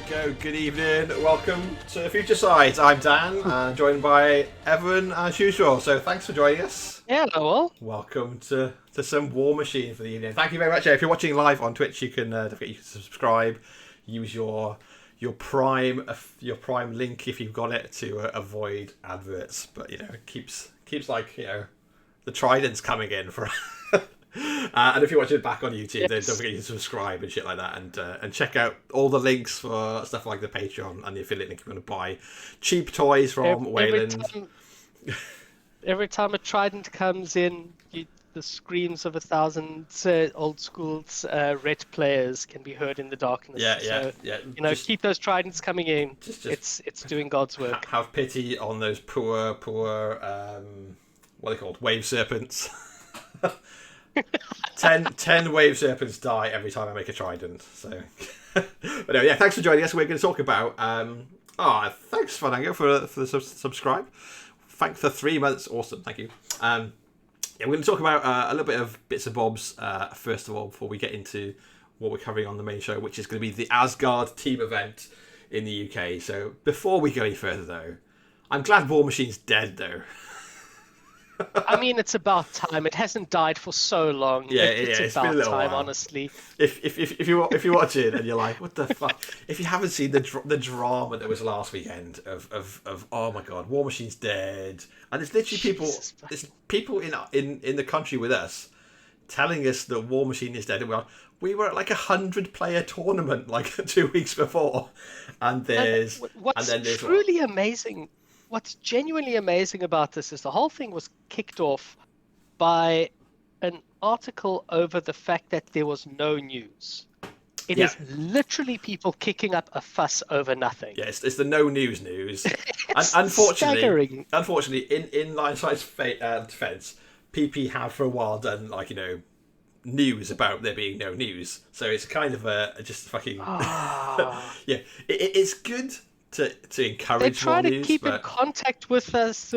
go. Good evening. Welcome to Future Sides. I'm Dan, joined by Evan as usual. So thanks for joining us. Yeah, well. Welcome to some Warmachine for the evening. Thank you very much. If you're watching live on Twitch, you can don't forget you can subscribe. Use your Prime link if you've got it to avoid adverts. But it keeps like the tridents coming in for. And if you're watching it back on YouTube, then don't forget to subscribe and shit like that, and check out all the links for stuff like the Patreon and the affiliate link if you want to buy cheap toys from Wayland. Every time a trident comes in, the screams of 1,000 old school ret players can be heard in the darkness. Yeah. Just keep those tridents coming in. It's doing God's work. Have pity on those poor what are they called? Wave serpents. 10 wave serpents die every time I make a trident. So, but anyway, thanks for joining us. We're going to talk about. Thanks Fandango for the subscribe. Thanks for 3 months. Awesome, thank you. We're going to talk about a little bit of bits and bobs first of all before we get into what we're covering on the main show, which is going to be the Asgard team event in the UK. So before we go any further, though, I'm glad Warmachine's dead, though. I mean, it's about time. It hasn't died for so long. It's about been a time, while. Honestly. If you watch it and you're like, what the fuck? If you haven't seen the drama that was last weekend of oh my god, Warmachine's dead, and there's literally people in the country with us telling us that Warmachine is dead, and we were at like 100-player tournament like 2 weeks before, and there's truly amazing. What's genuinely amazing about this is the whole thing was kicked off by an article over the fact that there was no news. It is literally people kicking up a fuss over nothing. Yes, it's the no news. It's Unfortunately, staggering. in Lineside's defence, PP have for a while done news about there being no news. So it's kind of just fucking it's good to encourage they try more to news, keep in contact with us,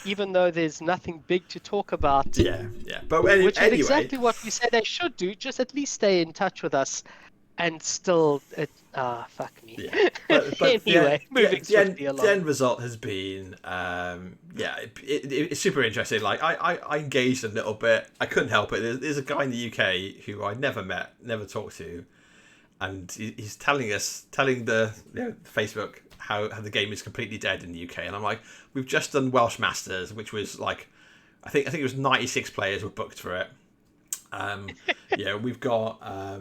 even though there's nothing big to talk about. But which is anyway, exactly what we said they should do. Just at least stay in touch with us, and still, fuck me. Yeah. But anyway, moving swiftly along. The end result has been, it's super interesting. Like I engaged a little bit. I couldn't help it. There's a guy in the UK who I never met, never talked to. And he's telling the Facebook how the game is completely dead in the UK, and I'm like, we've just done Welsh Masters, which was like, I think it was 96 players were booked for it. We've got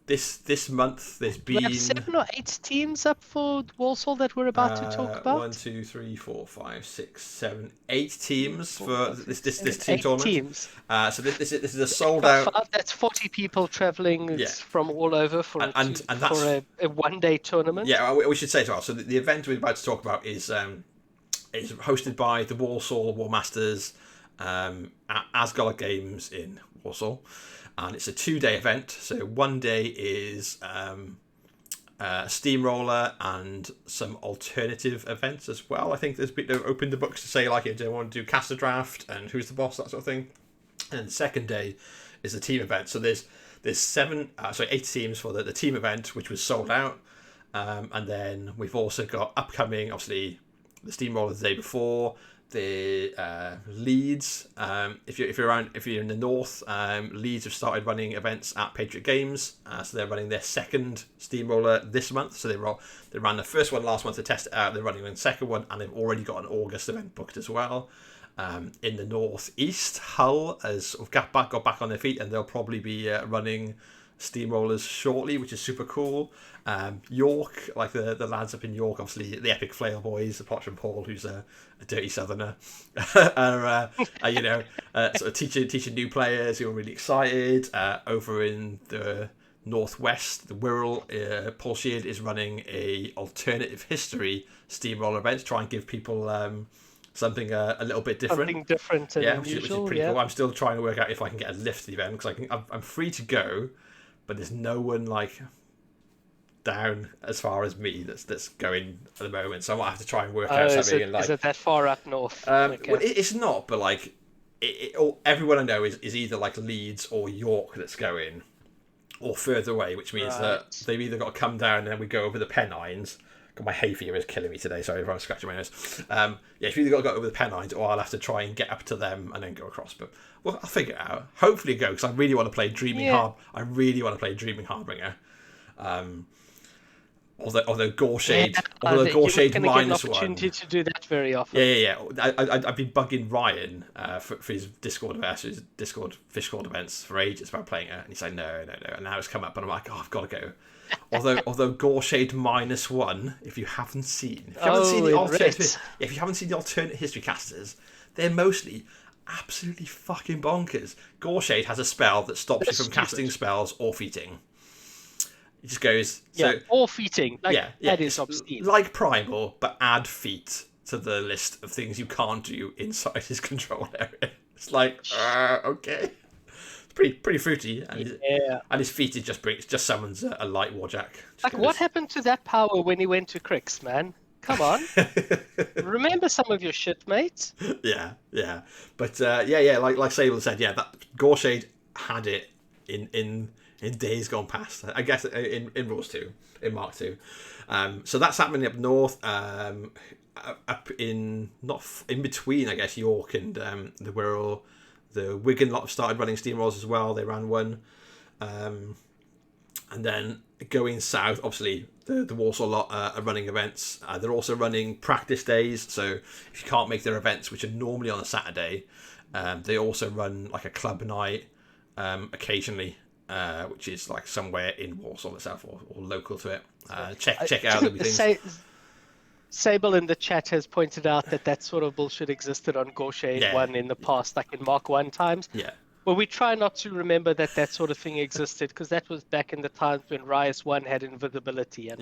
this month there's been. We have 7 or 8 teams up for Walsall that we're about to talk about. 1, 2, 3, 4, 5, 6, 7, 8 teams for this team tournament. Teams. So this is a sold out. That's 40 people travelling from all over for a 1-day tournament. Yeah, we should say as well. So the event we're about to talk about is hosted by the Walsall War Masters at Asgard Games in Walsall, and it's a 2-day event. So one day is steamroller and some alternative events as well. I think they've opened the books to say like if they want to do caster draft and who's the boss, that sort of thing. And the second day is the team event. So there's 8 teams for the team event, which was sold out. And then we've also got upcoming, obviously, the steamroller the day before. The Leeds, if you're in the north, Leeds have started running events at Patriot Games, so they're running their second steamroller this month. So they ran the first one last month to test it out. They're running the second one, and they've already got an August event booked as well. In the northeast, Hull has sort of got back on their feet, and they'll probably be running steamrollers shortly, which is super cool. York, like the lads up in York, obviously the Epic Flail Boys, apart from Paul, who's a dirty southerner, are sort of teaching new players who are really excited. Over in the northwest, the Wirral, Paul Sheard is running a alternative history steamroller event to try and give people something a little bit different. Something different and which is pretty cool. I'm still trying to work out if I can get a lift to the event, because I'm free to go, but there's no one like down as far as me that's going at the moment, so I might have to try and work out something. Is it that far up north? Well, it's not, but like everyone I know is either like Leeds or York that's going, or further away, which means that Right. they've either got to come down and then we go over the Pennines. God, my hay fever is killing me today. Sorry if I'm scratching my nose. Yeah, if you've either got to go over the Pennines, or I'll have to try and get up to them and then go across. But well, I'll figure it out. Hopefully, go because I really want to play Dreaming Yeah. I really want to play Dreaming Harbinger. Although Gorshade, although You're not Gorshade going to get an minus opportunity one. to do that very Yeah, often. yeah, yeah. I've been bugging Ryan for his Discord events, his Discord Fishcord events for ages about playing it, and he's like, no. And now it's come up, and I'm like, oh, I've got to go. Although Gorshade minus one, if you haven't seen, if you haven't seen the alternate, if you haven't seen the alternate history casters, they're mostly absolutely fucking bonkers. Gorshade has a spell that stops you from casting spells or feating. It just goes. Or feating. Like, yeah. That is obscene. Like Primal, but add feet to the list of things you can't do inside his control area. It's like, okay. It's pretty fruity. And his feet is just summons a light warjack. Like, what happened to that power when he went to Crix, man? Come on. Remember some of your shit, mate. Yeah. But like Sable said, that Gorshade had it in days gone past. I guess in Rules 2, in Mark 2. So that's happening up north, up in not in between, I guess, York and the Wirral. The Wigan lot have started running steamrolls as well. They ran one, and then going south, obviously the Warsaw lot are running events. They're also running practice days. So if you can't make their events, which are normally on a Saturday, they also run like a club night occasionally. Which is like somewhere in Warsaw itself or local to it. Check it out. There'll be things. Sable in the chat has pointed out that sort of bullshit existed on Gorshade 1 in the past, like in Mark 1 times. Yeah. Well, we try not to remember that sort of thing existed because that was back in the times when Riot 1 had invisibility and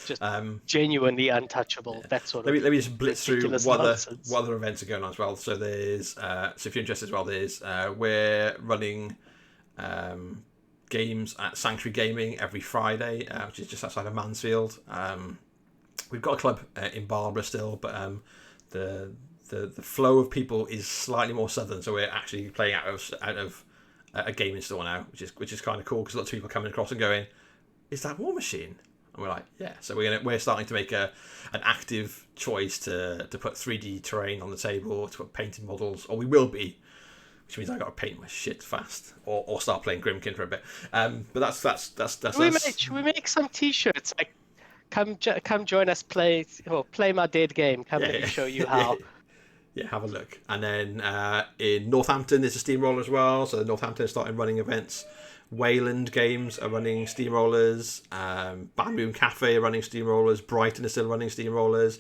just genuinely untouchable. Yeah. That sort Let of me just blitz through what other events are going on as well. So there's so if you're interested as well, there's we're running games at Sanctuary Gaming every Friday, which is just outside of Mansfield. We've got a club in Barbara still, but the flow of people is slightly more southern, so we're actually playing out of a gaming store now, which is kind of cool because lots of people are coming across and going, "Is that Warmachine?" And we're like, "Yeah." So we're starting to make an active choice to put 3D terrain on the table, to put painted models, or we will be. Which means I got to paint my shit fast, or start playing Grimkin for a bit. But that's. Should we make some T-shirts? Like, come join us play my dead game. Let me show you how. Yeah, have a look. And then in Northampton, there's a steamroller as well. So Northampton started running events. Wayland Games are running steamrollers. Bamboo Cafe are running steamrollers. Brighton is still running steamrollers.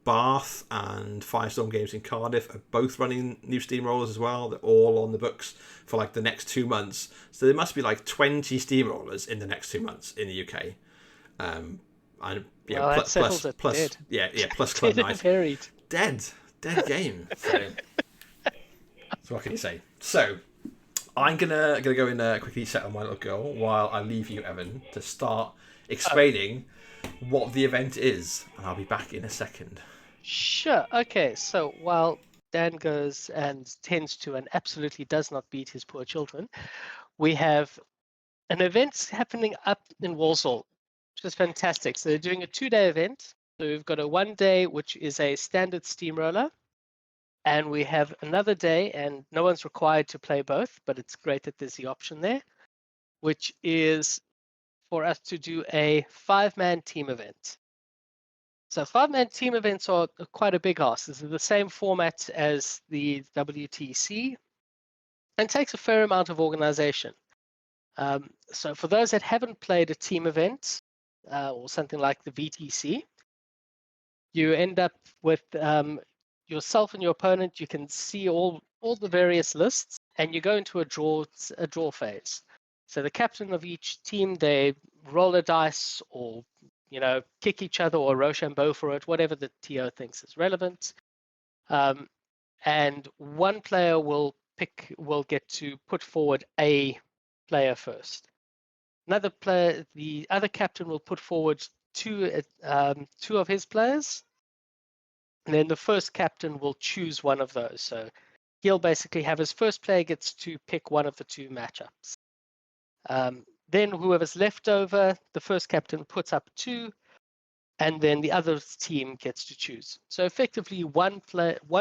Bath and Firestorm Games in Cardiff are both running new steamrollers as well. They're all on the books for like the next 2 months. So there must be like 20 steamrollers in the next 2 months in the UK. And plus club night. Dead game. So what can you say? So I'm gonna go in quickly settle my little goal while I leave you, Evan, to start explaining what the event is, and I'll be back in a second. Sure. Okay. So while Dan goes and tends to and absolutely does not beat his poor children, we have an event happening up in Warsaw, which is fantastic. So they're doing a 2-day event. So we've got a 1 day, which is a standard steamroller. And we have another day, and no one's required to play both, but it's great that there's the option there, which is for us to do a 5-man team event. So 5-man team events are quite a big ask. This is the same format as the WTC and takes a fair amount of organization. So for those that haven't played a team event or something like the VTC, you end up with yourself and your opponent. You can see all the various lists, and you go into a draw phase. So the captain of each team, they roll a dice or kick each other or Rochambeau for it, whatever the TO thinks is relevant. And one player will get to put forward a player first. Another player, the other captain will put forward two of his players. And then the first captain will choose one of those. So he'll basically have his first player gets to pick one of the 2 matchups. Then whoever's left over, the first captain puts up 2, and then the other team gets to choose. So effectively, one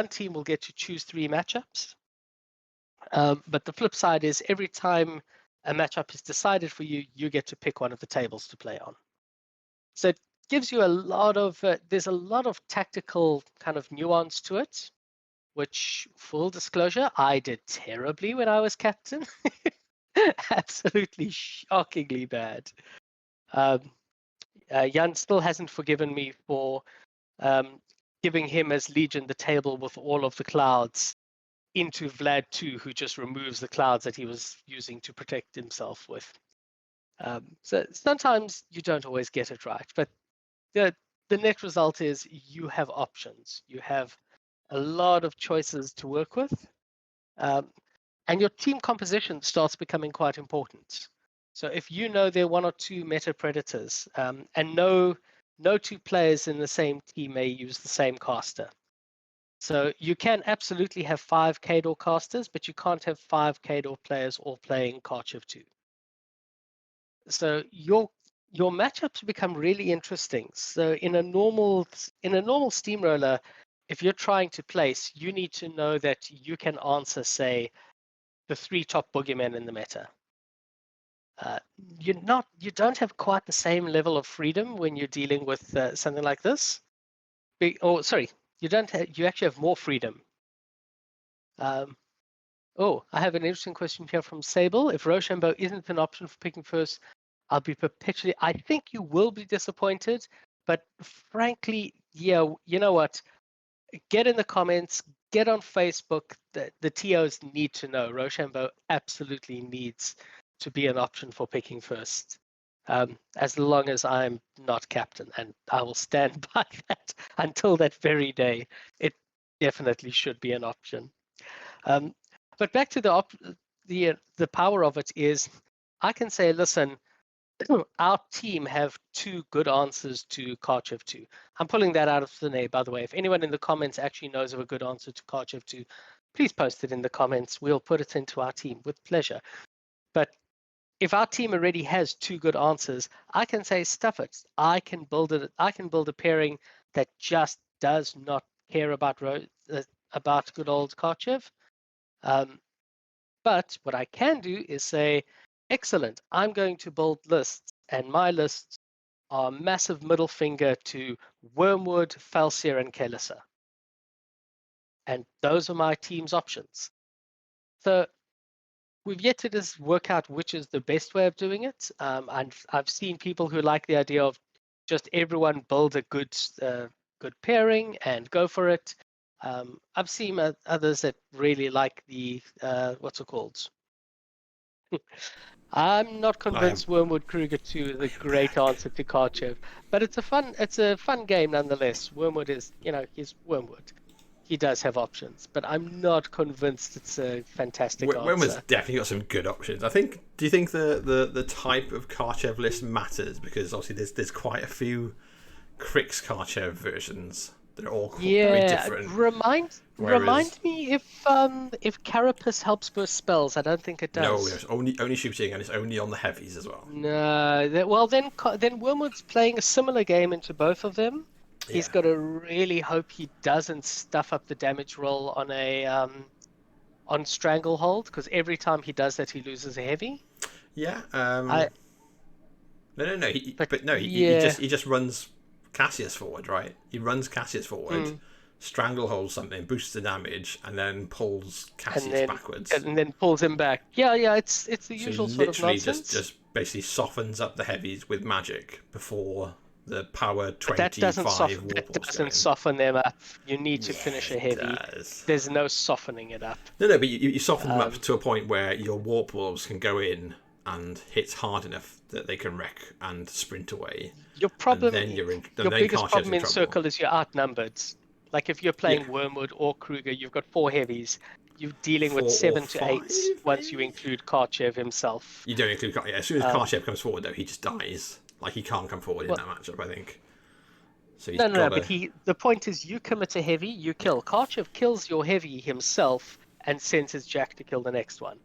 team will get to choose 3 matchups. But the flip side is every time a matchup is decided for you, you get to pick one of the tables to play on. So it gives you a lot of, there's a lot of tactical kind of nuance to it, which, full disclosure, I did terribly when I was captain. Absolutely shockingly bad. Jan still hasn't forgiven me for giving him as Legion the table with all of the clouds into Vlad 2, who just removes the clouds that he was using to protect himself with. So sometimes you don't always get it right, but the net result is you have options. You have a lot of choices to work with, and your team composition starts becoming quite important. So if you know there are 1 or 2 meta predators, and no 2 players in the same team may use the same caster. So you can absolutely have 5 Khador casters, but you can't have 5 Khador players all playing Karchev 2. So your matchups become really interesting. So in a normal steamroller, if you're trying to place, you need to know that you can answer, say, the 3 top boogeymen in the meta. You don't have quite the same level of freedom when you're dealing with something like this. You actually have more freedom. I have an interesting question here from Sable. If Rochambeau isn't an option for picking first, I'll be perpetually. I think you will be disappointed, but frankly, yeah, you know what? Get in the comments, get on Facebook. The TOs need to know. Rochambeau absolutely needs to be an option for picking first, as long as I'm not captain, and I will stand by that until that very day. It definitely should be an option. But back to the power of it is, I can say, listen, our team have 2 good answers to Karchev 2. I'm pulling that out of thin air, by the way. If anyone in the comments actually knows of a good answer to Karchev 2, please post it in the comments. We'll put it into our team with pleasure. But if our team already has 2 good answers, I can say, stuff it. I can build a pairing that just does not care about good old Karchev. But what I can do is say, excellent, I'm going to build lists, and my lists are massive middle finger to Wormwood, Falsir, and Kelissa. And those are my team's options. So we've yet to just work out which is the best way of doing it. And I've seen people who like the idea of just everyone build a good pairing and go for it. I've seen others that really like the what's it called? I'm not convinced Wormwood Kruger 2 is a great answer to Karchev, but it's a fun game nonetheless. Wormwood is, he's Wormwood. He does have options, but I'm not convinced it's a fantastic answer. Wormwood's definitely got some good options. Do you think the type of Karchev list matters? Because obviously there's quite a few Krix Karchev versions. They're all very different. Remind me if Carapace helps burst spells. I don't think it does. No, it's only shooting, and it's only on the heavies as well. No, then Wormwood's playing a similar game into both of them. Yeah. He's got to really hope he doesn't stuff up the damage roll on a on Stranglehold, because every time he does that, he loses a heavy. Yeah. No. He just runs Cassius forward, right? He runs Cassius forward, Strangleholds something, boosts the damage, and then pulls Cassius backwards. And then pulls him back. Yeah, it's the usual sort of nonsense. Literally just basically softens up the heavies with magic before the power 25 that doesn't soften them up. You need to finish a heavy. There's no softening it up. No, but you soften them up to a point where your Warp Wolves can go in and hit hard enough that they can wreck and sprint away. Your biggest problem in Circle is you're outnumbered. Like if you're playing Wormwood or Kruger, you've got 4 heavies. You're dealing with 7 to 8 once you include Karchev himself. You don't include Karchev. As soon as Karchev comes forward, though, he just dies. Like he can't come forward in that matchup, I think. So no. But the point is, you commit a heavy, you kill. Karchev kills your heavy himself and sends his Jack to kill the next one.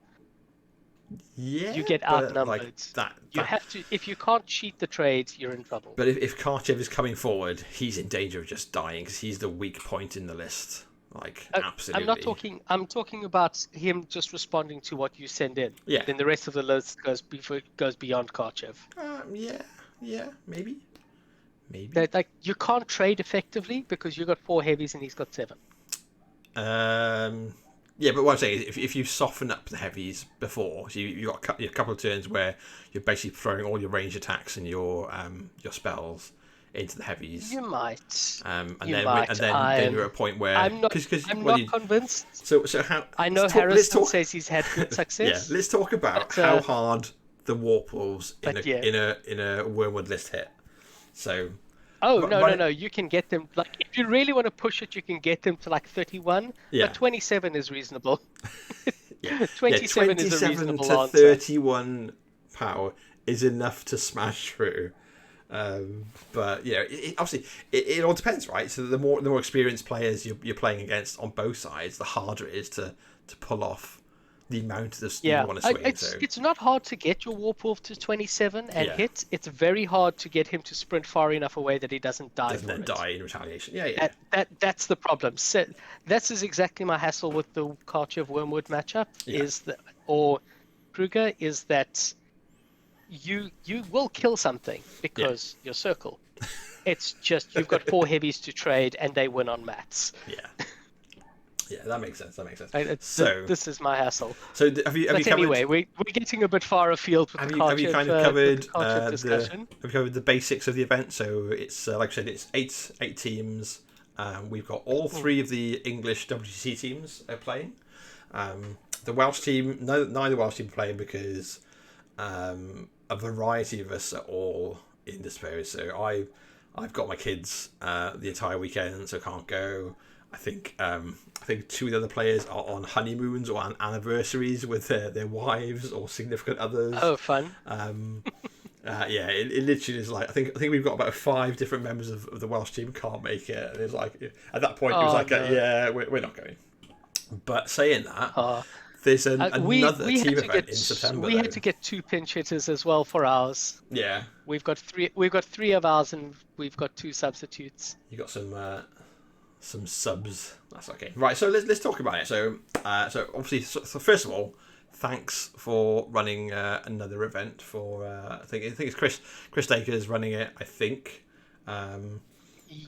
Yeah, You get but outnumbered. like that. You have to. If you can't cheat the trades, you're in trouble. But if Karchev is coming forward, he's in danger of just dying because he's the weak point in the list. Like, absolutely. I'm not talking. I'm talking about him just responding to what you send in. Yeah. Then the rest of the list goes beyond Karchev. Yeah, maybe. That, like, you can't trade effectively because you got 4 heavies and he's got 7. Yeah, but what I'm saying is, if you soften up the heavies before, so you got a couple of turns where you're basically throwing all your range attacks and your spells into the heavies. You might. And then you're at a point where I'm not convinced. So how I know Harrison says he's had good success. Yeah, let's talk about how hard the Warp Wolves in a Wormwood list hit. So. Oh, no. You can get them, like, if you really want to push it, you can get them to like 31. Yeah. But 27 is reasonable. 27 is a reasonable to answer. 31 power is enough to smash through. But yeah, obviously it all depends, right? So the more experienced players you're playing against on both sides, the harder it is to pull off the amount of you want to swing. It's not hard to get your Warp Wolf to 27 and hit. It's very hard to get him to sprint far enough away that he doesn't die. Doesn't then die in retaliation. Yeah. That's the problem. So that's exactly my hassle with the Karchev Wormwood matchup. Or Kruger is that you will kill something because you're Circle. It's just you've got 4 heavies to trade and they win on mats. Yeah, that makes sense. So this is my hassle. So have you covered... Anyway, we're getting a bit far afield with the Karchev. Have you kind of covered discussion? Have you covered the basics of the event? So it's like I said, it's eight teams. We've got all 3 of the English WTC teams playing. The Welsh team, neither Welsh team are playing because a variety of us are all indisposed. So I've got my kids the entire weekend, so can't go. I think 2 of the other players are on honeymoons or anniversaries with their wives or significant others. Oh, fun! Yeah, it literally is like I think we've got about 5 different members of the Welsh team can't make it, and it's like at that point it was like we're not going. But saying that, there's another team event in September. We had to get 2 pinch hitters as well for ours. Yeah, we've got 3. We've got 3 of ours, and we've got 2 substitutes. You got some subs. That's okay. Right, so let's talk about it. So obviously, so first of all, thanks for running another event for. I think it's Chris Dacre's running it. I think.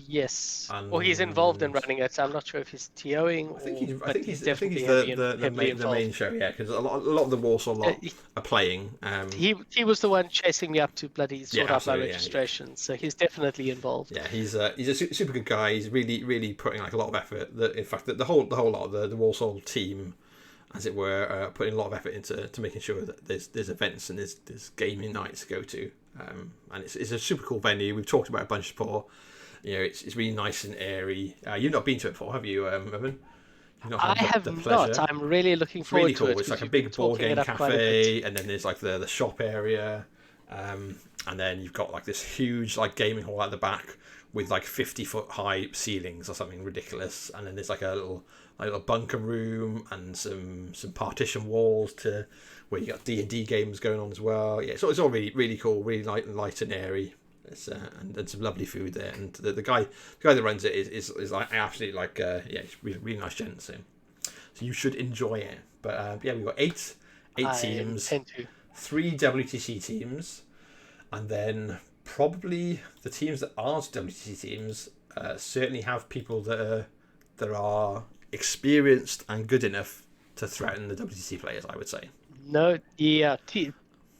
Yes. Or he's involved in running it. So I'm not sure if he's TOing. I think he's the main show. Yeah, because a lot of the Warsaw lot are playing. He was the one chasing me up to bloody sort out my registration. Yeah. So he's definitely involved. Yeah, he's a super good guy. He's really putting like a lot of effort. In fact, the whole lot of the Warsaw team, as it were, putting a lot of effort into making sure that there's events and there's gaming nights to go to. And it's a super cool venue. We've talked about it a bunch before. You know, it's really nice and airy. You've not been to it before, have you, Evan? I have not. I'm really looking forward really cool. to it. It's like a big board game cafe, and then there's like the shop area, and then you've got like this huge like gaming hall at the back with like 50-foot high ceilings or something ridiculous, and then there's like a little bunker room and some partition walls to where you got D&D games going on as well. Yeah, so it's all really cool, really light and airy. It's, and some lovely food there, and the guy that runs it is like absolutely like he's really nice gent, so you should enjoy it. But we've got eight teams, 3 WTC teams, and then probably the teams that aren't WTC teams certainly have people that are experienced and good enough to threaten the WTC players, I would say. No,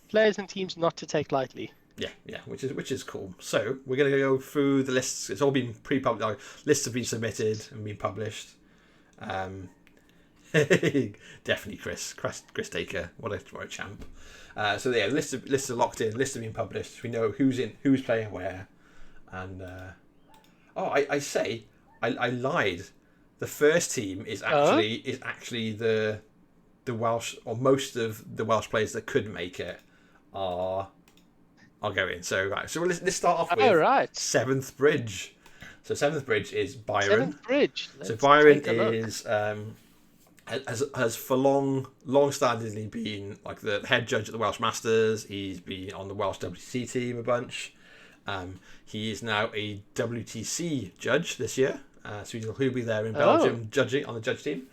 players and teams not to take lightly. Yeah, which is cool. So we're gonna go through the lists. It's all been pre-published. Like, lists have been submitted and been published. Definitely Chris Dacre. What a champ. So yeah, lists are locked in. Lists have been published. We know who's playing where. And I lied. The first team is actually the Welsh, or most of the Welsh players that could make it are going. So let's start off with Seventh Bridge. So Seventh Bridge is Byron. Seventh Bridge. So Byron is has for long-standingly been like the head judge at the Welsh Masters. He's been on the Welsh WTC team a bunch. He is now a WTC judge this year, so he'll be there in Belgium judging on the judge team,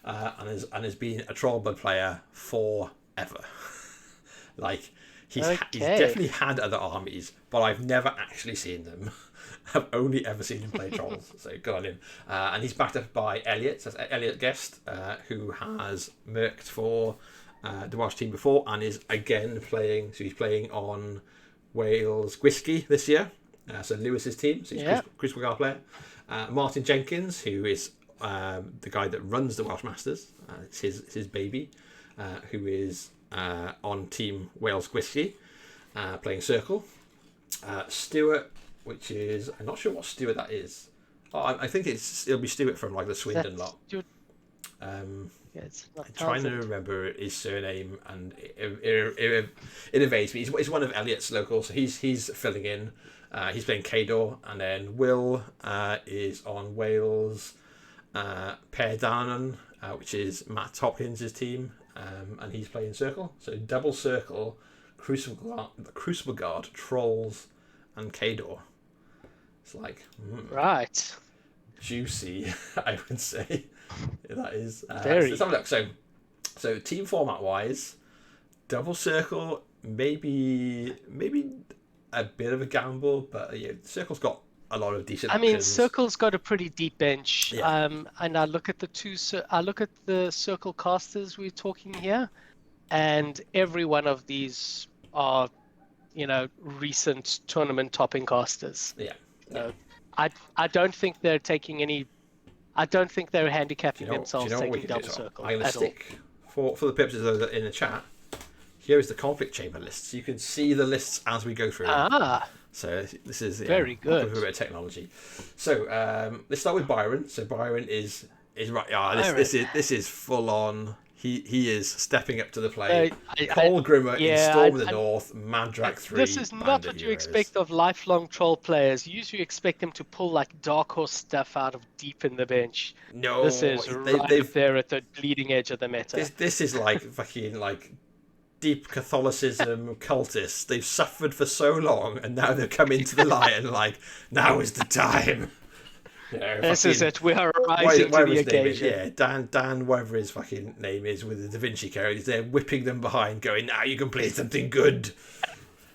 and has been a Trollblood player forever. Like he's definitely had other armies, but I've never actually seen them. I've only ever seen him play trolls, so good on him. And he's backed up by Elliot, that's Elliot Guest, who has merked for the Welsh team before and is again playing. So he's playing on Wales Whiskey this year. So Lewis's team, so he's Crucible Guard player. Martin Jenkins, who is the guy that runs the Welsh Masters, it's his baby, who is on Team Wales Whiskey, playing Circle. Stuart, which is, I'm not sure what Stuart that is. Oh, I think it'll be Stuart from like the Swindon lot. I'm trying to remember his surname, and it evades me. He's one of Elliot's locals, so he's filling in. He's playing Cador, and then Will is on Wales. Per Dannon, which is Matt Hopkins' team, and he's playing Circle. So double Circle, Crucible Guard, Trolls, and Cador. It's like right, juicy, I would say. That is very. Let's have a look. So team format wise, double Circle maybe a bit of a gamble, but yeah, Circle's got a lot of decent. I mean, options. Circle's got a pretty deep bench. Yeah. And I look at the Circle casters we're talking here, and every one of these are, recent tournament topping casters. Yeah. I don't think they're taking any. I don't think they're handicapping themselves what taking double Circle. I'm going to stick for the purposes of in the chat. Here is the conflict chamber list. So you can see the lists as we go through. So this is very good. A bit of technology. So let's start with Byron. So Byron is right. This is full on. He is stepping up to the plate. Cole Grimmer in Storm of the North, Mandrak 3. This is not what you expect of lifelong troll players. You usually expect them to pull like dark horse stuff out of deep in the bench. No, this is right there at the bleeding edge of the meta. This is like fucking like deep Catholicism cultists. They've suffered for so long, and now they're coming to the light and like, now is the time. This is it. We are rising to the occasion. Dan, whatever his fucking name is, with the Da Vinci Code, he's there whipping them behind, going, now you can play something good.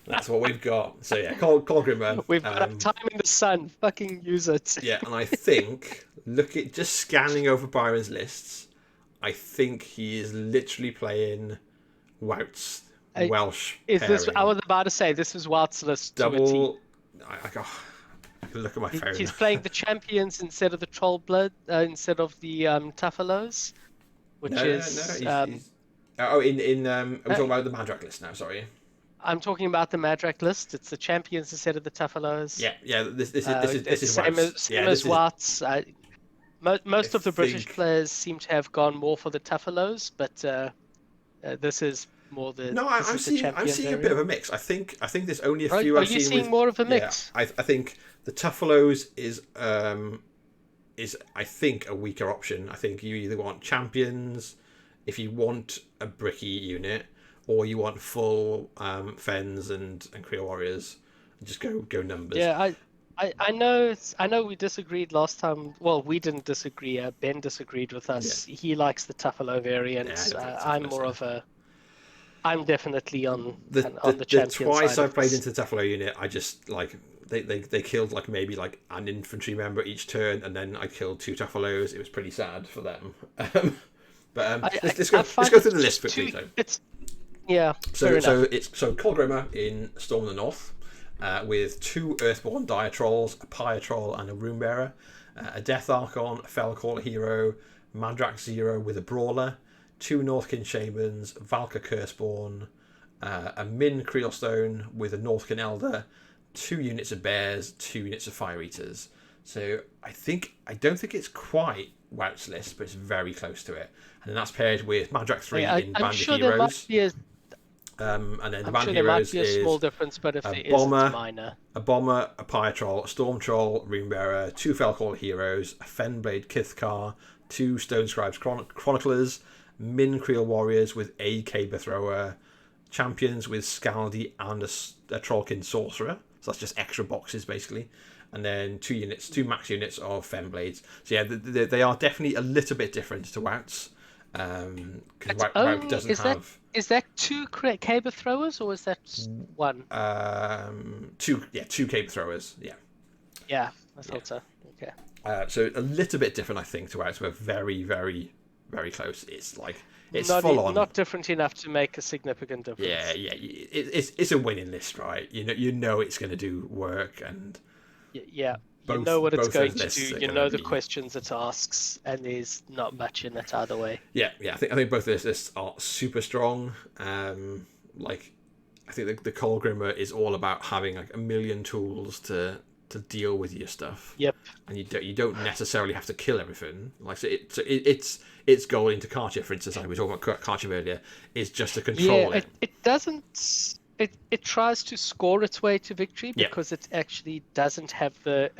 That's what we've got. So yeah, Cole Grimmer. We've got time in the sun. Fucking use it. Yeah, and I think, just scanning over Byron's lists, I think he is literally playing Wout's Welsh pairing. I was about to say, this is Wout's list. Double. I can look at my phone. He's playing the champions instead of the Trollblood, instead of the Tuffalos, which is. He's are we talking about the Mandrak list now? Sorry. I'm talking about the Mandrak list. It's the champions instead of the Tuffalos. Yeah. This is same as Wout's. Most of the British players seem to have gone more for the Tuffalos, but this is more the. No, I'm seeing a bit of a mix. I think there's only a few. Are you seeing more of a mix? Yeah, I think the Tuffalos is I think a weaker option. I think you either want champions if you want a bricky unit, or you want full Fens and Creel Warriors. Just go numbers. Yeah, I know we disagreed last time. Well, we didn't disagree. Ben disagreed with us. Yeah. He likes the Tuffalo variant. I'm definitely on the champion side. Twice I've played into the Tuffalo unit, I just like they killed like maybe like an infantry member each turn, and then I killed 2 Tuffalos. It was pretty sad for them. Let's go through the list quickly. So Cole Grimmer in Storm of the North, with 2 Earthborn Dire Trolls, a Pyre Troll, and a Rune Bearer, a Death Archon, a Fellcaller hero, Mandrak 0 with a Brawler, 2 Northkin Shamans, Valka Curseborn, a Min Creelstone with a Northkin Elder, 2 units of Bears, 2 units of Fire Eaters. So I don't think it's quite Wout's list, but it's very close to it. And then that's paired with Mandrak 3 in Band of Heroes. And then the Band of Heroes is a small difference, but if it bomber, it's minor. A Bomber, a Pyre Troll, a Storm Troll, Rune Bearer, 2 Fellcaller heroes, a Fenblade Kithkar, 2 Stone Scribes Chroniclers, Min Creel Warriors with a Caber Thrower, Champions with Scaldi and a Trollkin Sorcerer. So that's just extra boxes, basically. And then 2 max units of Femblades. So yeah, they are definitely a little bit different to Wouts. Because Wout doesn't have... Is that 2 Caber Throwers, or is that 1? 2 Caber Throwers, yeah. Yeah, I thought so. Okay. So a little bit different, I think, to Wouts. We're very, very, very close. It's like... It's not full on. Not different enough to make a significant difference. Yeah. It's a winning list, right? You know it's going to do work, and you know what it's going to do. You know the questions it asks, and there's not much in it either way. Yeah. I think both of those lists are super strong. Like, I think the Cold Grimmer is all about having like a million tools to deal with your stuff. Yep. And you don't necessarily have to kill everything. Like, so its goal into Karchev, for instance, like we were talking about Karchev earlier, is just to control it. It doesn't. It tries to score its way to victory because it actually doesn't have the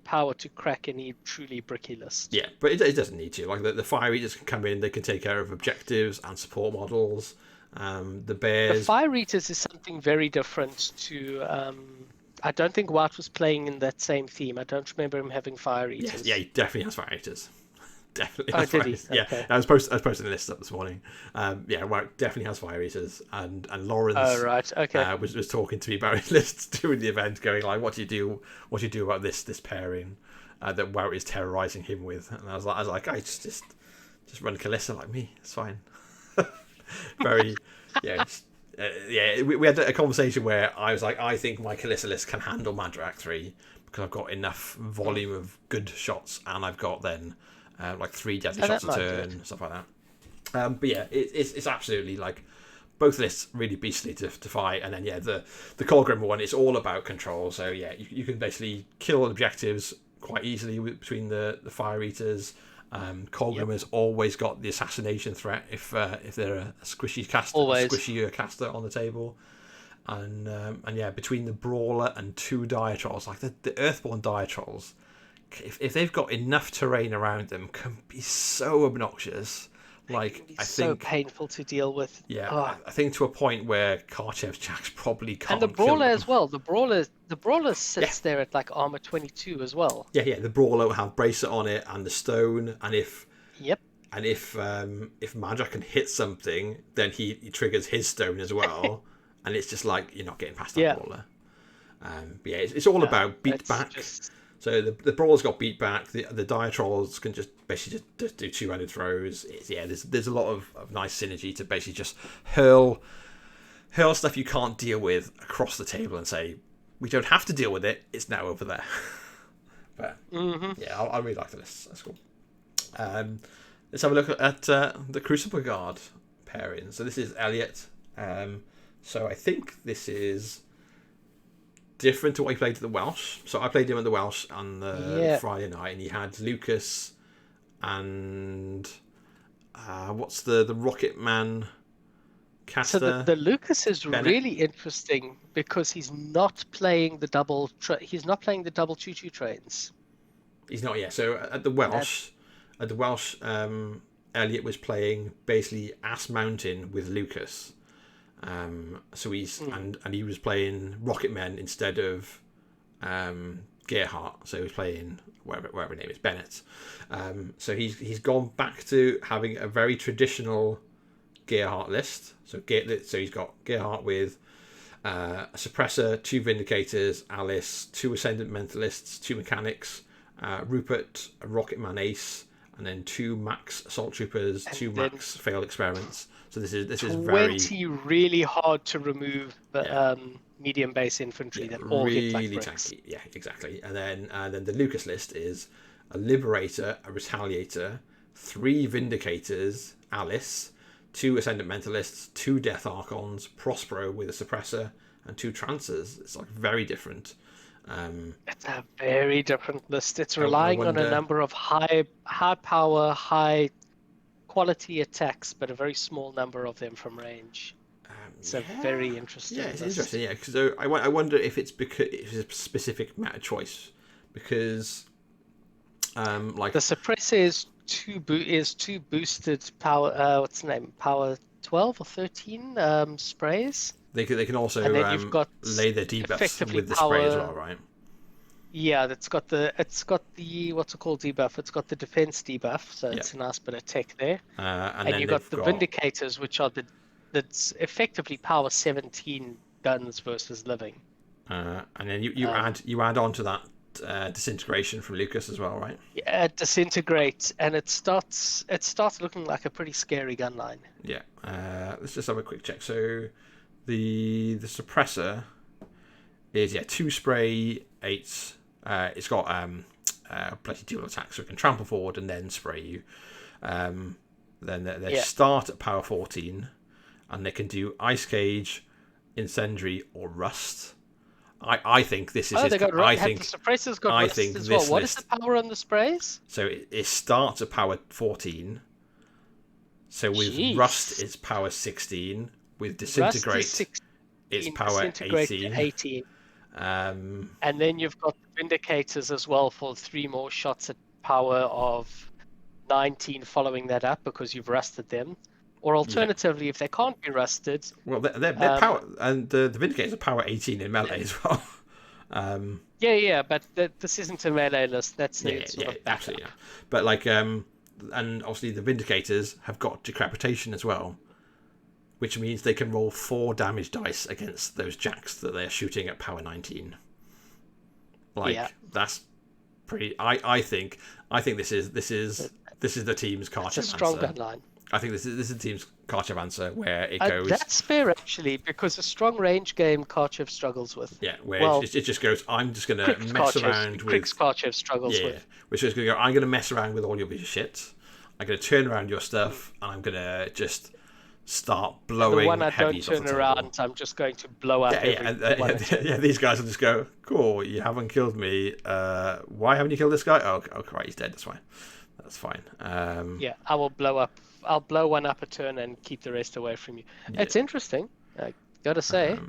power to crack any truly bricky list. Yeah, but it doesn't need to. Like the Fire Eaters can come in, they can take care of objectives and support models. The Bears. The Fire Eaters is something very different to. I don't think White was playing in that same theme. I don't remember him having Fire Eaters. Yeah, he definitely has Fire Eaters. Definitely. Oh, did he? Yeah, okay. I was posting the list up this morning. White definitely has Fire Eaters, and Lawrence. Oh right, okay. Was talking to me about his lists during the event, going like, "What do you do? What do you do about this pairing that Wout is terrorizing him with?" And I was like, "I just run Kalissa like me. It's fine." Very, we had a conversation where I was like, I think my Kalissa list can handle Madrak 3 because I've got enough volume of good shots, and I've got then like 3 deadly shots a turn, stuff like that. But yeah, it's absolutely like both lists really beastly to fight, and then the Cold Grimmer one, it's all about control. So yeah, you can basically kill objectives quite easily between the Fire Eaters. Cold Grimmer's always got the assassination threat if they're a squishy caster, squishier caster on the table, and between the Brawler and 2 Dire Trolls, like the Earthborn Dire Trolls, if they've got enough terrain around them, can be so obnoxious. Like, I think so painful to deal with. Yeah, I think to a point where Karchev's Jacks probably can't. And the Brawler as well. The Brawler sits there at like armor 22 as well. Yeah. The Brawler will have bracelet on it and the stone, and if Madrak can hit something, then he triggers his stone as well, and it's just like you're not getting past that Brawler. It's all about beat back. So the Brawler's got beat back. The Dire Trolls can just basically just do 2-handed throws. There's a lot of nice synergy to basically just hurl stuff you can't deal with across the table and say, we don't have to deal with it. It's now over there. But I really like the list. That's cool. Let's have a look at the Crucible Guard pairing. So this is Elliot. So I think this is different to what he played at the Welsh. So I played him at the Welsh on the Friday night, and he had Lucas and what's the Rocket Man caster? So the Lucas is Bennett. Really interesting because he's not playing the double. He's not playing the double choo-choo trains. He's not yet. So at the Welsh, Elliot was playing basically Ass Mountain with Lucas. So he's and he was playing Rocket Men instead of Gerhardt. So he was playing whatever his name is, Bennett. So he's gone back to having a very traditional Gerhardt list. So he's got Gerhardt with a suppressor, 2 Vindicators, Alice, 2 Ascendant Mentalists, 2 Mechanics, Rupert, a Rocket Man Ace, and then 2 Max Assault Troopers, 2 Max Failed Experiments. So this is very 20 really hard to remove, but medium base infantry that all hit like bricks. Tanky. Yeah, exactly. And then the Lucas list is a Liberator, a Retaliator, 3 Vindicators, Alice, 2 Ascendant Mentalists, 2 Death Archons, Prospero with a suppressor, and 2 Trancers. It's like very different. It's a very different list. It's relying on a number of high power, high quality attacks, but a very small number of them from range. It's a very interesting list. It's interesting, yeah. So I wonder if it's because it's a specific meta choice, because like the suppressor is two boosted power. What's the name? Power 12 or 13 sprays, They can also and then you've got lay their debuffs effectively with the spray as power. well, right? Yeah, it's got the what's it called debuff? It's got the defense debuff, so Yeah. it's a nice bit of tech there. And And then you've they've got the got Vindicators, which are that's effectively power 17 guns versus living. and then you add on to that disintegration from Lucas as well, right? Yeah, disintegrate, and it starts looking like a pretty scary gun line. Yeah. Let's just have a quick check. So the suppressor is 2 spray 8. It's got plenty dual attack, so it can trample forward and then spray you. Then they start at power 14, and they can do Ice Cage, Incendiary, or Rust. I think this is. Oh, his, they got I have think the suppressors got I rust think as this well. What list. is the power on the sprays? So it starts at power 14. So with Jeez. Rust, it's power 16. With Disintegrate, Rust is 16, it's power Disintegrate 18. 18. And then you've got the Vindicators as well for 3 more shots at power of 19 following that up because you've rusted them. Or alternatively, if they can't be rusted... Well, they're power... And the Vindicators are power 18 in melee as well. But this isn't a melee list. That's absolutely. Yeah. But like, and obviously the Vindicators have got Decapitation as well, which means they can roll 4 damage dice against those jacks that they're shooting at power 19. That's pretty. I think this is the team's Karchev answer. It's a strong gun line. I think this is the team's Karchev answer where it goes. That's fair actually, because a strong range game Karchev struggles with. Yeah, where it just goes. I'm just gonna mess around with. Karchev struggles with. Which is gonna go. I'm gonna mess around with all your shit. I'm gonna turn around your stuff, and I'm gonna just start blowing. The one I don't heavies turn around, I'm just going to blow up. These guys will just go. Cool, you haven't killed me. Why haven't you killed this guy? Oh, right, he's dead. That's fine. That's fine. I will blow up. I'll blow one up a turn and keep the rest away from you. Yeah. It's interesting, I gotta say.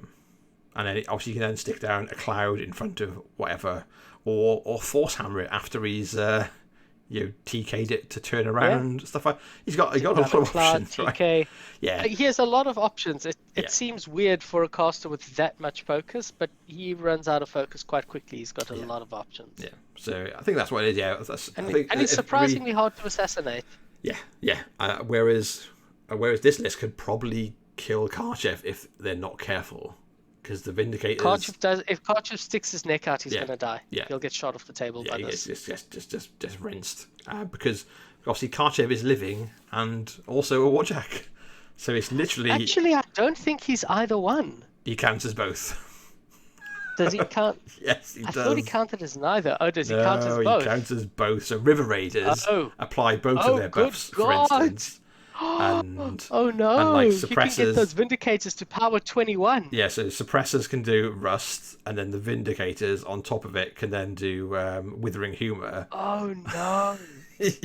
And then obviously you can then stick down a cloud in front of whatever, or force hammer it after he's TK'd it to turn around, stuff like. He's got a lot of options, TK. Right? Yeah, he has a lot of options. It seems weird for a caster with that much focus, but he runs out of focus quite quickly. He's got a lot of options. Yeah, so I think that's what it is. Yeah, and he's surprisingly hard to assassinate. Yeah. Whereas this list could probably kill Karchev if they're not careful, because the Vindicators. If Karchev sticks his neck out, he's gonna die. Yeah, he'll get shot off the table by this. Just rinsed. Because obviously Karchev is living and also a warjack, so it's literally. Actually, I don't think he's either one. He counts as both. Does he count? Yes, he does. I thought he counted as neither. Oh, does he count as both? He counts as both. So River Raiders apply both of their buffs, for instance. And, oh no! And like suppressors, you can get those Vindicators to power 21. Yeah, so suppressors can do Rust, and then the Vindicators on top of it can then do Withering Humor. Oh no!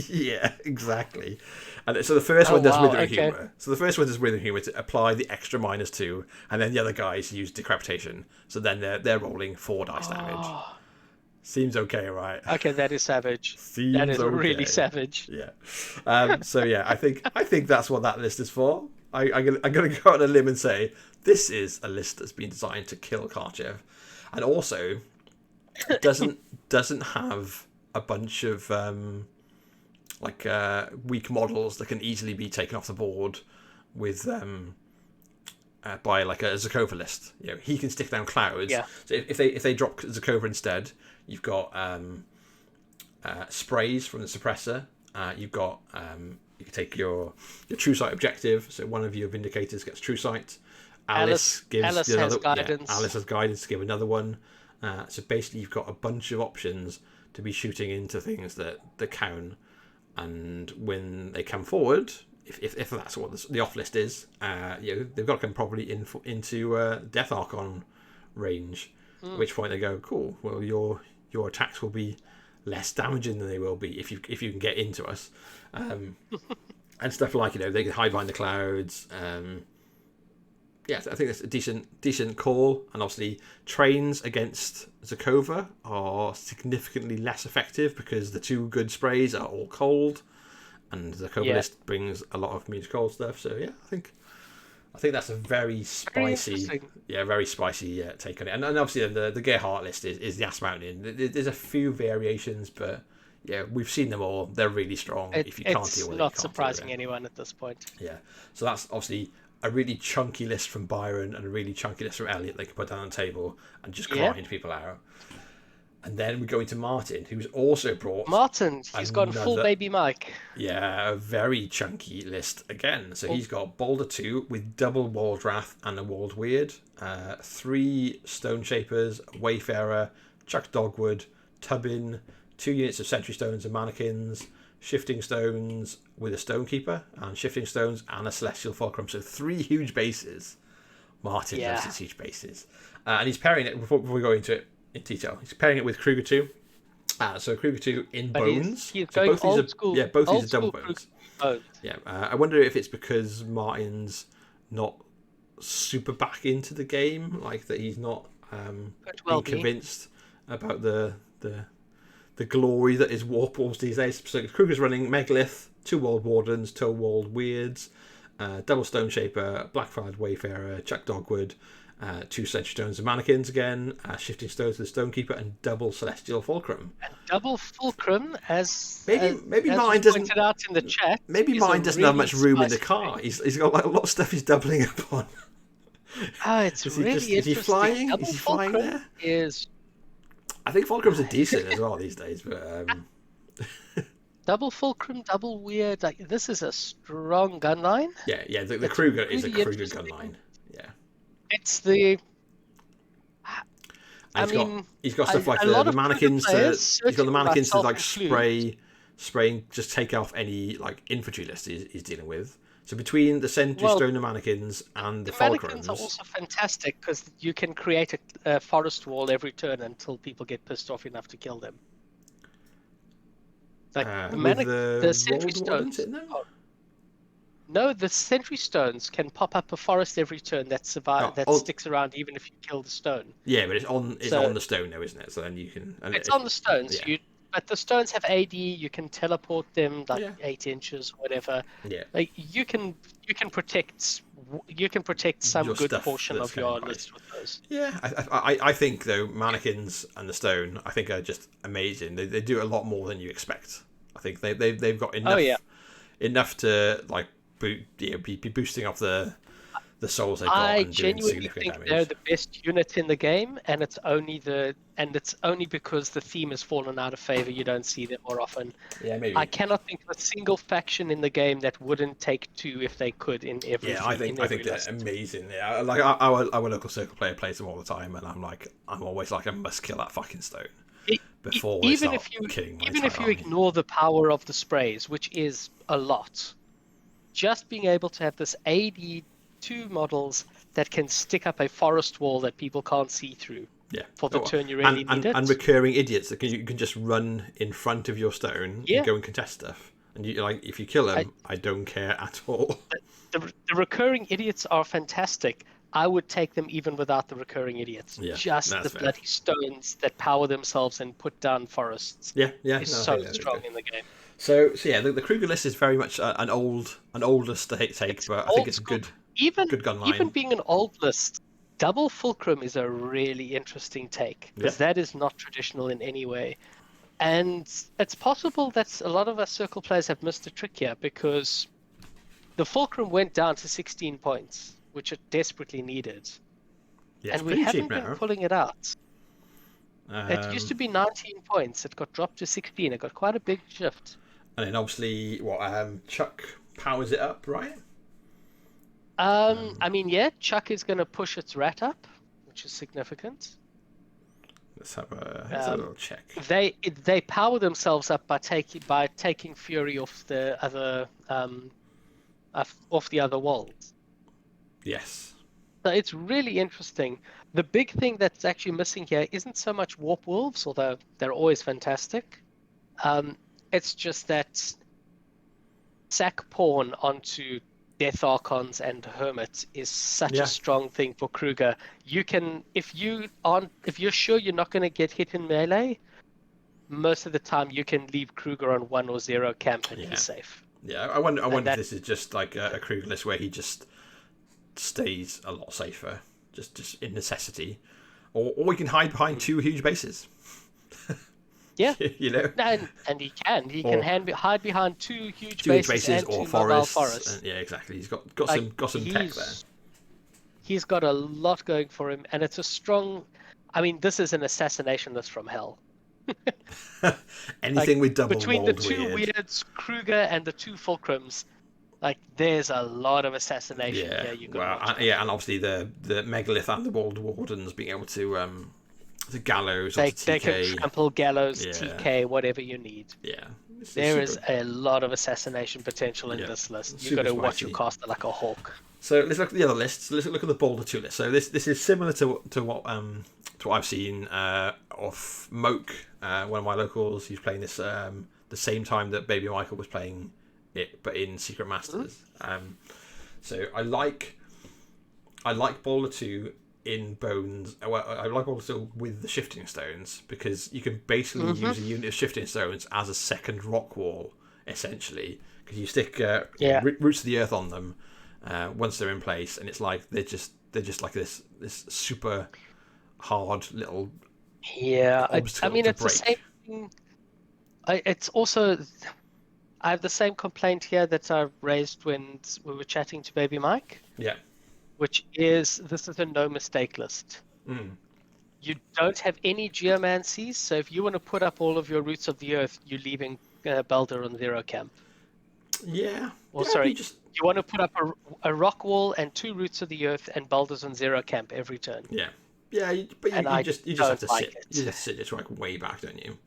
Yeah, exactly. And so the first one does Withering Humor. So the first one does Withering Humor to apply the extra -2, and then the other guys use Decapitation. So then they're rolling 4 dice damage. Seems okay, right? Okay, that is savage. That is really savage. Yeah. I think that's what that list is for. I'm gonna go on a limb and say this is a list that's been designed to kill Karchev, and also doesn't have a bunch of weak models that can easily be taken off the board with by like a Zakova list. He can stick down clouds. Yeah. So if they drop Zakova instead, you've got sprays from the suppressor. You've got you can take your true sight objective. So one of your Vindicators gets true sight. Alice has guidance. Alice has guidance to give another one. So basically, you've got a bunch of options to be shooting into things that count. And when they come forward, if that's what the off list is, they've got to come probably into Death Archon range. At which point they go, cool. Well, your attacks will be less damaging than they will be if you can get into us, and stuff like they can hide behind the clouds. I think that's a decent call. And obviously, trains against Zakova are significantly less effective because the 2 good sprays are all cold. and the Cobra list brings a lot of musical stuff. So yeah, I think that's a very spicy, very spicy take on it. And obviously the Gear Heart list is the Ass Mountain. There's a few variations, but yeah, we've seen them all. They're really strong. If you can't deal with it, it's not surprising anyone at this point. Yeah, so that's obviously a really chunky list from Byron and a really chunky list from Elliot. They can put down on the table and just grind people out. And then we go into Martin, who's also brought... Martin, he's gone full Baby Mike. Yeah, a very chunky list again. So he's got Boulder 2 with double Walled Wrath and a Walled Weird. 3 Stone Shapers, Wayfarer, Chuck Dogwood, Tubbin, 2 units of Sentry Stones and Mannequins, Shifting Stones with a Stonekeeper, and Shifting Stones and a Celestial Fulcrum. So 3 huge bases. Martin loves his huge bases. And he's pairing it, before we go into it, in detail. He's pairing it with Kruger 2. So Kruger 2 in bones. He's going old school. Yeah, both these are double bones. Bones. Yeah, I wonder if it's because Martin's not super back into the game, like that he's not being convinced about the glory that is Warp Wolves these days. So Kruger's running Megalith, 2 Walled Wardens, 2 Walled Weirds, double Stone Shaper, Blackfired Wayfarer, Chuck Dogwood, 2 Sentry Stones and Mannequins again, Shifting Stones with the Stonekeeper, and double Celestial Fulcrum. And double Fulcrum, maybe as mine doesn't pointed out in the chat. Maybe mine doesn't have much room in the car. He's got like a lot of stuff he's doubling up on. Oh, it's really interesting. Is he flying? Double is he flying there? I think Fulcrums are decent as well these days, but double Fulcrum, double Weird. Like, this is a strong gun line. Yeah. The Kruger is a Kruger gun line. Yeah. It's the. He's got stuff like the mannequins. He's got the mannequins to like spraying, just take off any like infantry list he's dealing with. So between the Sentry Stone and mannequins and the Fulcrums, mannequins are also fantastic because you can create a forest wall every turn until people get pissed off enough to kill them. Like the Sentry Stones. No, the Sentry Stones can pop up a forest every turn that sticks around even if you kill the stone. Yeah, but it's on the stone though, isn't it? So then you can. It's on the stones. Yeah. But the stones have AD. You can teleport them 8 inches, whatever. Yeah. Like you can protect some good portion of your list with those. Yeah, I think though mannequins and the stone I think are just amazing. They do a lot more than you expect. I think they've got enough to like be boosting off the souls they've got. I and doing genuinely think damage. they're the best unit in the game, and it's only because the theme has fallen out of favor. You don't see them more often. Yeah, maybe. I cannot think of a single faction in the game that wouldn't take 2 if they could in every. Yeah, I think they're amazing. Yeah, like our local circle player plays them all the time, and I'm always like I must kill that fucking stone before even if you ignore the power of the sprays, which is a lot. Just being able to have this AD2 models that can stick up a forest wall that people can't see through. Yeah. For the turn you really need it. And recurring idiots that you can just run in front of your stone and go and contest stuff. And you like if you kill them, I don't care at all. The recurring idiots are fantastic. I would take them even without the recurring idiots. Yeah, just the bloody stones that power themselves and put down forests. Yeah. Is so strong in the game. So yeah, the Kruger list is very much an oldest to take, but I think it's a good gun line. Even being an old list, double Fulcrum is a really interesting take because that is not traditional in any way, and it's possible that a lot of our circle players have missed a trick here because the Fulcrum went down to 16 points, which it desperately needed, and we haven't been pulling it out. It used to be 19 points. It got dropped to 16. It got quite a big shift. And then obviously, Chuck powers it up, right? Chuck is going to push its rat up, which is significant. Let's have a little check. They power themselves up by taking Fury off the other walls. Yes. So it's really interesting. The big thing that's actually missing here isn't so much Warp Wolves, although they're always fantastic. It's just that sack pawn onto Death Archons and Hermit is such a strong thing for Kruger. You can, if you're sure you're not going to get hit in melee, most of the time you can leave Kruger on 1 or 0 camp and he's safe. Yeah, I wonder if this is just like a Kruger list where he just stays a lot safer, just in necessity, or he can hide behind two huge bases. Yeah, you know, and he can hide behind two huge bases and or two mobile forests. Yeah, exactly. He's got some tech there. He's got a lot going for him, and it's a strong. I mean, this is an assassination list from hell. Anything with double between walled the two weird. weirds, Kruger and the two Fulcrums, like there's a lot of assassination here. You got and obviously the Megalith and the Walled Wardens being able to Gallows or to TK. They can trample Gallows, TK, whatever you need. Yeah. There is a lot of assassination potential in this list. You've got to watch your caster like a hawk. So let's look at the other lists. Let's look at the Boulder 2 list. So this is similar to what I've seen off Moke, one of my locals. He's playing this the same time that Baby Michael was playing it, but in Secret Masters. So I like Boulder 2 in Bones. Well, I like Boulder 2 with the Shifting Stones because you can basically use a unit of Shifting Stones as a second rock wall, essentially, because you stick Roots of the Earth on them once they're in place, and it's like they're just like this super hard little obstacle. I mean, it's break. the same thing. It's also, I have the same complaint here that I raised when we were chatting to Baby Mike. Yeah. Which is, this is a no mistake list. You don't have any geomancies, so if you want to put up all of your Roots of the Earth, you're leaving Baldur on zero camp. Yeah. You want to put up a rock wall and two Roots of the Earth, and Baldur's on zero camp every turn. Yeah. Yeah, but you just have to sit. You just have to sit just like way back, don't you?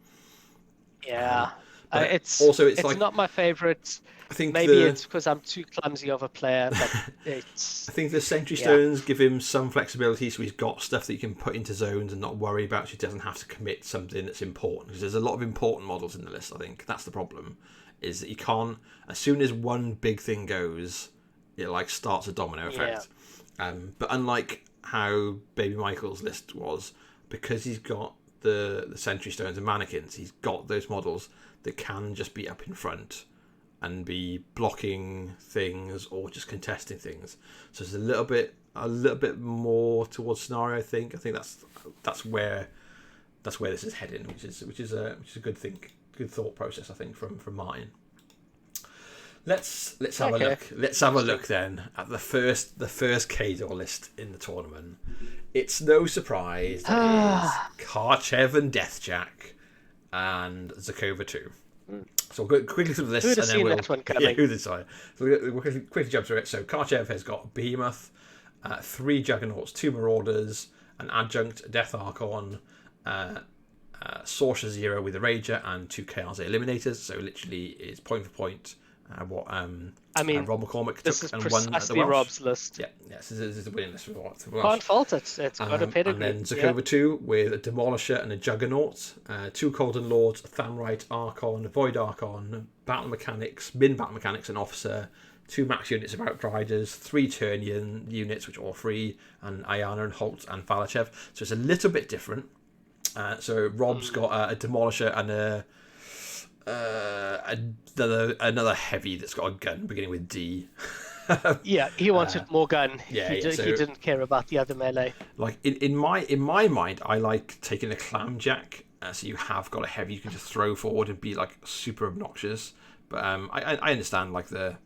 Yeah. It's like, not my favorite. I think maybe it's because I'm too clumsy of a player, but it's. I think the Sentry Stones give him some flexibility, so he's got stuff that he can put into zones and not worry about. So he doesn't have to commit something that's important, because there's a lot of important models in the list. I think that's the problem, is that you can't. As soon as one big thing goes, it like starts a domino effect. But unlike how Baby Michael's list was, because he's got the Sentry Stones and Mannequins, he's got those models that can just be up in front and be blocking things or just contesting things. So it's a little bit more towards scenario. I think that's where this is heading, which is a good thing, good thought process. I think from mine. Let's have a look. Let's have a look then at the first K-Door list in the tournament. It's no surprise that it's Karchev and Deathjack and Zakova 2. So we'll go quickly through the list, and then we'll that one coming. who decide. So we'll quickly jump through it. So Karchev has got Behemoth, 3 Juggernauts, 2 Marauders, an Adjunct, Death Archon, Sorcerer Zero with a Rager, and 2 Chaos Eliminators. So literally is point for point what Rob McCormick took and won at the Welsh. Rob's list. Yeah, this is the winning list for Welsh. Can't fault it. It's got a pedigree. And then Zakova 2 with a Demolisher and a Juggernaut, 2 Colden Lords, a Thamrite Archon, a Void Archon, Battle Mechanics, Min Battle Mechanics, an Officer, 2 max units of Outriders, 3 Turnian units, which are all free, and Ayana and Holt and Valachev. So it's a little bit different. So Rob's got a Demolisher and another heavy that's got a gun beginning with D. Yeah, he wanted more gun. So, he didn't care about the other melee. Like in my mind, I like taking a Clamjack, so you have got a heavy you can just throw forward and be like super obnoxious. But I understand like the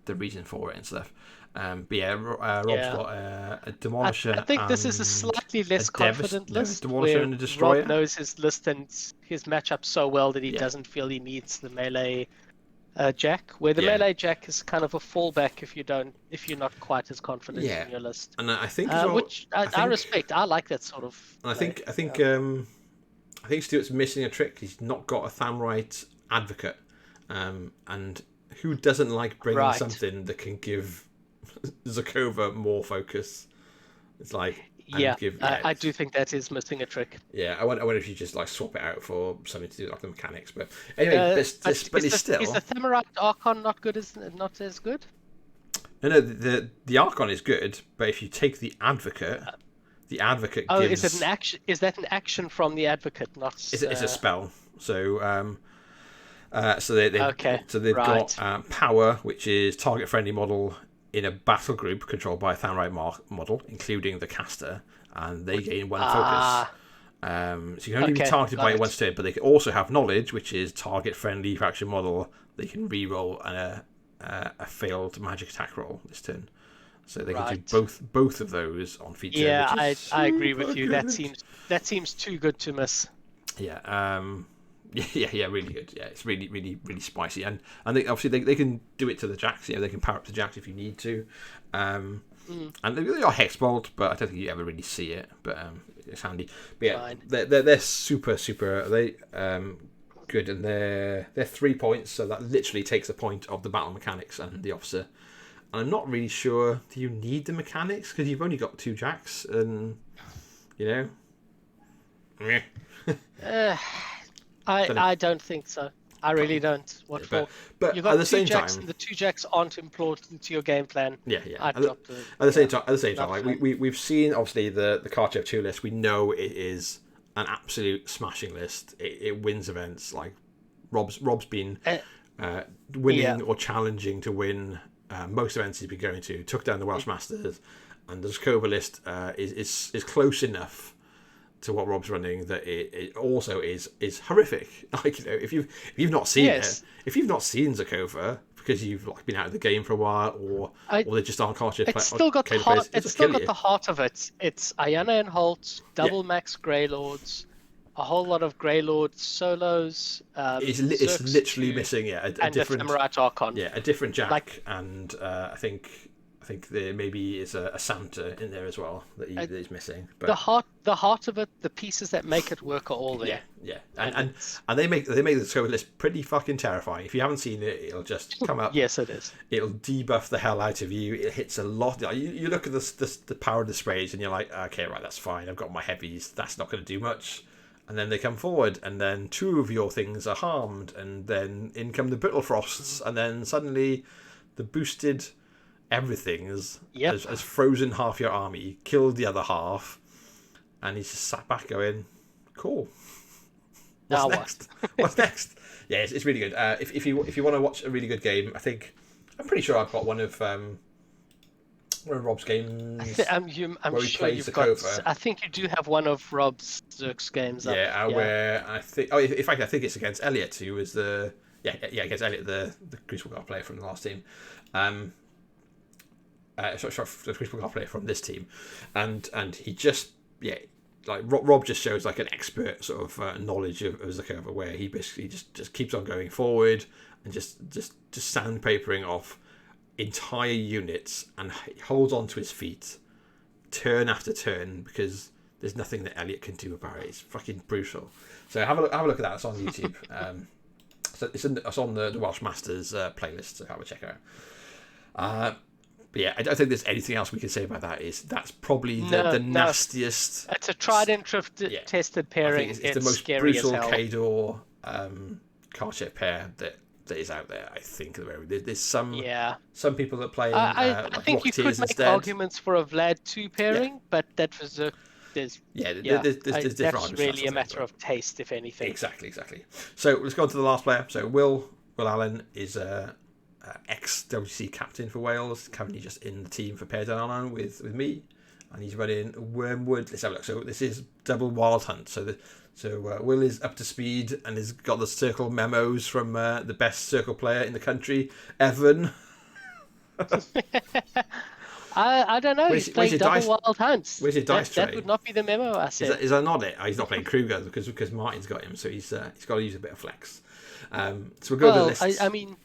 reason for it and stuff. But yeah, Rob's got a Demolisher. I think this is a slightly less confident list. Demolisher and a Destroyer. Rob knows his list and his matchup so well that he doesn't feel he needs the melee Jack. Where the melee Jack is kind of a fallback if you're not quite as confident in your list. And I think which I respect. I like that sort of. I think Stuart's missing a trick. He's not got a Thamrite Advocate, and who doesn't like bringing something that can give Zakova more focus? It's like I do think that is missing a trick. Yeah, I wonder if you just like swap it out for something to do like the mechanics. But anyway, but it's still. Is the Thamrite Archon not as good? No, the Archon is good, but if you take the Advocate gives. Is it an action? Is that an action from the Advocate? Not. It's a spell. So So they've right. got power, which is target friendly model in a battle group controlled by a Thamrite model, including the caster, and they gain 1 focus. So you can only be targeted by it once turn, but they can also have knowledge, which is target friendly faction model. They can re-roll a failed magic attack roll this turn, so they can do both of those on feature. Yeah, which is I agree with you. good. That seems too good to miss. Yeah. Yeah, really good. Yeah, it's really, really, really spicy, and they obviously they can do it to the jacks. They can power up the jacks if you need to, and they are hexbolt, but I don't think you ever really see it. But it's handy. But yeah, they're super good, and they're 3 points, so that literally takes a point of the battle mechanics and the officer. And I'm not really sure. Do you need the mechanics because you've only got 2 jacks, and I don't think so. I really don't. What for? But You've got at the same jacks, time, and the 2 jacks aren't important to your game plan. Yeah. At the same time, like we've seen obviously the Cartier 2 list. We know it is an absolute smashing list. It wins events. Like Rob's been winning or challenging to win most events he's been going to. Took down the Welsh Masters, and the Zakova list is close enough to what Rob's running that it also is horrific. Like if you've not seen it, if you've not seen Zakova because you've been out of the game for a while, or they just aren't Cartier players. It's still got the heart of it. It's Ayana and Holt, double max Greylords, a whole lot of Greylord solos. It's literally missing a different Ephemerite Archon. Yeah, a different Jack, and I think there maybe is a Santa in there as well that he's missing. But the heart of it, the pieces that make it work are all there. Yeah. And they make the scope list pretty fucking terrifying. If you haven't seen it, it'll just come up. Yes, it is. It'll debuff the hell out of you. It hits a lot. You look at the power of the sprays and you're like, okay, right, that's fine. I've got my heavies. That's not going to do much. And then they come forward, and then 2 of your things are harmed, and then in come the brittle frosts, and then suddenly the boosted everything has frozen half your army, killed the other half, and he's just sat back going, cool. What's next? What's next? Yeah, it's really good. If you want to watch a really good game, I'm pretty sure I've got one of Rob's games. I'm sure you've got. I think you do have one of Rob's Zerk's games. Where I think. Oh, in fact, I think it's against Elliot, who was against Elliot, the Crucible Guard player from the last team. The Crucible Guard player from this team, and he just Rob just shows like an expert sort of knowledge of Zakova, where he basically just keeps on going forward and just sandpapering off entire units, and he holds on to his feet turn after turn because there's nothing that Elliot can do about it. It's fucking brutal. So have a look at that. It's on YouTube. So it's on the Welsh Masters playlist, so have a check out. But yeah, I don't think there's anything else we can say about that. That's probably the nastiest. It's a tried and tested pairing. It's the most brutal Kador Cartier pair that is out there. I think there's some people that play. I think you could make instead. Arguments for a Vlad 2 pairing, but that was there's different. That's really a matter of taste, if anything. Exactly. So let's go on to the last player. So Will Allen is ex-WC captain for Wales, currently just in the team for Pair Down Online with me, and he's running Wormwood. Let's have a look. So this is double Wild Hunt. So Will is up to speed and has got the circle memos from the best circle player in the country, Evan. I don't know. He's playing double Wild Hunts. Where's your dice tray? That would not be the memo I said. Is that not it? He's not playing Kruger because Martin's got him, so he's got to use a bit of flex. So we'll go over the lists. I mean,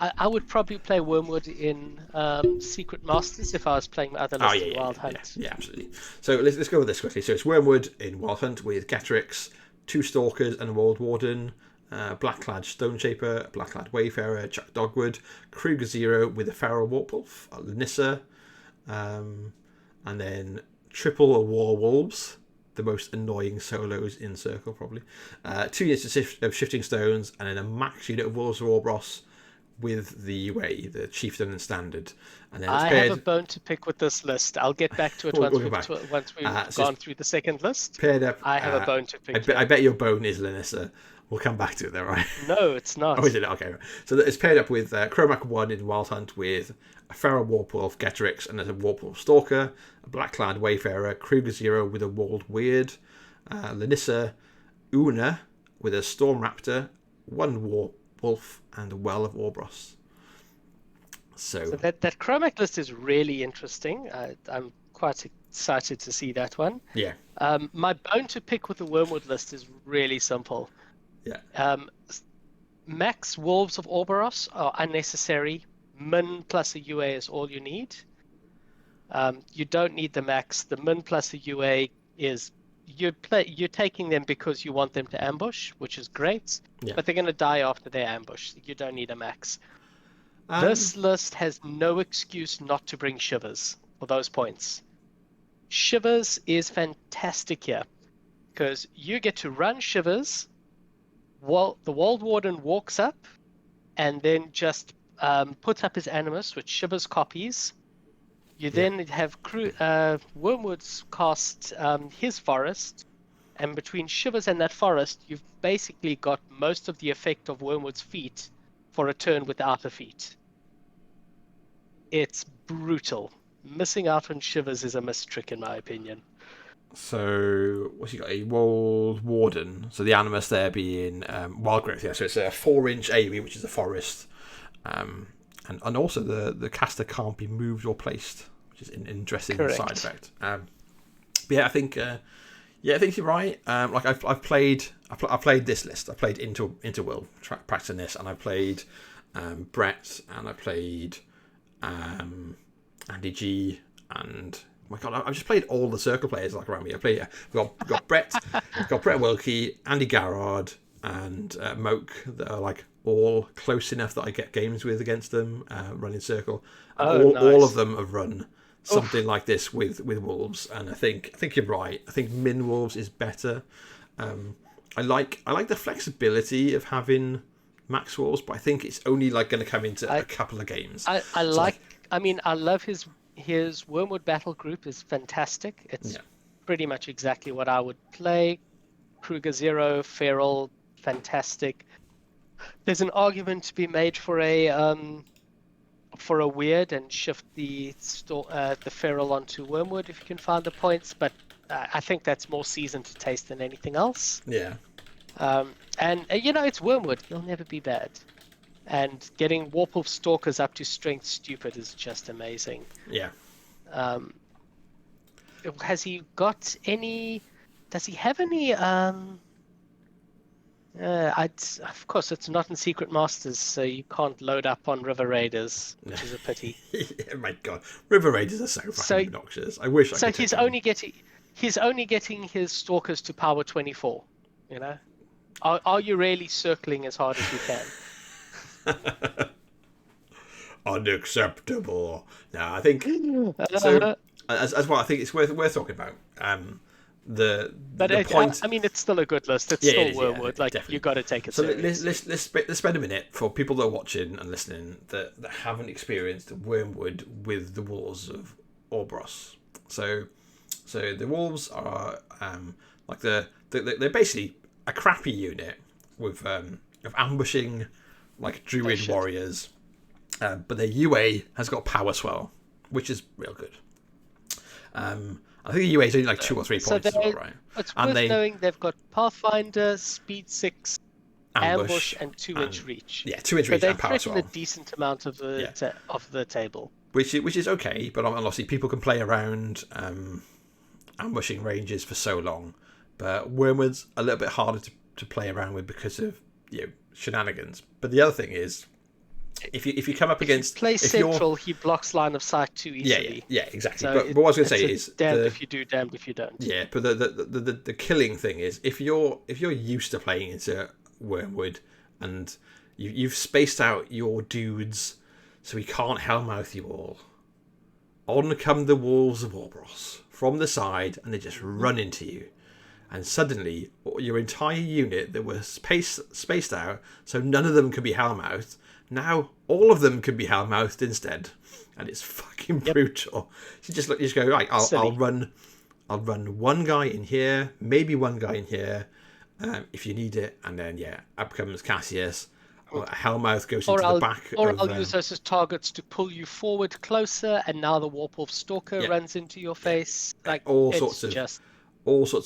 I would probably play Wormwood in Secret Masters if I was playing other lists in Wild Hunt. Yeah, absolutely. So let's go over this quickly. So it's Wormwood in Wild Hunt with Getrix, 2 Stalkers and a World Warden, Blackclad Stoneshaper, Blackclad Wayfarer, Chuck Dogwood, Kruger 0 with a Feral Warpwolf, Nissa, and then triple War Wolves, the most annoying solos in Circle probably. 2 units of Shifting Stones, and then a max unit of Wolves of Orbros with the UA, the Chieftain and Standard, and then it's I paired. have a bone to pick with this list. I'll get back to it We'll go back. once we've So gone through the second list. paired up. I have a bone to pick. I bet your bone is Lanissa. We'll come back to it, though, right? No, it's not. Oh, is it? Okay. Right. So it's paired up with Chromac 1 in Wild Hunt with a Feral Warpwolf Getrix, and there's a Warpwolf Stalker, a Black-clad Wayfarer, Kruger Zero with a Walled Weird, Lanissa Una with a Storm Raptor, one Warpwolf, and a Well of Orbros. So that Chromac list is really interesting. I'm quite excited to see that one. Yeah. My bone to pick with the Wormwood list is really simple. Yeah. Max Wolves of Orboros are unnecessary. Min plus a UA is all you need. You don't need the max. The min plus a UA is you're taking them because you want them to ambush, which is great. Yeah. But they're going to die after they ambush. You don't need a max. This list has no excuse not to bring Shivers for those points. Shivers is fantastic here because you get to run Shivers. Well, the World Warden walks up and then just puts up his Animus, which Shivers copies. You then have Wormwood's cast his forest, and between Shivers and that forest, you've basically got most of the effect of Wormwood's feat for a turn without a feat. It's brutal. Missing out on Shivers is a missed trick, in my opinion. So, what's he got? A World Warden. So the Animus there being Wild Growth. Yeah, so it's a 4-inch AoE, which is a forest. And also the caster can't be moved or placed, which is an interesting side effect. But yeah, I think you're right. Like I've played this list. I played into Will practicing this, and I played Brett, and I played Andy G, and oh my God, I've just played all the circle players like around me. I've got Brett, got Brett Wilkie, Andy Garrard, and Moke that are like all close enough that I get games with against them, running circle. And all of them have run something like this with wolves, and I think you're right. I think min wolves is better. I like the flexibility of having max wolves, but I think it's only like going to come into a couple of games. I love his Wormwood battle group is fantastic. It's pretty much exactly what I would play. Kruger Zero, Feral, fantastic. There's an argument to be made for a weird and shift the Feral onto Wormwood if you can find the points, but I think that's more seasoned to taste than anything else. Yeah. And it's Wormwood. He'll never be bad. And getting Warpwolf Stalkers up to Strength Stupid is just amazing. Yeah. Has he got any? Does he have any? Of course, it's not in Secret Masters, so you can't load up on River Raiders, which is a pity. Yeah, my God, River Raiders are so fucking obnoxious. I wish. So he's only getting his Stalkers to power 24. You know, are you really circling as hard as you can? Unacceptable. No, I think so. As well, I think it's worth talking about. The point. I mean, it's still a good list. It's still Wormwood. Definitely. You got to take it So serious. let's spend a minute for people that are watching and listening that haven't experienced Wormwood with the Wolves of Orboros. So the Wolves are like they're basically a crappy unit with of ambushing like druid warriors, but their UA has got power swell, which is real good. I think the UA is only like 2 or 3 points as well, right? It's worth knowing they've got Pathfinder, Speed 6, Ambush, and 2-inch reach. Yeah, 2-inch reach and power swell. They threaten a decent amount of the table. Which is okay, but obviously people can play around ambushing ranges for so long. But Wormwood's a little bit harder to play around with because of shenanigans. But the other thing is, if you come up against central, he blocks line of sight too easily. Yeah, exactly. So but what I was going to say is damned if you do, damned if you don't. Yeah, but the killing thing is if you're used to playing into Wormwood and you've spaced out your dudes so he can't hellmouth you all. On come the Wolves of Orboros from the side, and they just run into you. And suddenly, your entire unit that was spaced out, so none of them can be hellmouthed, Now all of them can be hellmouthed instead, and it's fucking brutal. So you just go, right, I'll run one guy in here, maybe one guy in here, if you need it, and then up comes Cassius. Hellmouth goes into the back. I'll use those as targets to pull you forward closer, and now the Warp Wolf Stalker runs into your face. Like all sorts of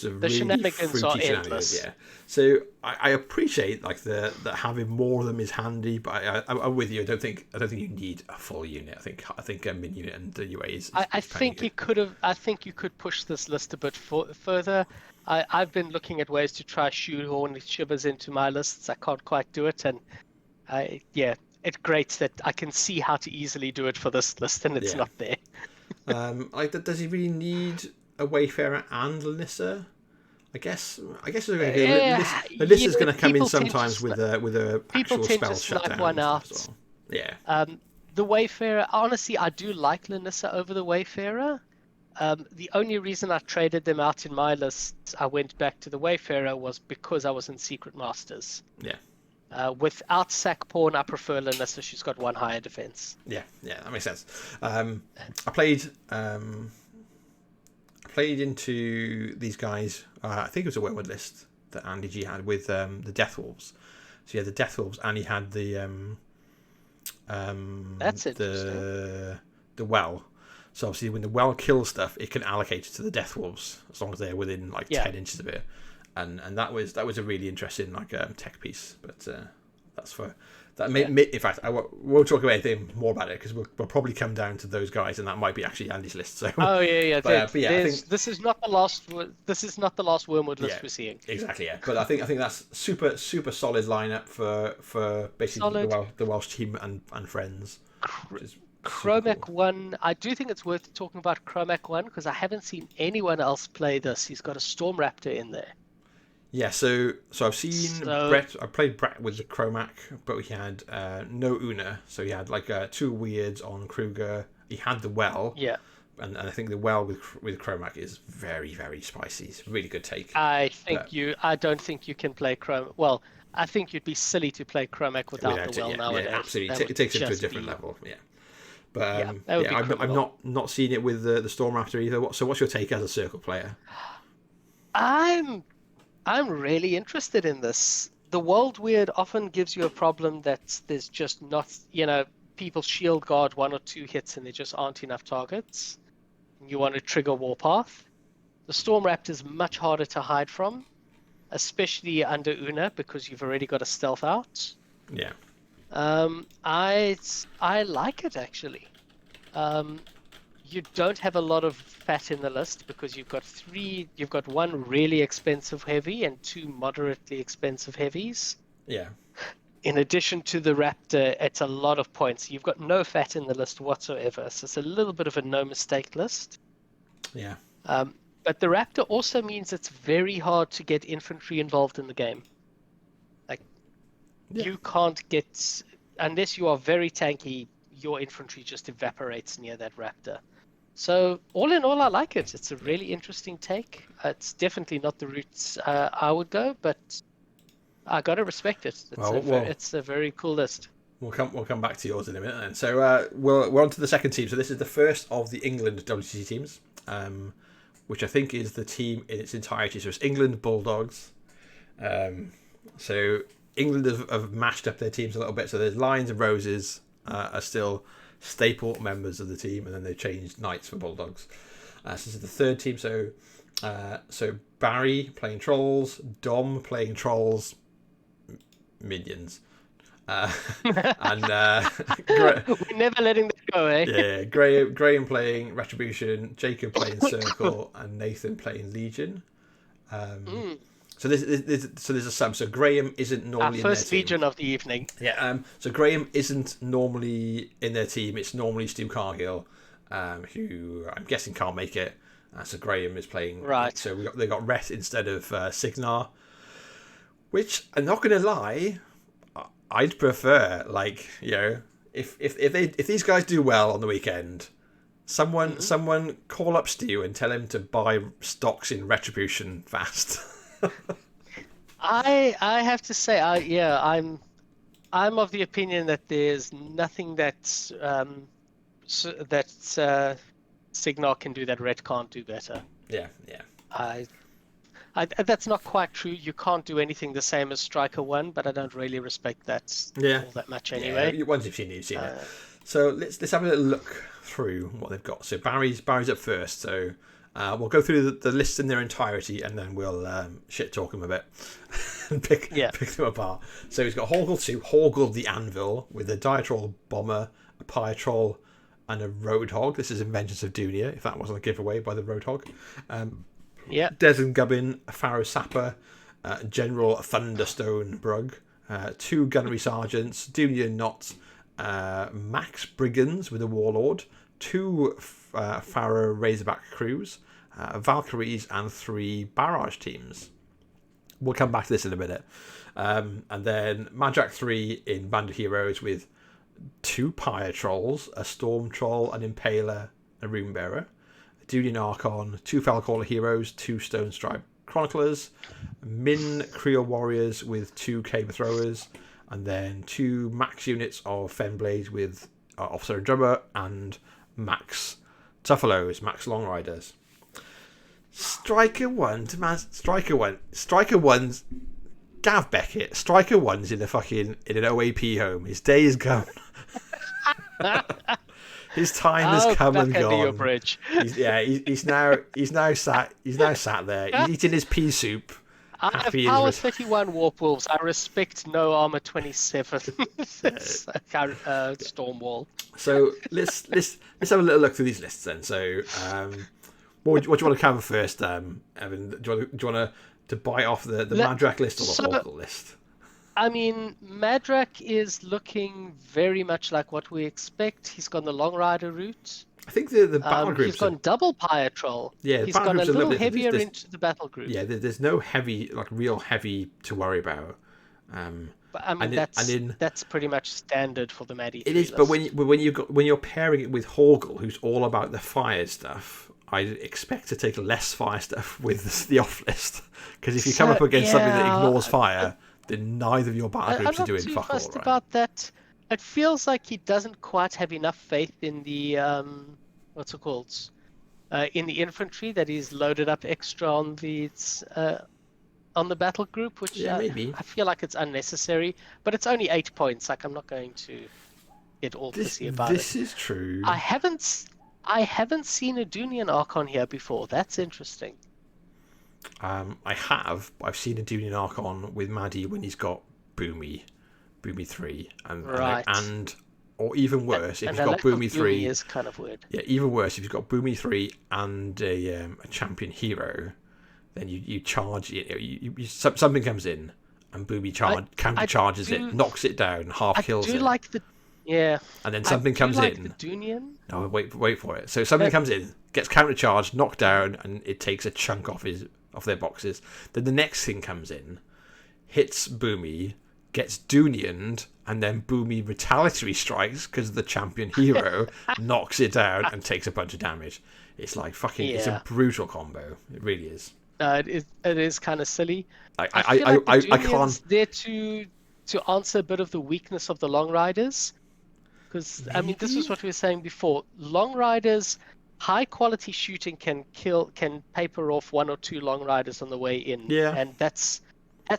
the really shenanigans are endless. Yeah. So I appreciate like that having more of them is handy, but I'm with you. I don't think you need a full unit. I think a mid unit and the UA is I think you could push this list a bit further. I've been looking at ways to try shoehorn shivers into my lists. I can't quite do it, and it's great that I can see how to easily do it for this list, and it's not there. Does he really need a Wayfarer and Lanissa? I guess Lalissa's going to come in sometimes with a actual spell shutdown. One out. Well. Yeah. The Wayfarer, honestly, I do like Lanissa over the Wayfarer. The only reason I traded them out in my list, I went back to the Wayfarer, was because I was in Secret Masters. Yeah. Without Sack Pawn, I prefer Lanissa. She's got one higher defense. Yeah, that makes sense. I played into these guys. I think it was a Wetwood list that Andy G had with the Death Wolves. So he had the Death Wolves, and he had the that's interesting. The well. So obviously, when the well kills stuff, it can allocate it to the Death Wolves as long as they're within 10 inches of it. And that was a really interesting tech piece. But that's for that. In fact, I won't talk about anything more about it because we'll probably come down to those guys, and that might be actually Andy's list. So. Oh yeah. I think this is not the last. This is not the last Wormwood list we're seeing. Exactly. Yeah. But I think that's super solid lineup for basically the Welsh team and friends. Chromac cool. 1, I do think it's worth talking about Chromac 1 because I haven't seen anyone else play this. He's got a Storm Raptor in there. Yeah, so I've seen Brett. I played Brett with the Chromac, but he had no Una. So he had two weirds on Kruger. He had the well. Yeah. And I think the well with Chromac is very, very spicy. It's a really good take. I don't think you can play Chromac. Well, I think you'd be silly to play Chromac without the well nowadays. Yeah, absolutely. It takes it to a different level. Yeah. But I'm not seeing it with the Storm Raptor either. So what's your take as a Circle player? I'm really interested in this. The World Weird often gives you a problem that there's just not, people shield guard 1 or 2 hits and there just aren't enough targets. You want to trigger Warpath. The Storm Raptor is much harder to hide from, especially under Una because you've already got a stealth out. Yeah. I like it actually. You don't have a lot of fat in the list because you've got 1 really expensive heavy and 2 moderately expensive heavies. Yeah. In addition to the Raptor, it's a lot of points. You've got no fat in the list whatsoever, so it's a little bit of a no mistake list. Yeah. But the Raptor also means it's very hard to get infantry involved in the game. You can't get, unless you are very tanky, your infantry just evaporates near that Raptor. So all in all, I like it. It's a really interesting take. It's definitely not the route I would go, but I got to respect it. It's a very cool list. We'll come back to yours in a minute then. So we're on to the second team. So this is the first of the England WTC teams, which I think is the team in its entirety. So it's England Bulldogs. So England have mashed up their teams a little bit. So there's Lions and Roses are still staple members of the team, and then they changed Knights for Bulldogs. So this is the third team. So Barry playing Trolls, Dom playing Trolls, Minions, and we're never letting that go, eh? Yeah, Graham playing Retribution, Jacob playing Circle, and Nathan playing Legion. So there's a sub. So Graham isn't normally our first Legion of the evening. Yeah. So Graham isn't normally in their team. It's normally Stu Cargill, who I'm guessing can't make it. So Graham is playing. Right. So they got Rhett instead of Signar, which I'm not going to lie, I'd prefer. If these guys do well on the weekend, someone call up Stu and tell him to buy stocks in Retribution fast. I have to say, I'm I'm of the opinion that there's nothing that Signar can do that Red can't do better. Yeah, yeah. That's not quite true. You can't do anything the same as Striker 1, but I don't really respect that all that much anyway. Yeah, once you've seen it. So let's have a little look through what they've got. So Barry's up first. So we'll go through the list in their entirety, and then we'll shit talk them a bit and pick them apart. So he's got Horgle 2, Horgle the Anvil, with a Diatrol Bomber, a Pietroll, and a Roadhog. This is Inventions of Dunia, if that wasn't a giveaway by the Roadhog. Desmond Gubbin, a Pharaoh Sapper, General Thunderstone Brug, 2 Gunnery Sergeants, Dunia Knot, Max Brigands with a Warlord, 2 Pharaoh Razorback crews, Valkyries, and 3 Barrage teams. We'll come back to this in a minute. And then Madrak 3 in Band of Heroes with 2 Pyre Trolls, a Storm Troll, an Impaler, a Runebearer, Dudian Archon, 2 Falcaller Heroes, 2 Stone Stripe Chroniclers, Min Creel Warriors with 2 Caber Throwers, and then 2 max units of Fenblades with Officer and Drummer, and max Tuffalos, max Long Riders. Striker 1's Gav Beckett. Striker 1's in an OAP home. His day is gone. His time has come and gone. Your bridge. He's now sat there. He's eating his pea soup. I have Power 31 Warp Wolves. I respect no Armor 27 Stormwall. So let's have a little look through these lists then. So what do you want to cover first, Evan? Do you want to bite off the Madrak list or the Horgle list? I mean, Madrak is looking very much like what we expect. He's gone the Long Rider route. I think the battle groups... He's gone double Pyre Troll. Yeah, he's gone a little heavier into the battle group. Yeah, there's no heavy, real heavy to worry about. But I mean, that's pretty much standard for the Maddie. It is, list. But when you're pairing it with Horgle, who's all about the fire stuff, I expect to take less fire stuff with the off list. Because if you come up against something that ignores fire, then neither of your battle groups are doing fuck all. I'm not too fussed about that. It feels like he doesn't quite have enough faith in the what's it called? In the infantry, that he's loaded up extra on the battle group, which maybe. I feel like it's unnecessary. But it's only 8 points. Like, I'm not going to get all pissy about it. This is true. I haven't seen a Dunian Archon here before. That's interesting. I've seen a Dunian Archon with Maddie when he's got Boomy 3, and or even worse, if you've got Boomy 3, is kind of weird. Yeah, even worse, if you've got Boomy 3 and a champion hero, then you charge it. Something comes in and Boomy counter charges it, knocks it down, kills it. And then something comes in. The Dunian? No, wait for it. So something comes in, gets counter charged, knocked down, and it takes a chunk off their boxes. Then the next thing comes in, hits Boomy, gets Dunianed, and then Boomy retaliatory strikes because the champion hero knocks it down and takes a bunch of damage. It's like fucking. Yeah. It's a brutal combo. It really is. It is kind of silly. I can't. There to answer a bit of the weakness of the Long Riders, because I mean, this is what we were saying before. Long Riders, high quality shooting can paper off 1 or 2 Long Riders on the way in. Yeah, and that's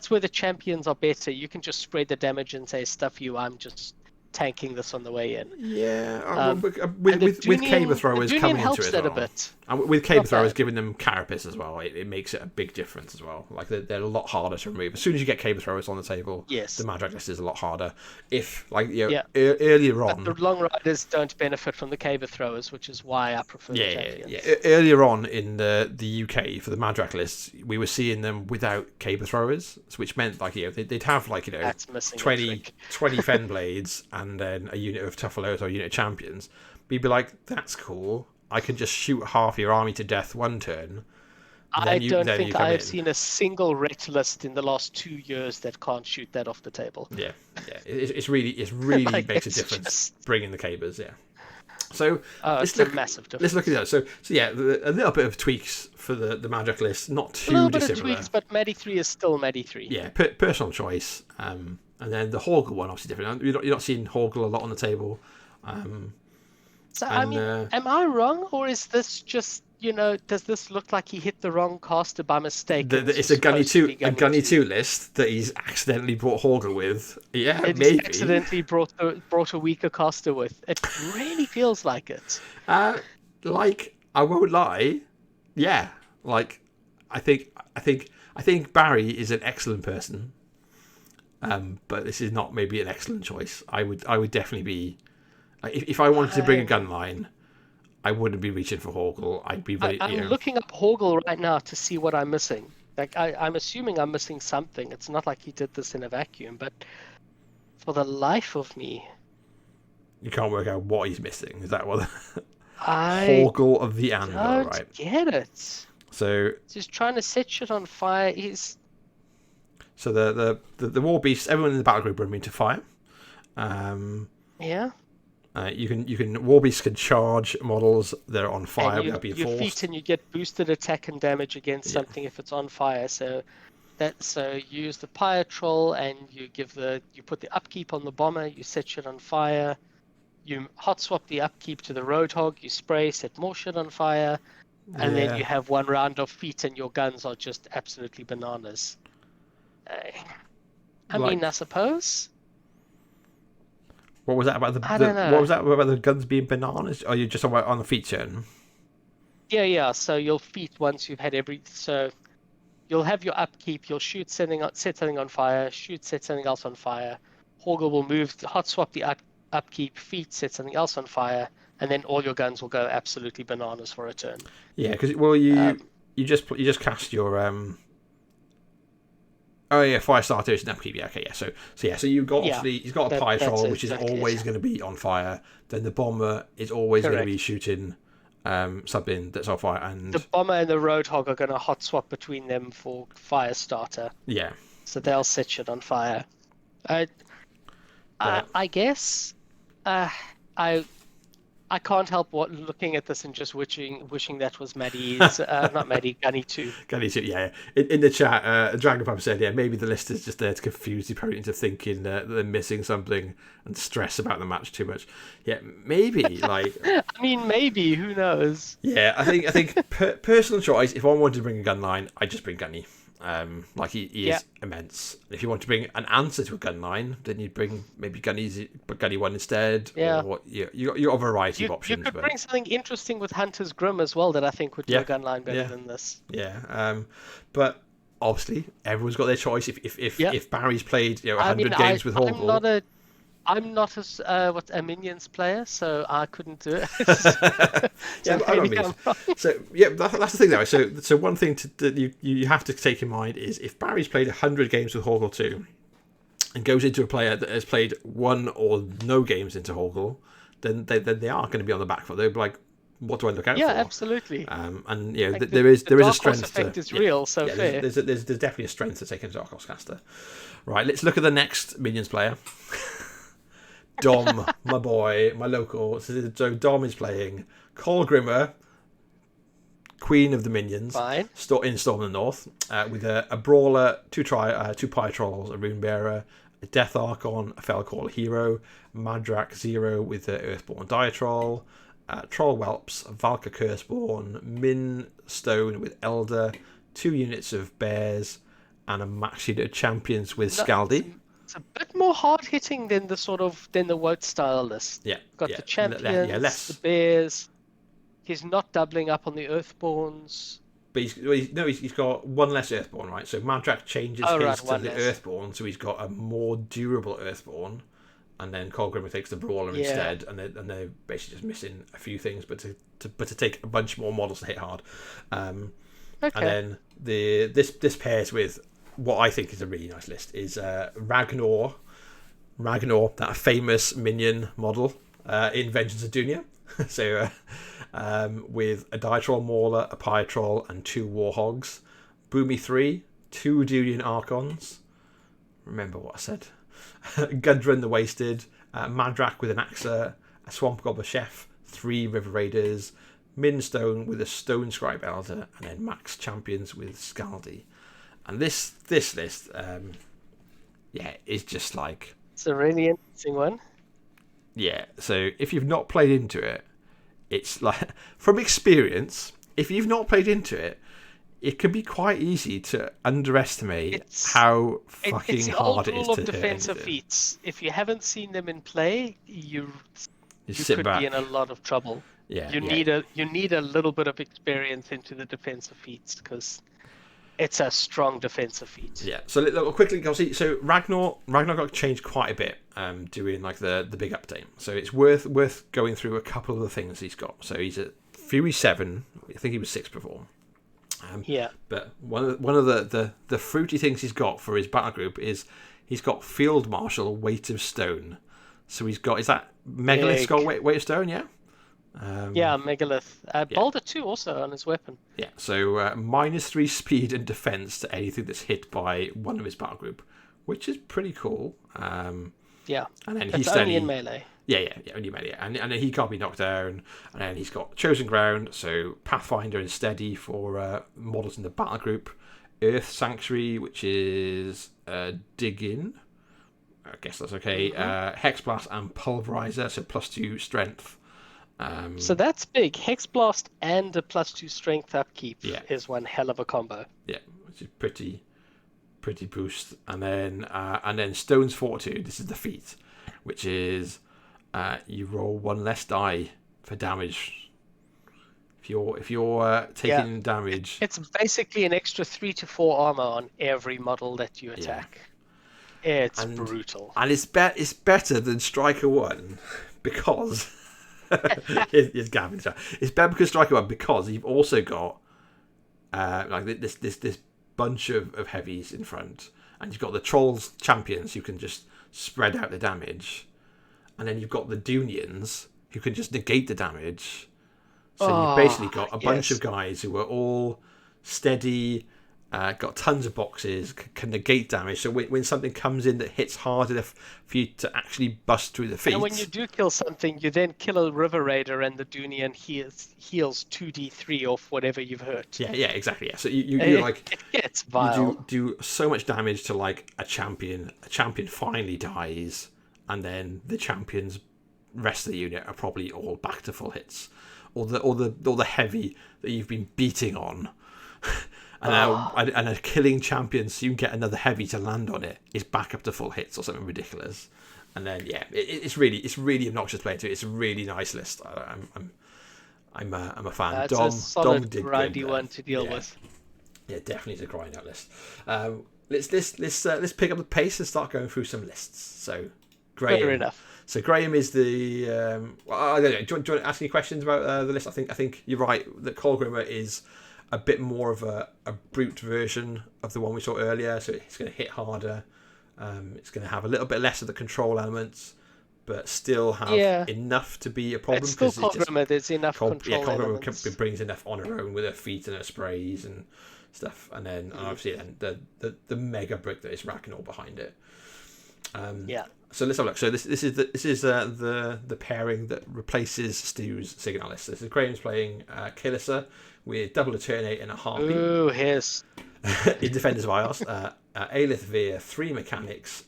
where the champions are better. You can just spread the damage and say, stuff you, I'm just tanking this on the way in. Yeah, with Caber Throwers coming into it as well. A bit. And with Caber Throwers giving them Carapace as well, it makes it a big difference as well. Like, they're a lot harder to remove. As soon as you get Caber Throwers on the table, yes, the Madrak list is a lot harder. If, earlier on... But the Long Riders don't benefit from the Caber Throwers, which is why I prefer the champions. Yeah. Earlier on in the UK, for the Madrak lists, we were seeing them without Caber Throwers, which meant, they'd have, 20 Fenblades and then a unit of Tuffalos or a unit of champions. But you'd be like, that's cool. I can just shoot half your army to death one turn. I don't think I have seen a single Ret list in the last 2 years that can't shoot that off the table. Yeah. It's really makes a difference bringing the Cabers. Yeah. So it's a massive difference. Let's look at that. So yeah, a little bit of tweaks for the Madrak list, not too dissimilar. A little bit of tweaks, but Maddie 3 is still Maddie 3. Yeah, personal choice. And then the Horgle one, obviously different. You're not seeing Horgle a lot on the table. So, I mean, am I wrong, or is this just, does this look like he hit the wrong caster by mistake? It's a Gunny 2 list that he's accidentally brought Horgle with. Yeah, maybe. He's accidentally brought a weaker caster with. It really feels like it. I won't lie. Yeah, I think Barry is an excellent person. But this is not maybe an excellent choice. I would definitely be. If I wanted to bring a gun line, I wouldn't be reaching for Horgle. I'd be very. I'm looking up Horgle right now to see what I'm missing. I'm assuming I'm missing something. It's not like he did this in a vacuum, but for the life of me, you can't work out what he's missing. Is that what? Horgle of the Anvil, right? Get it? So he's trying to set shit on fire. So the war beasts, everyone in the battle group are immune to fire. Yeah. You can war beasts can charge models that are on fire without being forced. Your feet, and you get boosted attack and damage against something if it's on fire. So you use the pyre troll, and you put the upkeep on the bomber. You set shit on fire. You hot swap the upkeep to the roadhog. You spray, set more shit on fire, and then you have one round of feet, and your guns are just absolutely bananas. I mean, I suppose. What was that about what was that about the guns being bananas? Are you just on the feet turn? Yeah. So you'll feet once you've had so you'll have your upkeep. You'll set something on fire. Set something else on fire. Horgle will move, hot swap the upkeep. Feet, set something else on fire, and then all your guns will go absolutely bananas for a turn. Yeah, because you just cast your Oh yeah, fire starter is an upkeep. Yeah, okay, yeah. So you've got obviously he's got a pyre troll, which is always going to be on fire. Then the bomber is always going to be shooting something that's on fire, and the bomber and the roadhog are going to hot swap between them for fire starter. Yeah. So they'll set shit on fire. I guess I can't help looking at this and just wishing that was Maddie's, not Maddie, Gunny 2. Gunny 2, yeah. In the chat, Dragonpump said, maybe the list is just there to confuse the opponent into thinking that they're missing something and stress about the match too much. Yeah, maybe, I mean, maybe, who knows? Yeah, I think personal choice, if I wanted to bring a gun line, I'd just bring Gunny. He is immense. If you want to bring an answer to a gun line, then you'd bring maybe Gunny 1 instead. Yeah. Or you got a variety of options. You could bring something interesting with Hunter's Grim as well that I think would do a gun line better than this. Yeah. But obviously everyone's got their choice. If Barry's played 100 games with Horgle. I'm not a Minions player, so I couldn't do it. So that's the thing though. So one thing that you have to take in mind is if Barry's played 100 games with Horgle 2 and goes into a player that has played 1 or no games into Horgle, then they are going to be on the back foot. They'll be like, what do I look out for? Yeah, absolutely. And there is a strength effect is real, so fair. There's definitely a strength to taking Dark Horse Caster. Right, let's look at the next Minions player. Dom, my boy, my local. So Dom is playing Colgrimmer, Queen of the Minions, Fine. In Storm of the North, with a Brawler, two Pyre Trolls, a Rune Bearer, a Death Archon, a Felcall Hero, Madrak Zero with the Earthborn Diatroll, Troll Whelps, Valka Curseborn, Min Stone with Elder, 2 units of Bears, and a max unit of Champions with Scaldi. It's a bit more hard hitting than the Wout style list. Yeah, got the champions, the bears. He's not doubling up on the Earthborns. But he's got 1 less Earthborn, right? So Madrak changes his to the Earthborn, so he's got a more durable Earthborn, and then Colgrimmer takes the Brawler instead, and they're basically just missing a few things, but to take a bunch more models to hit hard. And then this pairs with what I think is a really nice list is Ragnar, that famous minion model in Vengeance of Dunya. So with a Diatroll Mauler, a Pyre Troll, and 2 Warhogs. Boomy 3, 2 Durian Archons. Remember what I said. Gudrun the Wasted, Madrak with an Axa, a Swamp Gobbler Chef, 3 River Raiders, Minstone with a Stone Scribe Elder, and then Max Champions with Scaldi. And this list, is just like, It's a really interesting one. yeah. So if you've not played into it, it's like, from experience, if you've not played into it, it can be quite easy to underestimate how fucking it's the hard old it is rule of to hit defensive anything. feats. If you haven't seen them in play, you Sit could back. be in a lot of trouble. Yeah, You need a little bit of experience into the defensive feats because it's a strong defensive feat. Yeah. So look, quickly, I'll see. So Ragnar got changed quite a bit doing like the big update. So it's worth going through a couple of the things he's got. So he's at Fury 7. I think he was 6 before. Yeah. But one of the fruity things he's got for his battle group is he's got Field Marshal Weight of Stone. So he's got, is that Megalith's got weight of stone? Yeah. Yeah, Megalith. Boulder 2 also on his weapon. Yeah, so -3 speed and defense to anything that's hit by one of his battle group, which is pretty cool. Yeah, and then it's he's only in melee. Yeah, only melee. And then he can't be knocked down. And then he's got Chosen Ground, so Pathfinder and Steady for models in the battle group. Earth Sanctuary, which is Dig-In. I guess that's okay. Hexblast and Pulverizer, so +2 strength. So that's big. Hexblast and a +2 strength upkeep is one hell of a combo. Yeah, which is pretty boost. And then Stone's Fortitude. This is the feat, which is you roll 1 less die for damage. If you're taking damage, it's basically an extra 3 to 4 armor on every model that you attack. It's brutal, and it's better than Striker 1 because. Here's Gavin. It's better because Striker 1 because you've also got like this bunch of heavies in front, and you've got the Trolls champions who can just spread out the damage, and then you've got the Dunians who can just negate the damage. So you've basically got a bunch of guys who are all steady, got tons of boxes, can negate damage. So when something comes in that hits hard enough for you to actually bust through the feet. And when you do kill something, you then kill a River Raider and the Dunian heals 2d3 off whatever you've hurt. Yeah, exactly. Yeah. So you're like, it gets vile. You do so much damage to like a champion. A champion finally dies, and then the champion's rest of the unit are probably all back to full hits. Or the heavy that you've been beating on. And a killing champion, so you can get another heavy to land on it, is back up to full hits or something ridiculous. And then it's really obnoxious to play to. It's a really nice list. I'm a fan. It's a solid grindy one to deal with. Yeah, definitely is a grind out list. Let's pick up the pace and start going through some lists. So, Graham. Fair enough. So Graham is the. I don't know. Do you want to ask any questions about the list? I think you're right that Colgrimmer is a bit more of a brute version of the one we saw earlier. So it's going to hit harder. It's going to have a little bit less of the control elements, but still have enough to be a problem. It's still Colgrimmer. There's enough control elements. Colgrimmer brings enough on her own with her feet and her sprays and stuff, and then obviously the mega brick that is Ragnar behind it. So let's have a look. So this is the pairing that replaces Stu's Signalis. This is Graham's playing Kilissa with double Eternate and a Harpy. Ooh, yes. In Defenders of Ios, Aelith Veer, 3 mechanics,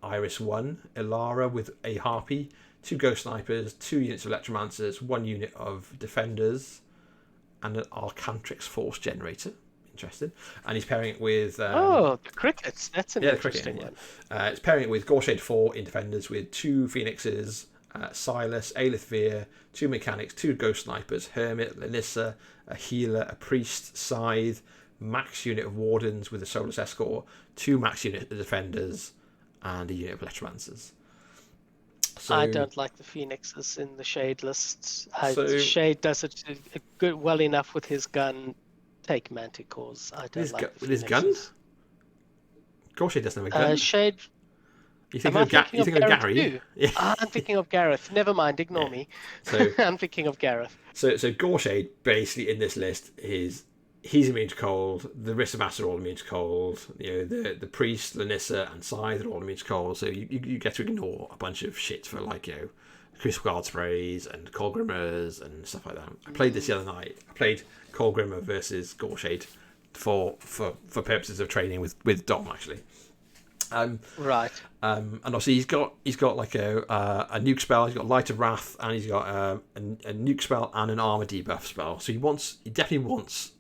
Iris 1, Ilara with a Harpy, 2 Ghost Snipers, 2 units of Electromancers, 1 unit of Defenders, and an Arcantrix Force Generator. Interesting. And he's pairing it with the Crickets. That's an interesting one. It's pairing it with Gorshade 4 in Defenders with 2 Phoenixes, Silas, Aelith Veer, 2 mechanics, 2 Ghost Snipers, Hermit, Lanissa, a healer, a priest, Scythe, max unit of Wardens with a Solus Escort, 2 max unit of Defenders, and a unit of Electromancers. So, I don't like the Phoenixes in the Shade lists. Shade does it well enough with his gun. Take Manticores. I don't like the with his gun? Gorshade doesn't have a gun. Shade. You think of Gary? Yeah. I'm thinking of Gareth. Never mind. Ignore me. So I'm thinking of Gareth. So Gorshade basically in this list he's immune to cold. The Risamass are all immune to cold. You know, the priest, Lanissa, and Scythe are all immune to cold. So you get to ignore a bunch of shit for Crucible Guard sprays and Colgrimmers and stuff like that. I played this the other night. I played Colgrimmer versus Gorshade for purposes of training with Dom actually. Right. And obviously he's got like a nuke spell. He's got Light of Wrath, and he's got a nuke spell and an armor debuff spell. So he definitely wants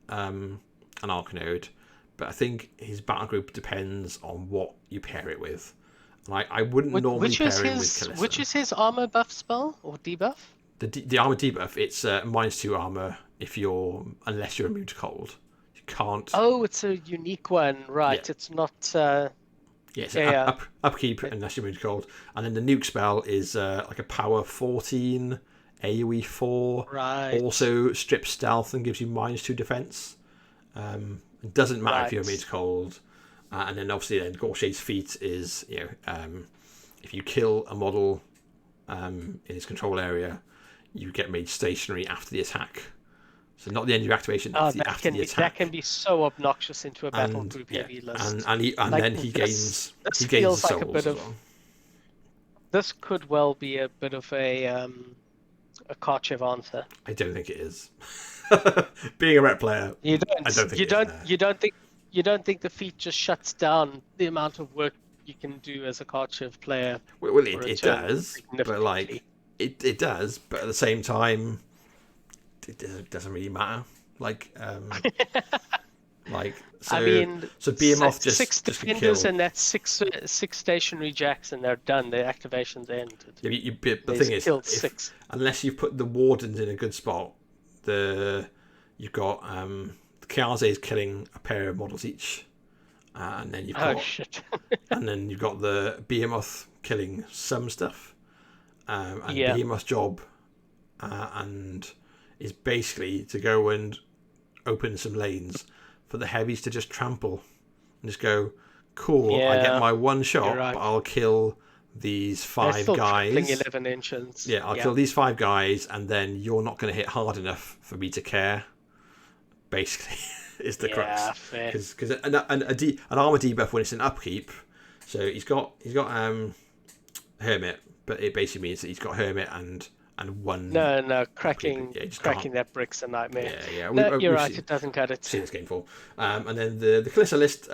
an Arcanode, but I think his battle group depends on what you pair it with. Like I wouldn't normally pair him with Kalista. Which is his armor buff spell or debuff? The armor debuff, it's -2 armor unless you're immune to cold. You can't. Oh, it's a unique one, right? Yeah. It's not. Yes, yeah, upkeep unless you're immune to cold, and then the nuke spell is like a power 14, AOE 4. Right. Also strips stealth and gives you -2 defense. It doesn't matter if you're immune to cold. And then obviously then Gorshade's feat is if you kill a model in his control area, you get made stationary after the attack. So not the end of your activation, after the attack. That can be so obnoxious into a battle group heavy list. And then he gains this he gains feels the like souls a bit as of. well. This could well be a bit of a Karchev answer. I don't think it is. Being a rep player, I don't think you don't think the feat just shuts down the amount of work you can do as a Karchev player? Well, it does, but like it does, but at the same time, it doesn't really matter. Like, so, I mean, so Behemoth just 6 just defenders kill. and that's six stationary jacks, and they're done. Their activation's ended. Yeah, but the thing is, unless you've put the wardens in a good spot, you've got the Kaze is killing a pair of models each, and then you've got and then you've got the Behemoth killing some stuff, and Behemoth's job and is basically to go and open some lanes for the heavies to just trample and just go, cool, I get my one shot, but I'll kill these 5 guys. 11 inches. Yeah, I'll kill these 5 guys, and then you're not going to hit hard enough for me to care. Basically, is the crux. Because an armor debuff when it's an upkeep. So he's got Hermit, but it basically means that he's got Hermit and one. No, cracking that brick's a nightmare. Yeah. You're right. It doesn't cut it. Seen this game before. And then the Kalista list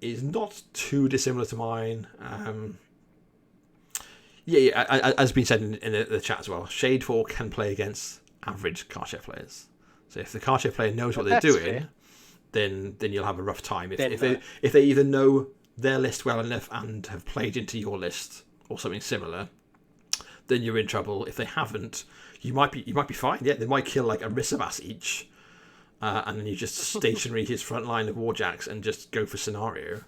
is not too dissimilar to mine. As been said in the chat as well, Shadefall can play against average Karchev players. So if the Karchev player knows what they're doing, then you'll have a rough time. If they either know their list well enough and have played into your list or something similar, then you're in trouble. If they haven't, you might be fine. Yeah, they might kill like a Risavas each, and then you just stationary his front line of Warjacks and just go for scenario.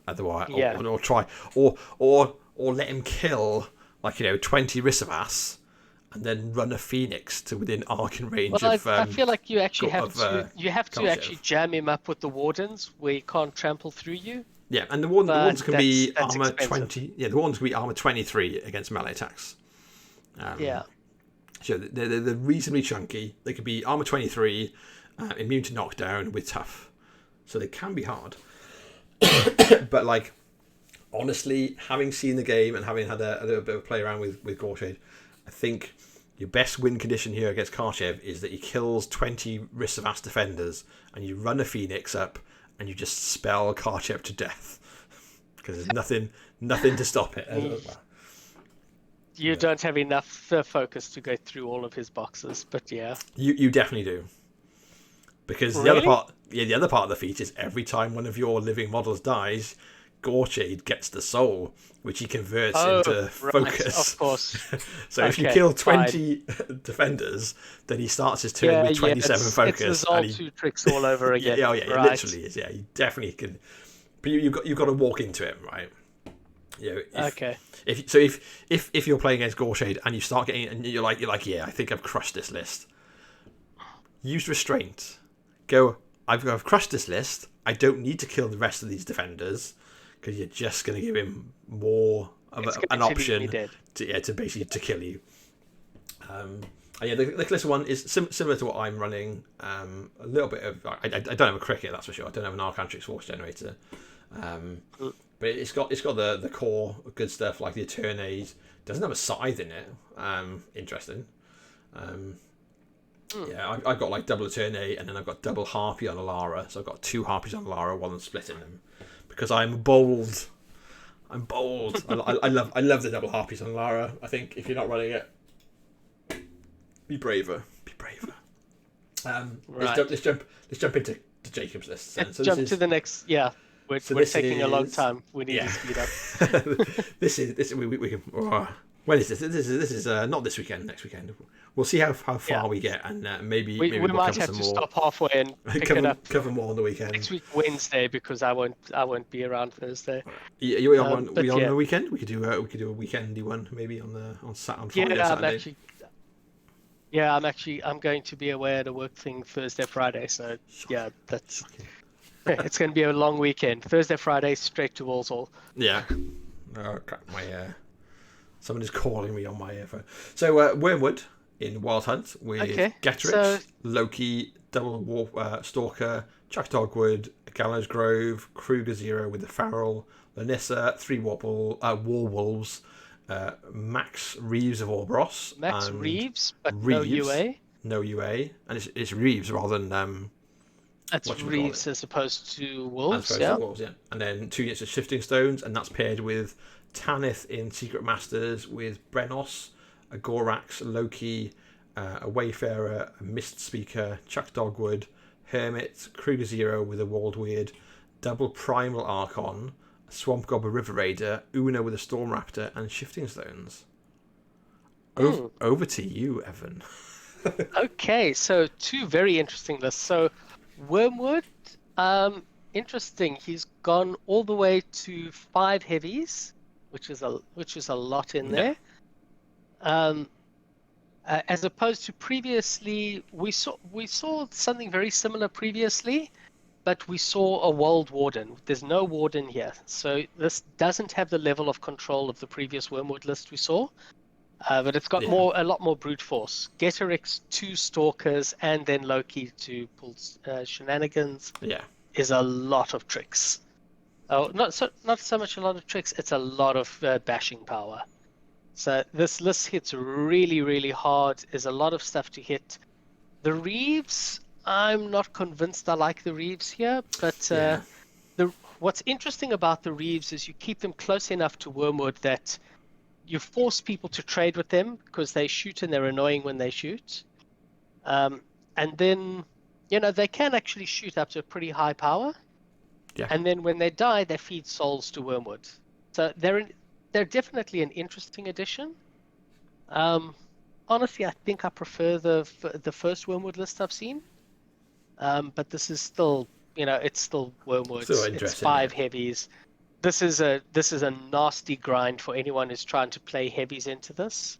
Otherwise, or try or let him kill 20 Risavas and then run a Phoenix to within arcing range of. I feel like you actually have to actually jam him up with the Wardens where he can't trample through you. Yeah, and the Wardens can be armor 20. Yeah, the Wardens can be armor 23 against melee attacks. So they're reasonably chunky. They could be armor 23, immune to knockdown with tough. So they can be hard. But honestly, having seen the game and having had a little bit of a play around with Gorshade, I think your best win condition here against Karchev is that he kills 20 Risavas defenders and you run a Phoenix up and you just spell Karchev to death because there's nothing to stop it. You don't have enough focus to go through all of his boxes, but yeah. You definitely do. Because the other part of the feat is every time one of your living models dies, Gorshade gets the soul, which he converts into focus. Of course. So if you kill 20 defenders, then he starts his turn with 27 focus. It's all 2 tricks all over again. It literally is. Yeah, you definitely can. But you've got to walk into it, right? If you're playing against Gorshade and you start getting and you're like, I think I've crushed this list. Use restraint. Go. I've crushed this list. I don't need to kill the rest of these defenders because you're just going to give him more of an option to basically to kill you. The Kalista one is similar to what I'm running. A little bit of I don't have a cricket, that's for sure. I don't have an Arcantrix Force Generator. But it's got the core good stuff like the Eternaze. Doesn't have a scythe in it. Interesting. I've got double Eternaze and then I've got double Harpy on Alara. So I've got 2 Harpies on Alara, one splitting them. because I'm bold. I'm bold. I love the double harpies on Lara. I think if you're not running it, be braver. Be braver. Right. Let's jump into Jacob's list. Let's jump to the next. Yeah, we're taking a long time. We need to speed up. this is we can. When is this? This is not this weekend. Next weekend. We'll see how far we get, and maybe we we'll might have to stop halfway and pick it up. Cover more on the weekend. Next week Wednesday, because I won't be around Thursday. You on the weekend? We could do a weekendy one maybe on Friday or Saturday. I'm going to be away at a work thing Thursday, Friday. So yeah, that's it's going to be a long weekend. Thursday, Friday, straight to Walsall. Yeah. Oh, my someone is calling me on my earphone. So Wormwood in Wild Hunt with Getrix, Loki, Double Stalker, Chuck Dogwood, Gallows Grove, Kruger Zero with the Farrell, Lanissa, 3 Warwolves, Max Reeves of Orbros. Max Reeves, but Reeves, no UA. No UA, and it's Reeves rather than. That's Reeves as opposed to Wolves. And then 2 units of Shifting Stones, and that's paired with Tanith in Secret Masters with Brenos, a Gorax, Loki, a Wayfarer, a Mist Speaker, Chuck Dogwood, Hermit, Kruger Zero with a Walled Weird, double Primal Archon, a Swamp Goblin River Raider, Una with a Storm Raptor, and Shifting Stones. Over to you, Evan. Okay, so 2 very interesting lists. So Wormwood, interesting. He's gone all the way to 5 heavies, which is a lot in there. As opposed to previously, we saw something very similar previously, but we saw a World Warden. There's no Warden here, so this doesn't have the level of control of the previous Wormwood list we saw. But it's got a lot more brute force. Getrix, 2 Stalkers, and then Loki to pull shenanigans. Is a lot of tricks. Oh, not so much a lot of tricks. It's a lot of bashing power. So this list hits really, really hard. There's a lot of stuff to hit. The Reeves, I'm not convinced I like the Reeves here, but what's interesting about the Reeves is you keep them close enough to Wormwood that you force people to trade with them because they shoot and they're annoying when they shoot. And then, they can actually shoot up to a pretty high power. Yeah. And then when they die, they feed souls to Wormwood. So they're definitely an interesting addition. Honestly, I think I prefer the first Wormwood list I've seen. But this is still, it's still Wormwood. It's 5 heavies. This is a nasty grind for anyone who's trying to play heavies into this.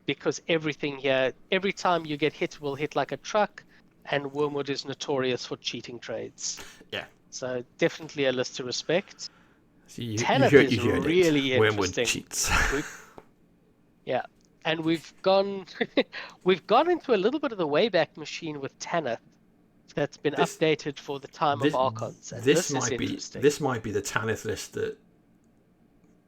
Because everything here, every time you get hit, will hit like a truck, and Wormwood is notorious for cheating trades. Yeah. So definitely a list to respect. Tanith is really interesting. Wormwood cheats. Yeah, and we've gone into a little bit of the Wayback Machine with Tanith. That's been updated for the time of Archons. And this might be the Tanith list that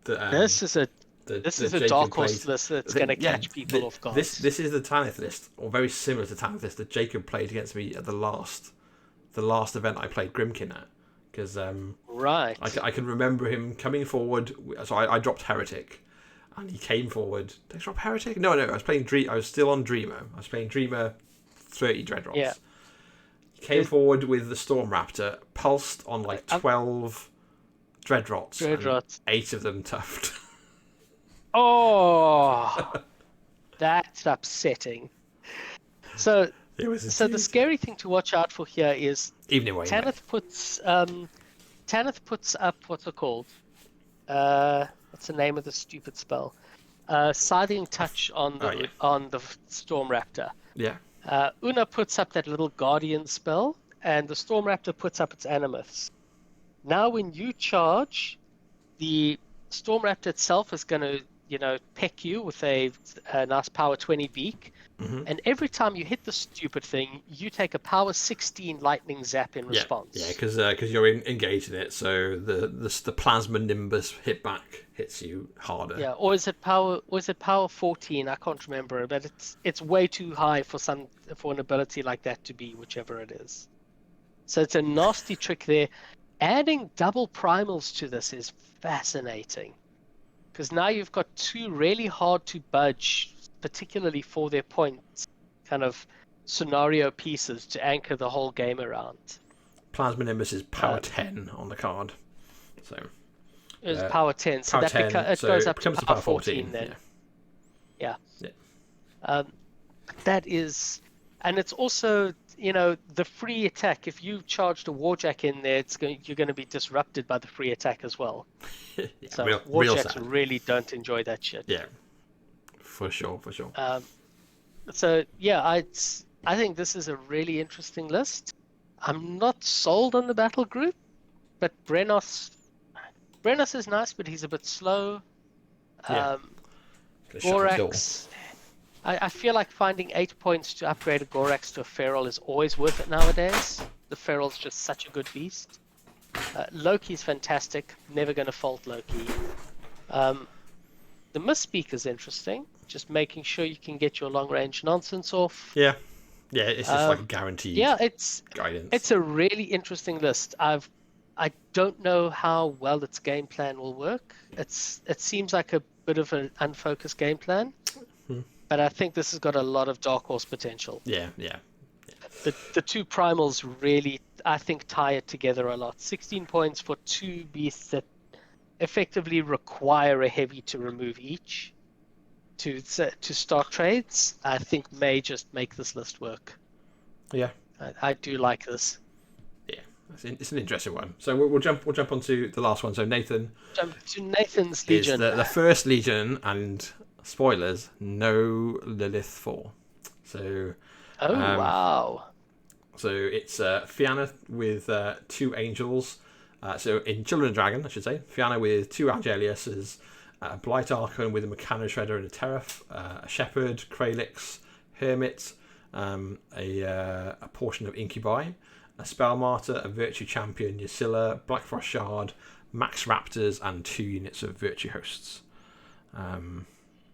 this is a dark horse list that's going to catch people off guard. This is the Tanith list, or very similar to Tanith list that Jacob played against me at the last event I played Grimkin at, because I can remember him coming forward. So I dropped Heretic, and he came forward. Did I drop Heretic? No, I was playing I was still on Dreamer. I was playing Dreamer 30 Dreadrots. Yeah. He came forward with the Storm Raptor, pulsed on like 12 Dreadrots. And 8 of them tuffed. Oh, that's upsetting. So the scary thing to watch out for here is Tanith puts up what's it called? What's the name of the stupid spell? Scything Touch on the Storm Raptor. Yeah. Una puts up that little Guardian spell, and the Storm Raptor puts up its Animus. Now, when you charge, the Storm Raptor itself is going to, peck you with a nice power 20 beak. Mm-hmm. And every time you hit the stupid thing, you take a power 16 lightning zap in response. Yeah, because you're engaged in it, so the plasma nimbus hits you harder. Yeah, or is it power 14? I can't remember, but it's way too high for an ability like that to be, whichever it is. So it's a nasty trick there. adding double primals to this is fascinating because now you've got two really hard to budge, particularly for their points, kind of scenario pieces to anchor the whole game around. Plasma Nimbus is power 10 on the card. So it's power 10, so power that 10, it goes up to becomes power 14 then. Yeah. That is, and it's also, the free attack. If you charged a Warjack in there, you're going to be disrupted by the free attack as well. Yeah, so real Warjacks sad. really don't enjoy that shit. Yeah, for sure. So yeah, I think this is a really interesting list. I'm not sold on the battle group, but Brenos is nice, but he's a bit slow. Yeah. Gorax, I feel like finding 8 points to upgrade a Gorax to a Feral is always worth it nowadays. The Feral's just such a good beast. Loki's fantastic, never going to fault Loki. The Misspeak is interesting, just making sure you can get your long-range nonsense off. Yeah, it's just like a guaranteed guidance. It's a really interesting list. I don't know how well its game plan will work. It seems like a bit of an unfocused game plan, but I think this has got a lot of Dark Horse potential. Yeah. The two primals really, I think, tie it together a lot. 16 points for two beasts that effectively require a heavy to remove each to start trades, I think may just make this list work. Yeah. I do like this. Yeah, it's an interesting one. So we'll jump onto the last one. So Nathan. Jump to Nathan's Legion. Is the first Legion, and spoilers, no Lilith 4. So. Wow. So it's Fianna with 2 angels. So in Children of the Dragon, I should say, Fianna with 2 Angeliuses, a Blight Archon with a Meccano Shredder and a Teraph, a Shepherd, Kralix, Hermit, a portion of Incubi, a Spell Martyr, a Virtue Champion, Ysilla, Blackfrost Shard, Max Raptors, and 2 units of Virtue Hosts.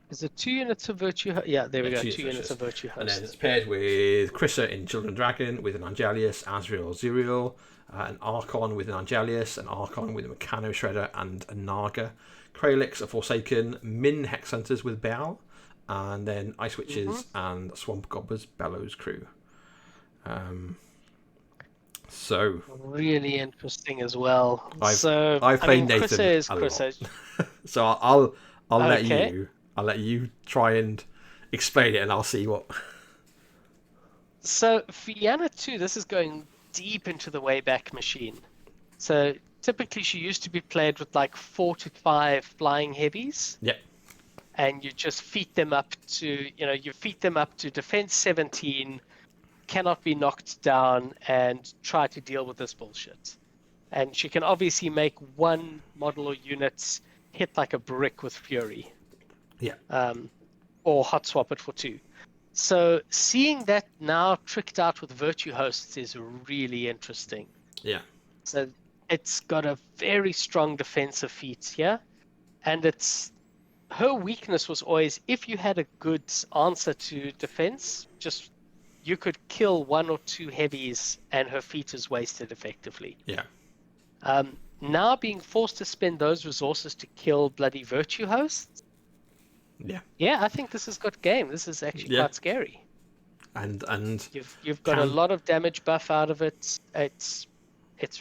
Is it 2 units of Virtue? Yeah, there we go. 2 units of Virtue Hosts. And then it's paired with Krissa in Children of the Dragon with an Angelius, Azrael, Zuriel, an Archon with an Angelius, an Archon with a Meccano Shredder, and a Naga. Kralix, a Forsaken, Min Hex Hunters with Baal, and then Ice Witches and Swamp Gobblers Bellows Crew. So really interesting as well. I've played Nathan Krissa a lot. So I'll let you try and explain it, and I'll see what. So Fianna 2, this is going deep into the Wayback Machine. So typically she used to be played with like 4 to 5 flying heavies. Yep. And you just feed them up to defense 17, cannot be knocked down, and try to deal with this bullshit. And she can obviously make one model or unit hit like a brick with Fury. Yeah. Or hot swap it for 2. So seeing that now tricked out with Virtue Hosts is really interesting. Yeah. So it's got a very strong defensive feat here. And her weakness was always, if you had a good answer to defense, just you could kill 1 or 2 heavies and her feat is wasted effectively. Yeah. Now being forced to spend those resources to kill bloody Virtue Hosts. Yeah, I think this has got game. This is actually quite scary. And you've got a lot of damage buff out of it. It's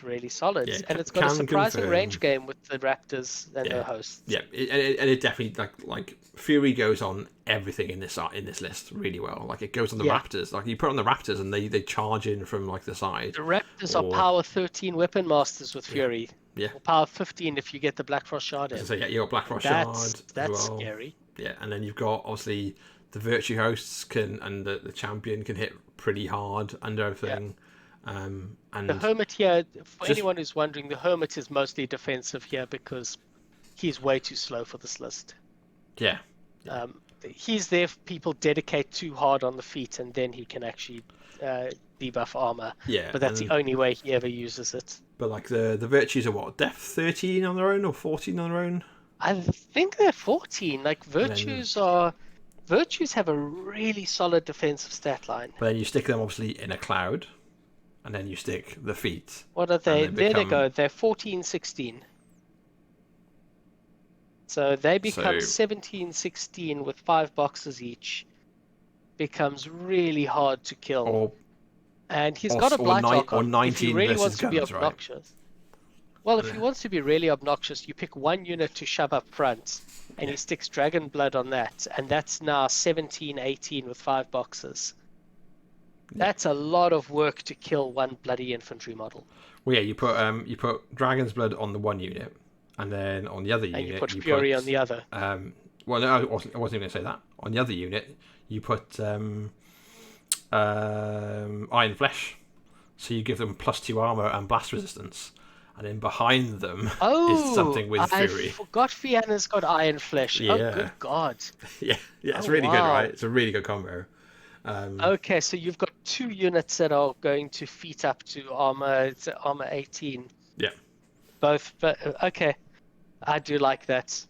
really solid, and it's got a surprising range game with the Raptors and their hosts. Yeah, and it definitely like Fury goes on everything in this list really well. Like it goes on the Raptors. Like you put on the Raptors and they charge in from like the side. The Raptors are power 13 weapon masters with Fury. Yeah. Or power 15 if you get the Blackfrost Shard in. So yeah, you got Blackfrost Shard. That's scary. Yeah, and then you've got obviously the Virtue Hosts and the Champion can hit pretty hard under everything. And the Hermit here, anyone who's wondering, the Hermit is mostly defensive here because he's way too slow for this list. Yeah. He's there if people dedicate too hard on the feet, and then he can actually debuff armor. Yeah. But that's the only way he ever uses it. But like the Virtues are what, depth 13 on their own or 14 on their own? I think they're 14. Like Virtues have a really solid defensive stat line. But then you stick them obviously in a cloud. and then you stick the feet. What are they? And There they go. They're 14, 16. So they become 17, 16 with 5 boxes each. Becomes really hard to kill. And he's got a blight arc on. 19 if he really versus wants to be guns, obnoxious. Well, if he wants to be really obnoxious, you pick one unit to shove up front, and he sticks Dragon Blood on that, and that's now 17, 18 with 5 boxes. That's a lot of work to kill one bloody infantry model. Well, yeah, you put Dragon's Blood on the one unit, and then on the other unit you put Fury on the other. Well, no, I wasn't even going to say that. On the other unit, you put Iron Flesh, so you give them +2 armor and blast resistance, and then behind them is something with Fury. I forgot Fianna's got Iron Flesh. Yeah. Oh, good God. yeah, it's really good, right? It's a really good combo. Okay, so you've got 2 units that are going to feet up to armor 18. Yeah. Both, but okay. I do like that.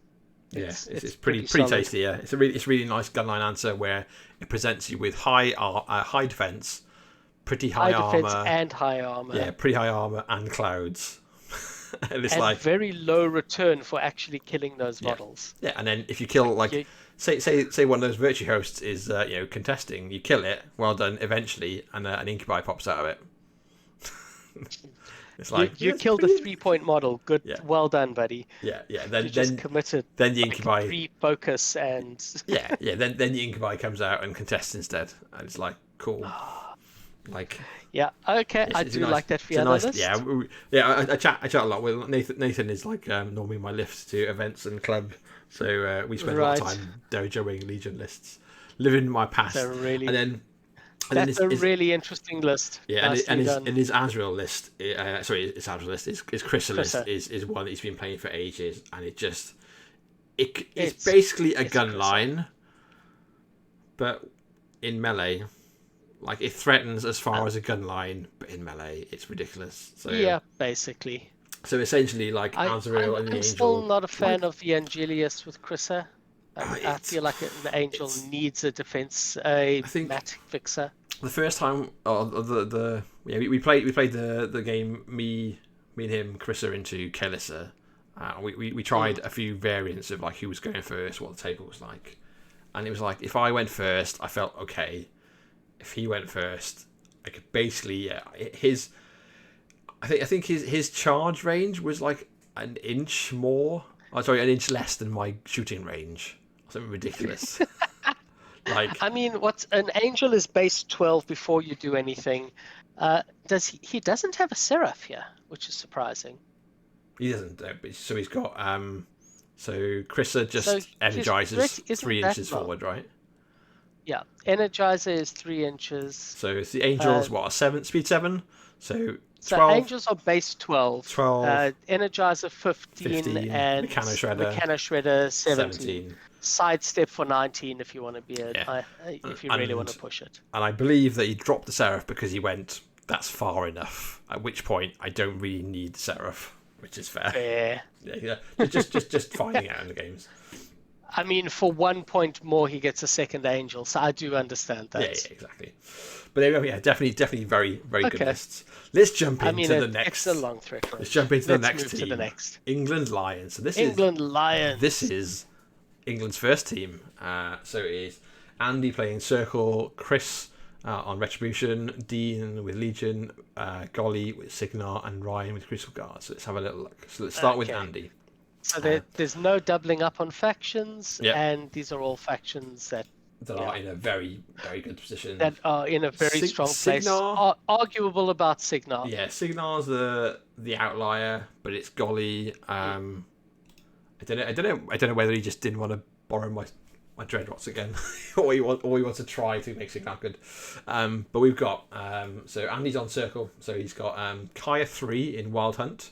It's pretty tasty. Yeah, it's really nice gunline answer where it presents you with high defense, pretty high armor, defense and high armor. Yeah, pretty high armor and clouds. and it's very low return for actually killing those models. Yeah, and then if you kill say one of those virtue hosts is contesting, you kill it, well done. Eventually, and an incubi pops out of it. It's like you killed a 3-point model. Good, well done, buddy. Yeah. Then committed. Then the incubi refocus and Then the incubi comes out and contests instead, and it's like cool. Okay, I do like that Fianna list. I chat a lot with Nathan. Nathan is like normally my lift to events and club, so we spend a lot of time dojoing Legion lists, living my past. That's a really interesting list. Yeah, and his Azrael list, his Azrael list, his Chrysa list is one that he's been playing for ages, and it's basically a gun line, but in melee. Like, it threatens as far as a gun line, but in melee, it's ridiculous. So yeah, basically. So essentially, like, Azrael and the Angel... I'm still not a fan of the Angelius with Chrysa. I feel like the Angel needs a defense, mat fixer. The first time, we played the game, me and him, Chrysa into Kelissa. We tried a few variants of, like, who was going first, what the table was like. And it was like, if I went first, I felt okay. If he went first, I could basically I think his charge range was like an inch less than my shooting range. Something ridiculous. I mean, what an Angel is base 12 before you do anything. He doesn't have a Seraph here, which is surprising. He doesn't. So he's got so Chrysa just energizes 3 inches forward, right? Yeah, Energizer is 3 inches. So it's the Angels, speed 7? So 12. So Angels are base 12. 12. Energizer 15 and Mechano Shredder 17. Sidestep for 19 if you want to be if you really want to push it. And I believe that he dropped the Seraph because he went, that's far enough. At which point I don't really need the Seraph, which is fair. Yeah. Just finding out in the games. I mean, for 1 point more, he gets a second Angel, so I do understand that. Yeah, exactly. But there we go. Yeah, definitely very, very good lists. Let's jump into the next. It's a long trick. Let's jump into the next team. To the next. England Lions. So Lions. This is England's first team. So it is Andy playing Circle, Chris on Retribution, Dean with Legion, Golly with Signar, and Ryan with Crystal Guard. So let's have a little look. So let's start with Andy. So there's no doubling up on factions, and these are all factions that are in a very, very good position. That are in a very strong place. Arguable about Signar. Yeah, Signar's the outlier, but it's Golly. I don't know whether he just didn't want to borrow my Dreadrots again, or he wants to try to make Signar good. But we've got so Andy's on Circle, so he's got Kaya 3 in Wild Hunt.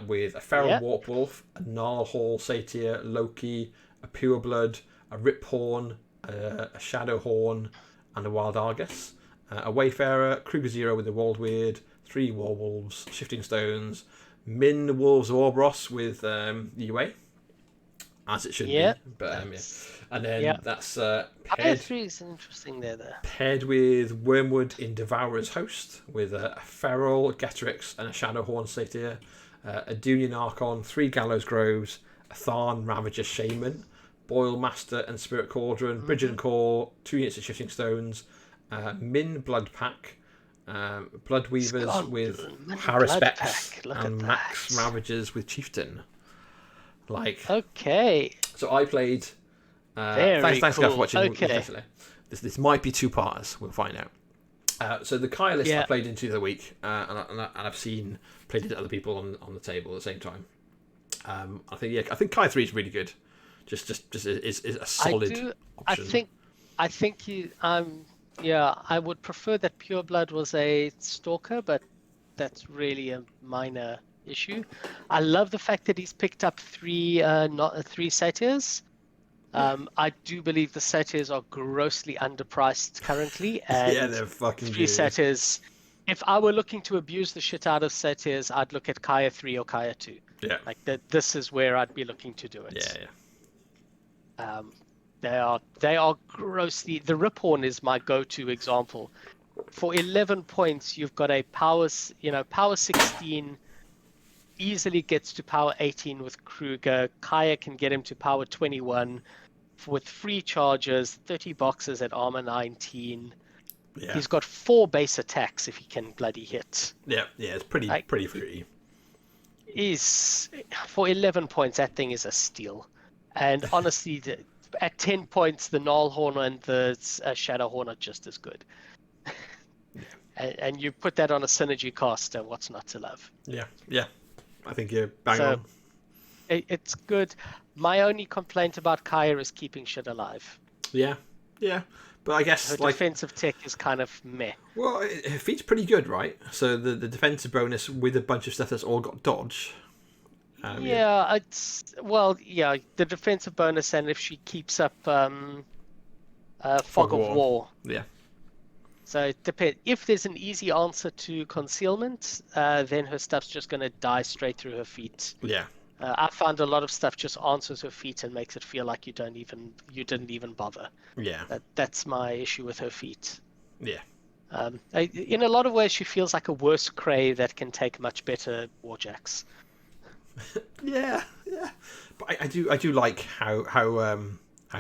With a Feral Warp Wolf, a Gnarlhall Satyr, Loki, a Pureblood, a Riphorn, a Shadowhorn, and a Wild Argus. A Wayfarer, Kruger Zero with the Walled Weird, 3 Warwolves, Shifting Stones, Min Wolves of Orboros with UA. as it should Yeah. be. But yeah, and Yeah. then that's Io 3 is interesting there, though. paired with Wormwood in Devourer's Host, with a Feral, Getrix, and a Shadowhorn Satyr, a Dunian Archon, 3 Gallows Groves, a Tharn Ravager Shaman, Boil Master and Spirit Cauldron, Bridget and Core, 2 units of Shifting Stones, Min Blood Pack, Blood Weavers with Haruspecs, and Max Ravagers with Chieftain. Like, okay. So I played. Thanks guys for watching. Okay. This might be 2-parters. We'll find out. So the Kaya list I played into the other week, and I've played it to other people on the table at the same time. I think Kaya 3 is really good. Just is a solid option. I think you I would prefer that Pure Blood was a stalker, but that's really a minor issue. I love the fact that he's picked up 3 satyrs. I do believe the satyrs are grossly underpriced currently, and yeah, they're fucking 3 satyrs. If I were looking to abuse the shit out of satyrs, I'd look at Kaya 3 or Kaya 2. Yeah, like that. This is where I'd be looking to do it. Yeah. They are grossly. The Riphorn is my go-to example. For 11 points, you've got a power 16. Easily gets to power 18 with Kruger. Kaya can get him to power 21 with 3 charges, 30 boxes at armor 19. Yeah. He's got 4 base attacks if he can bloody hit. Yeah, it's pretty free. Is for 11 points, that thing is a steal. And honestly, at 10 points, the Gnarlhorn and the Shadowhorn are just as good. And you put that on a synergy cost, and what's not to love? Yeah. I think you're bang on. It's good. My only complaint about Kaya is keeping shit alive. Yeah. But I guess her defensive tech is kind of meh. Well, her feat's pretty good, right? So the defensive bonus with a bunch of stuff that's all got dodge. The defensive bonus, and if she keeps up Fog of War. Yeah. So it depends. If there's an easy answer to concealment, then her stuff's just going to die straight through her feet. Yeah. I found a lot of stuff just answers her feet and makes it feel like you didn't even bother. Yeah. That's my issue with her feet. Yeah. In a lot of ways, she feels like a worse Cray that can take much better warjacks. yeah. But I do like how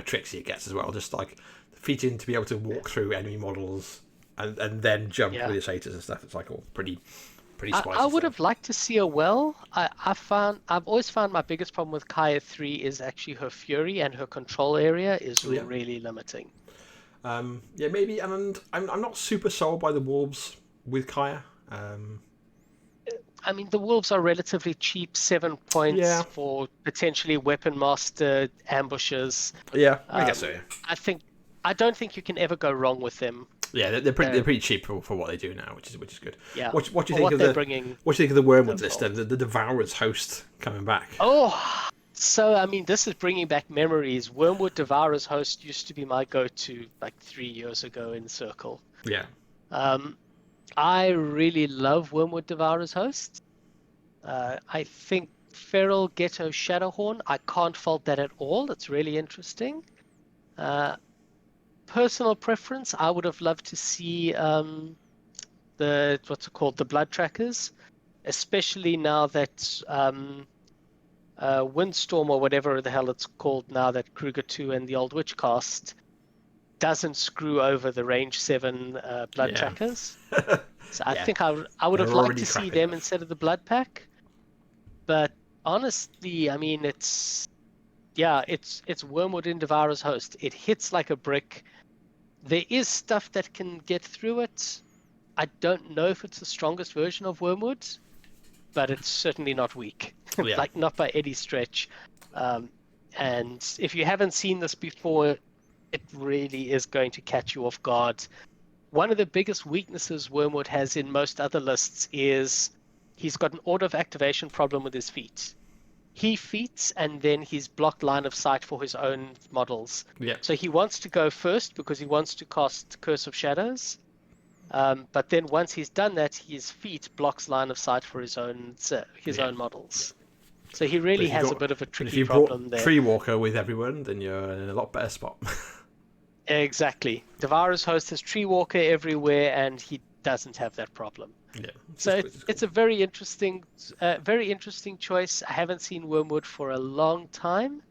tricksy it gets as well. Just like the feating to be able to walk through enemy models and then jump with your satyrs and stuff. It's like all pretty spicy. I would have liked to see her well. I've always found my biggest problem with Kaya 3 is actually her fury, and her control area is really limiting. Maybe, and I'm not super sold by the wolves with Kaya. I mean, the wolves are relatively cheap, 7 points for potentially weapon master ambushes. Yeah, I guess so. Yeah. I don't think you can ever go wrong with them. Yeah, they're pretty cheap for what they do now, which is good. Yeah. What do you think of the Wormwood list then? The Devourer's Host coming back. Oh, so I mean, this is bringing back memories. Wormwood Devourer's Host used to be my go-to like 3 years ago in Circle. Yeah. I really love Wormwood Devourer's Host. I think Feral Ghetto Shadowhorn, I can't fault that at all. It's really interesting. Personal preference, I would have loved to see the Blood Trackers, especially now that Windstorm or whatever the hell it's called now that Kruger 2 and the Old Witch cast doesn't screw over the range 7 Blood Trackers. So I think I would have liked to see them instead of the Blood Pack. But honestly, I mean, it's Wormwood in Devourer's Host. It hits like a brick. There is stuff that can get through it. I don't know if it's the strongest version of Wormwood, but it's certainly not weak. Like, not by any stretch. And if you haven't seen this before, it really is going to catch you off guard. One of the biggest weaknesses Wormwood has in most other lists is he's got an order of activation problem with his feet. He feats, and then he's blocked line of sight for his own models. Yeah. So he wants to go first because he wants to cast Curse of Shadows. But then once he's done that, his feet blocks line of sight for his own models. So he really has a bit of a tricky problem there. If you brought Tree Walker with everyone, then you're in a lot better spot. Exactly. Devourer's Host has Tree Walker everywhere, and he doesn't have that problem. Yeah. So it's a very interesting choice. I haven't seen Wormwood for a long time.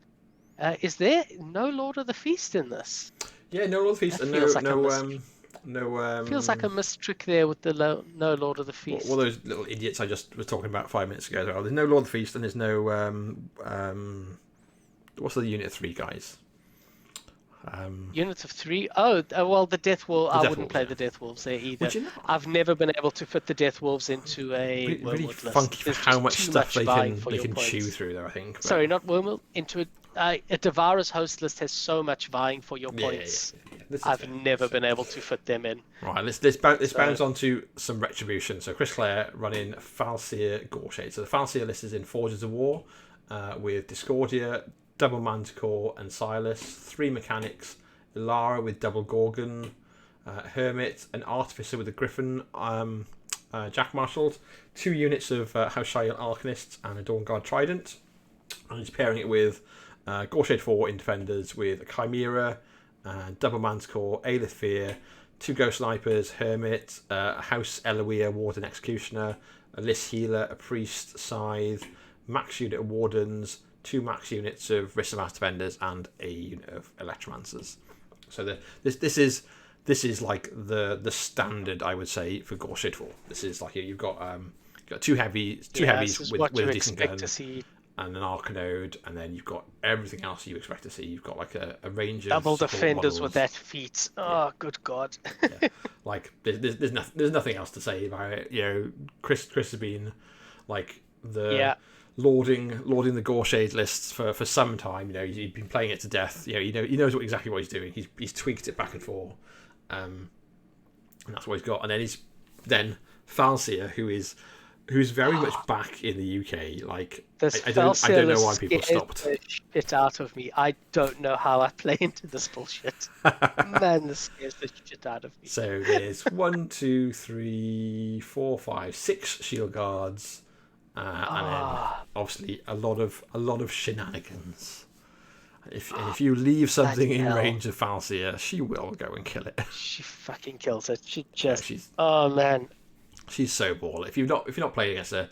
Is there no Lord of the Feast in this? Yeah, no Lord of the Feast, and no. Feels like a missed trick there with the no Lord of the Feast. Well, those little idiots I just was talking about 5 minutes ago as well. There's no Lord of the Feast, and there's no what's the Unit of 3 guys? Units of 3? Oh, well, the Death Wolves. I wouldn't play the Death Wolves there either. I've never been able to fit the Death Wolves into a really Wormwood funky list. for how much stuff they can chew through there, I think. But... Sorry, not Wormwood. Into a Devourer's Host list has so much vying for your points. Yeah. I've never been able to fit them in. Right, let's bounce on to some Retribution. So Chris Clare running Falseer Gorshade. So the Falseer list is in Forges of War with Discordia, Double Manticore and Silas, 3 Mechanics, Ilara with Double Gorgon, Hermit, an Artificer with a Griffin, Jack Marshalled, 2 units of House Shire Arcanists and a Dawnguard Trident. And he's pairing it with Gorshade 4 in Defenders with a Chimera, Double Manticore, Aelith Fear, 2 Ghost Snipers, Hermit, House Eloia Warden Executioner, a Liss Healer, a Priest, Scythe, max unit of Wardens, 2 max units of Rissamas Defenders, and a unit of Electromancers. So this is like the standard, I would say, for Gorshade 4. This is like you've got 2 heavies with a decent gun and an Arcanode, and then you've got everything else you expect to see. You've got like a range of double defenders models with that feat. Oh, good God! Yeah. Like there's nothing else to say about it. You know, Chris has been like lording the Gorshade lists for some time. You know, he's been playing it to death. You know, he knows exactly what he's doing. He's tweaked it back and forth, and that's what he's got. And then he's Falseer, who's very much back in the UK. Like I don't know why people stopped. The shit out of me. I don't know how I play into this bullshit. Man, this scares the shit out of me. So there's 1, 2, 3, 4, 5, 6 shield guards. And then obviously a lot of shenanigans. If you leave something in range of Falseer, she will go and kill it. She fucking kills it. She just oh man, she's so ball. If you're not playing against her,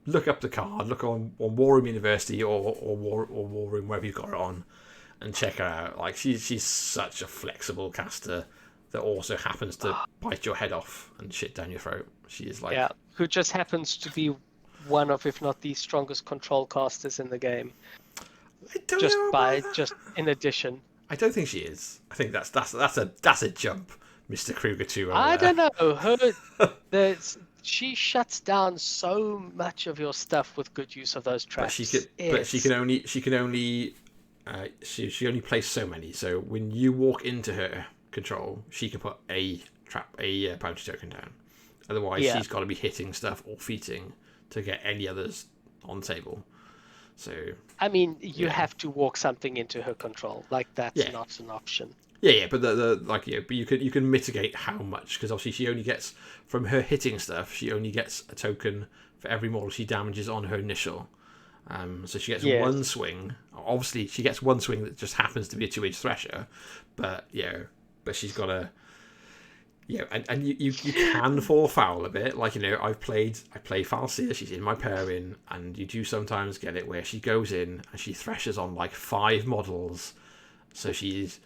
look up the card. Look on War Room University or War Room, wherever you've got her on, and check her out. Like she's such a flexible caster that also happens to bite your head off and shit down your throat. She is like who just happens to be one of, if not the strongest control casters in the game. Just in addition. I don't think she is. I think that's a jump, Mr. Kruger 2. I don't know. She shuts down so much of your stuff with good use of those traps. But she only plays so many. So when you walk into her control, she can put a bounty token down. Otherwise, she's got to be hitting stuff or feating to get any others on the table. So I mean, you have to walk something into her control. Like that's not an option. Yeah, but but you can mitigate how much, because obviously she only gets from her hitting stuff. She only gets a token for every model she damages on her initial. So she gets one swing. Obviously, she gets one swing that just happens to be a 2-inch thresher, but she's got a. Yeah, and you can fall foul a bit. Like, I play Falseer, she's in my pairing, and you do sometimes get it where she goes in and she threshes on like 5 models. So she's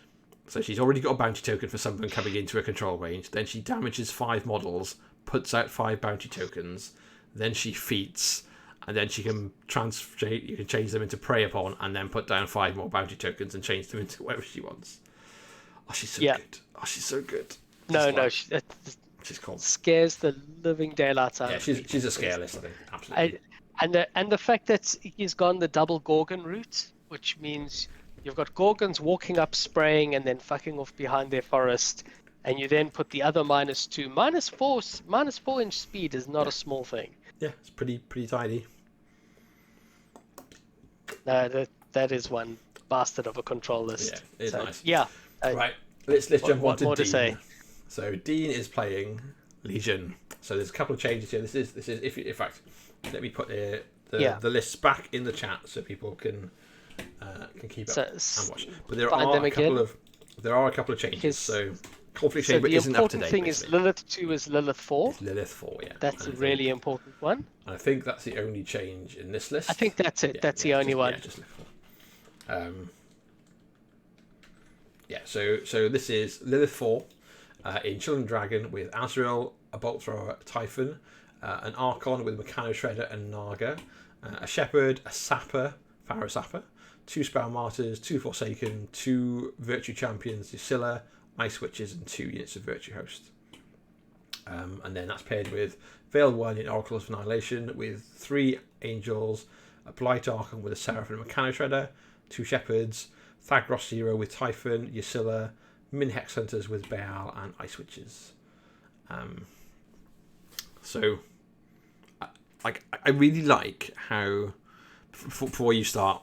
already got a bounty token for someone coming into a control range. Then she damages 5 models, puts out 5 bounty tokens. Then she feats, and then she can you can change them into prey upon, and then put down 5 more bounty tokens and change them into whatever she wants. Oh, she's so good. Oh, she's so good. She's cool. Scares the living daylights out of me. She's a scare list, I think. Absolutely. And the fact that he's gone the double Gorgon route, which means you've got Gorgons walking up, spraying, and then fucking off behind their forest, and you then put the other -2, -4 inch speed is not a small thing. Yeah, it's pretty tidy. No, that is one bastard of a control list. Yeah, it's nice. Yeah. Right, let's jump on to Dean. To say? So Dean is playing Legion. So there's a couple of changes here. This is if in fact, let me put the lists back in the chat so people can keep up and watch. But there are a couple of changes. So Conflict Chamber isn't up to date. The important thing is Lilith 2 is Lilith 4. It's Lilith 4, yeah. That's a really important one. And I think that's the only change in this list. I think that's it. That's the only one. Yeah, just Lilith 4. So this is Lilith 4 in Children Dragon with Azrael, a Bolt Thrower, Typhon, an Archon with Meccano Shredder and Naga, a Shepherd, a Sapper, Pharaoh Sapper, 2 Spell Martyrs, 2 Forsaken, 2 Virtue Champions, Drusilla, Ice Witches, and 2 units of Virtue Host. And then that's paired with Veil 1 in Oracles of Annihilation with 3 Angels, a Blight Archon with a Seraph and a Meccano Shredder, 2 Shepherds, Thagros Zero with Typhon, Drusilla, Min Hex Hunters with Baal, and Ice Witches. So, I really like how, before you start,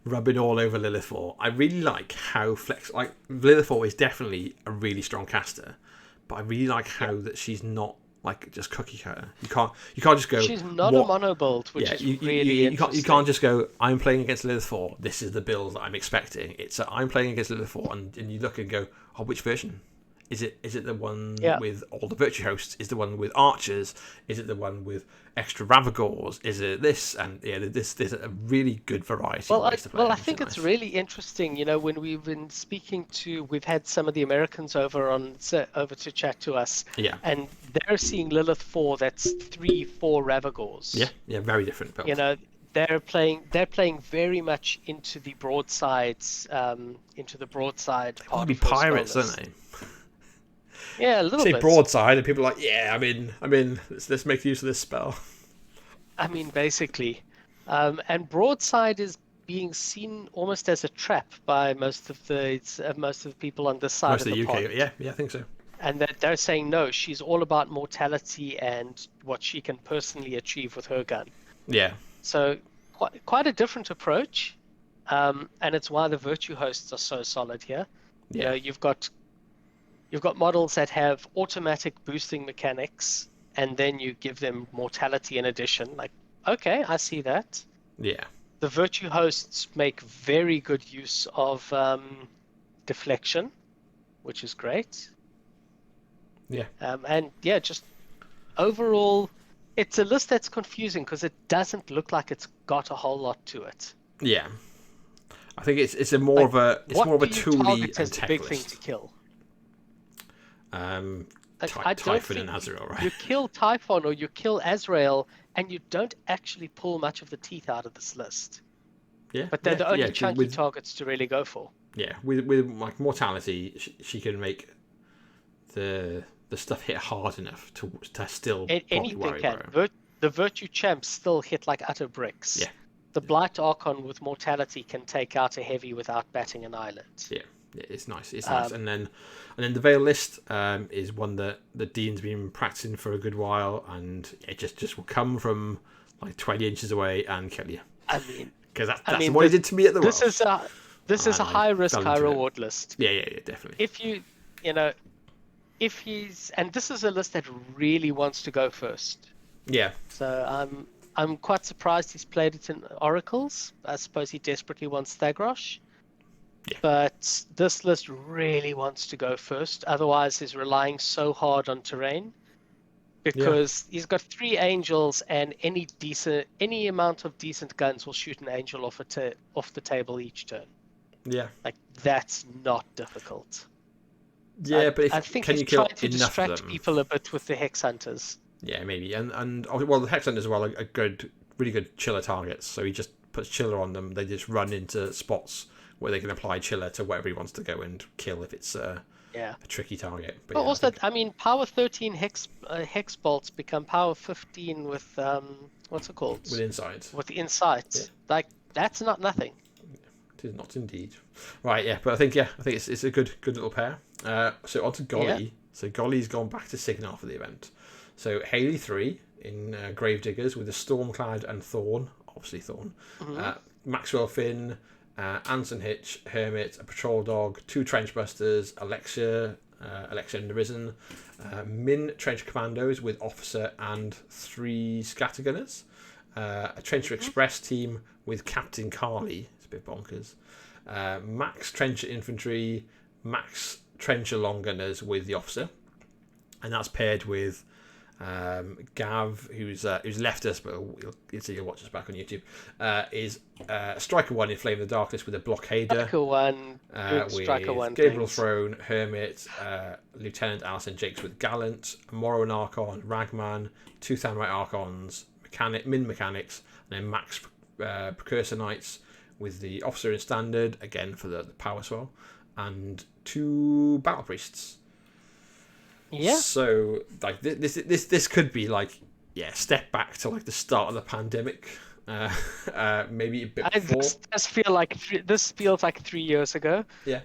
rubbing all over Lilith 4, I really like how Lilith 4 is definitely a really strong caster, but I really like how that she's not just cookie cutter. You can't just go. She's not a mono build, which is really interesting. You can't just go, I'm playing against Lilith 4. This is the build that I'm expecting. It's I'm playing against Lilith 4, and you look and go, oh, which version? Is it the one with all the Virtue Hosts? Is the one with Archers? Is it the one with extra Ravagors? Is it this? And there's a really good variety of ways to play. Well, I think it's really interesting. When we've been we've had some of the Americans over to chat to us. Yeah. And they're seeing Lilith 4. That's 3-4 Ravagors. Yeah, very different build. They're playing very much into the broadsides. They want to be pirates, don't they? Yeah, a little bit. Say broadside, and people are like, yeah, I'm in. Let's make use of this spell. I mean, basically. And broadside is being seen almost as a trap by most of the people on this side Most of the UK, pond. yeah, I think so. And they're saying, no, she's all about mortality and what she can personally achieve with her gun. Yeah. So quite a different approach. And it's why the Virtue Hosts are so solid here. Yeah. You've got models that have automatic boosting mechanics, and then you give them mortality in addition. Okay, I see that. Yeah. The Virtue Hosts make very good use of deflection, which is great. Yeah. Just overall, it's a list that's confusing because it doesn't look like it's got a whole lot to it. Yeah. I think it's more of a tooly and tech big list. Thing to kill. Typhon and Azrael, right? You kill Typhon or you kill Azrael, and you don't actually pull much of the teeth out of this list. Yeah, but they're the only chunky targets to really go for. Yeah, with mortality, she can make the stuff hit hard enough to still anything worry can. about it. The Virtue Champs still hit like utter bricks. Yeah. The Blight Archon with mortality can take out a heavy without batting an eyelid. Yeah. It's nice. It's nice. And then the Veil list is one that the Dean's been practicing for a good while, and it just will come from 20 inches away and kill you. I mean, because that's what he did to me at the This is a high risk, high reward list. Yeah, definitely. If he's, and this is a list that really wants to go first. Yeah. So I'm quite surprised he's played it in Oracles. I suppose he desperately wants Thagros. Yeah. But this list really wants to go first. Otherwise, he's relying so hard on terrain because he's got 3 angels, and any amount of decent guns will shoot an angel off the table each turn. Yeah. That's not difficult. Yeah, but I think he's trying to distract people a bit with the Hex Hunters. Yeah, maybe, and the Hex Hunters as well are really good chiller targets. So he just puts chiller on them. They just run into spots where they can apply chiller to wherever he wants to go and kill if it's a tricky target. But also, power 13 hex bolts become power 15 with what's it called? With insight. With the insight, that's not nothing. It is not indeed. Right, yeah, but I think it's a good little pair. So on to Golly. Yeah. So Golly's gone back to Signar for the event. So Haley 3 in Gravediggers with a Stormclad and Thorn, obviously Thorn. Mm-hmm. Maxwell Finn. Anson Hitch, Hermit, a Patrol Dog, 2 Trenchbusters, Alexia, Alexa and Arisen. Min Trench Commandos with Officer and 3 Scattergunners. A Trencher Express team with Captain Carly. It's a bit bonkers. Max Trencher Infantry, Max Trencher Long Gunners with the Officer. And that's paired with Gav, who's left us, but you'll watch us back on YouTube. Is Striker 1 in Flame of the Darkness with a Blockader. Striker 1, with Striker 1 Gabriel things. Throne, Hermit, Lieutenant Alison Jakes with Gallant, Morrow Archon, Ragman, 2 Thanrite Archons, Min Mechanics, and then Max Precursor Knights with the Officer in Standard, again for the power swell, and 2 Battle Priests. Yeah. So like this could be like step back to like the start of the pandemic, maybe a bit before. This feels like 3 years ago. Yeah.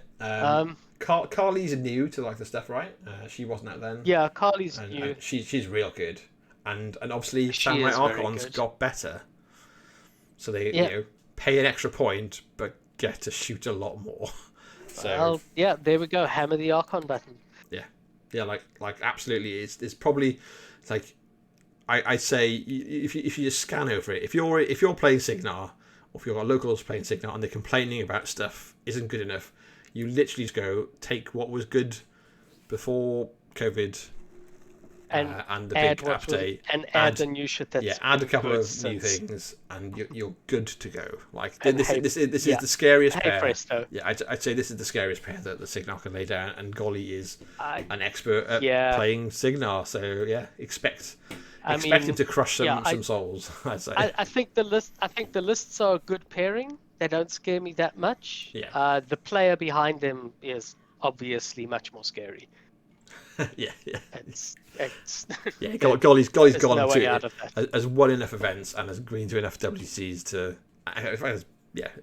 Carly's new to like the stuff, right? She wasn't out then. Yeah, Carly's and, new. And she's real good, and obviously She Thanrite is very Archons good. got better, so they pay an extra point but get to shoot a lot more. So Well, yeah, there we go. Hammer the Archon button. yeah, like absolutely, it's probably like I'd say if you just scan over it, if you're playing Signar, or if your locals playing Signar and they're complaining about stuff isn't good enough, you literally just go take what was good before COVID and the big update, and add the new shit that's add a couple good of new since. things, and you're good to go. Like And this is the scariest Hey, pair. presto. Yeah, I'd say this is the scariest pair that the Signar can lay down, and Golly is I- an expert at playing Signar. So yeah, expect him to crush some souls. I'd say. I think the lists are a good pairing. They don't scare me that much. Yeah. The player behind them is obviously much more scary. yeah. It's Yeah, Golly's there's gone no way to out of that. has won enough events and has been to enough WCs to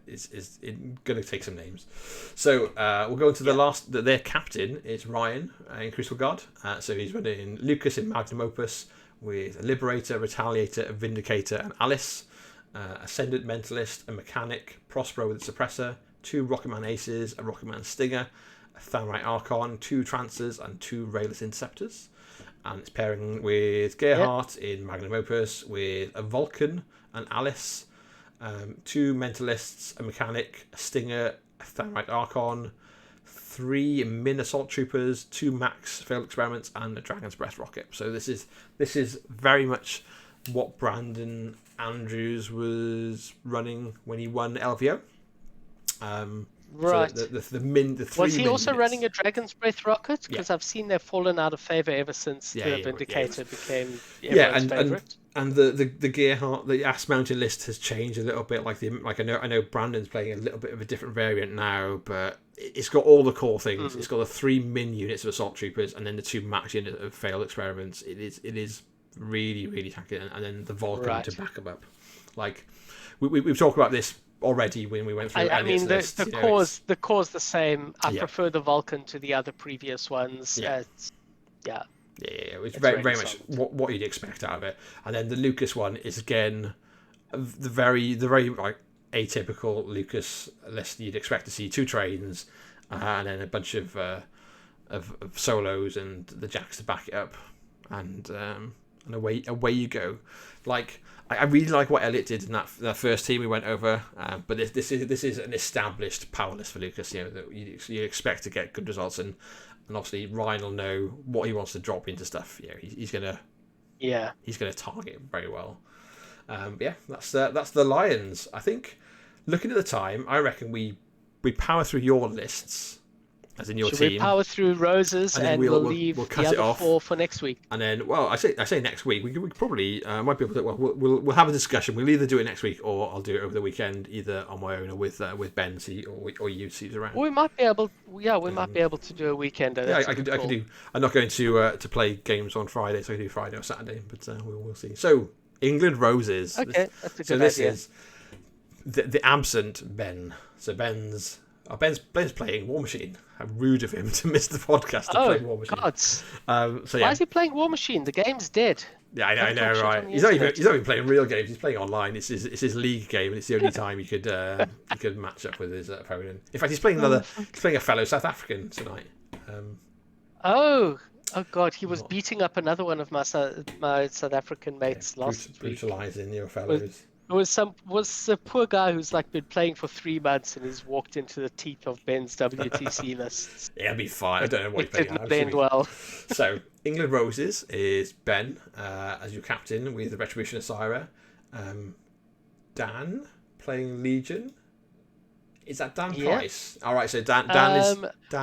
is going to take some names. So we'll go into the last. Their captain is Ryan in Crucible Guard. So he's running Lucas in Magnum Opus with a Liberator, Retaliator, a Vindicator, and Alice. Ascendant Mentalist, a Mechanic, Prospero with a Suppressor, 2 Rocketman Aces, a Rocketman Stinger, a Thanrite Archon, 2 Trancers, and 2 Rayless Interceptors. And it's pairing with Gerhardt in Magnum Opus with a Vulcan, an Alice, 2 Mentalists, a Mechanic, a Stinger, a Thanrite Archon, 3 Min Assault Troopers, 2 Max Failed Experiments, and a Dragon's Breath Rocket. So this is very much what Brandon Andrews was running when he won LVO. Right. So the 3 Was he min also units. running a Dragon's Breath rocket? Because I've seen they've fallen out of favor ever since the Vindicator became everyone's favorite. And the Gearhart, the Ass Mountain list has changed a little bit. Like I know Brandon's playing a little bit of a different variant now, but it's got all the core things. It's got the 3 min units of Assault Troopers and then the 2 max units of Failed Experiments. It is really, really tanky, and then the Vulcan to back them up. Like we've talked about this already when we went through. I mean, the core's the same. I Yeah. prefer the Vulcan to the other previous ones. Yeah. It's very really much what you'd expect out of it. And then the Lucas one is again the very like atypical Lucas list you'd expect to see: 2 trains, and then a bunch of solos and the jacks to back it up, and away you go. Like I really like what Elliot did in that first team we went over, but this is an established power list for Lucas. You know that you expect to get good results, and obviously Ryan will know what he wants to drop into stuff. You know, he's gonna target very well. That's the Lions. I think looking at the time, I reckon we power through your lists. As in your Should team. we power through Roses and we'll leave cut the it other off 4 for next week? And then, well, I say next week. We could probably might be able to. Well, we'll have a discussion. We'll either do it next week or I'll do it over the weekend, either on my own or with Ben, or you see around. We might be able. Yeah, we might be able to do a weekend. I could do. I'm not going to play games on Friday, so I can do Friday or Saturday, but we'll see. So England Roses. Okay, that's a good this idea. is the absent Ben. So Ben's playing Warmachine. How rude of him to miss the podcast to play Warmachine. God. So yeah. Why is he playing Warmachine? The game's dead. Yeah, I know, right? On He's not even playing real games. He's playing online. It's his league game, and it's the only time you could match up with his opponent. In fact, he's playing a fellow South African tonight. Oh God, he was beating up another one of my South African Yeah, mates last week. brutalizing your Was fellows. was a poor guy who's like been playing for 3 months and he's walked into the teeth of Ben's WTC lists. It'll be fine. I don't know what he's It playing did now. not end well. So, England Roses is Ben as your captain with the Retribution of Syra. Dan playing Legion. Is that Dan Price? All right, so Dan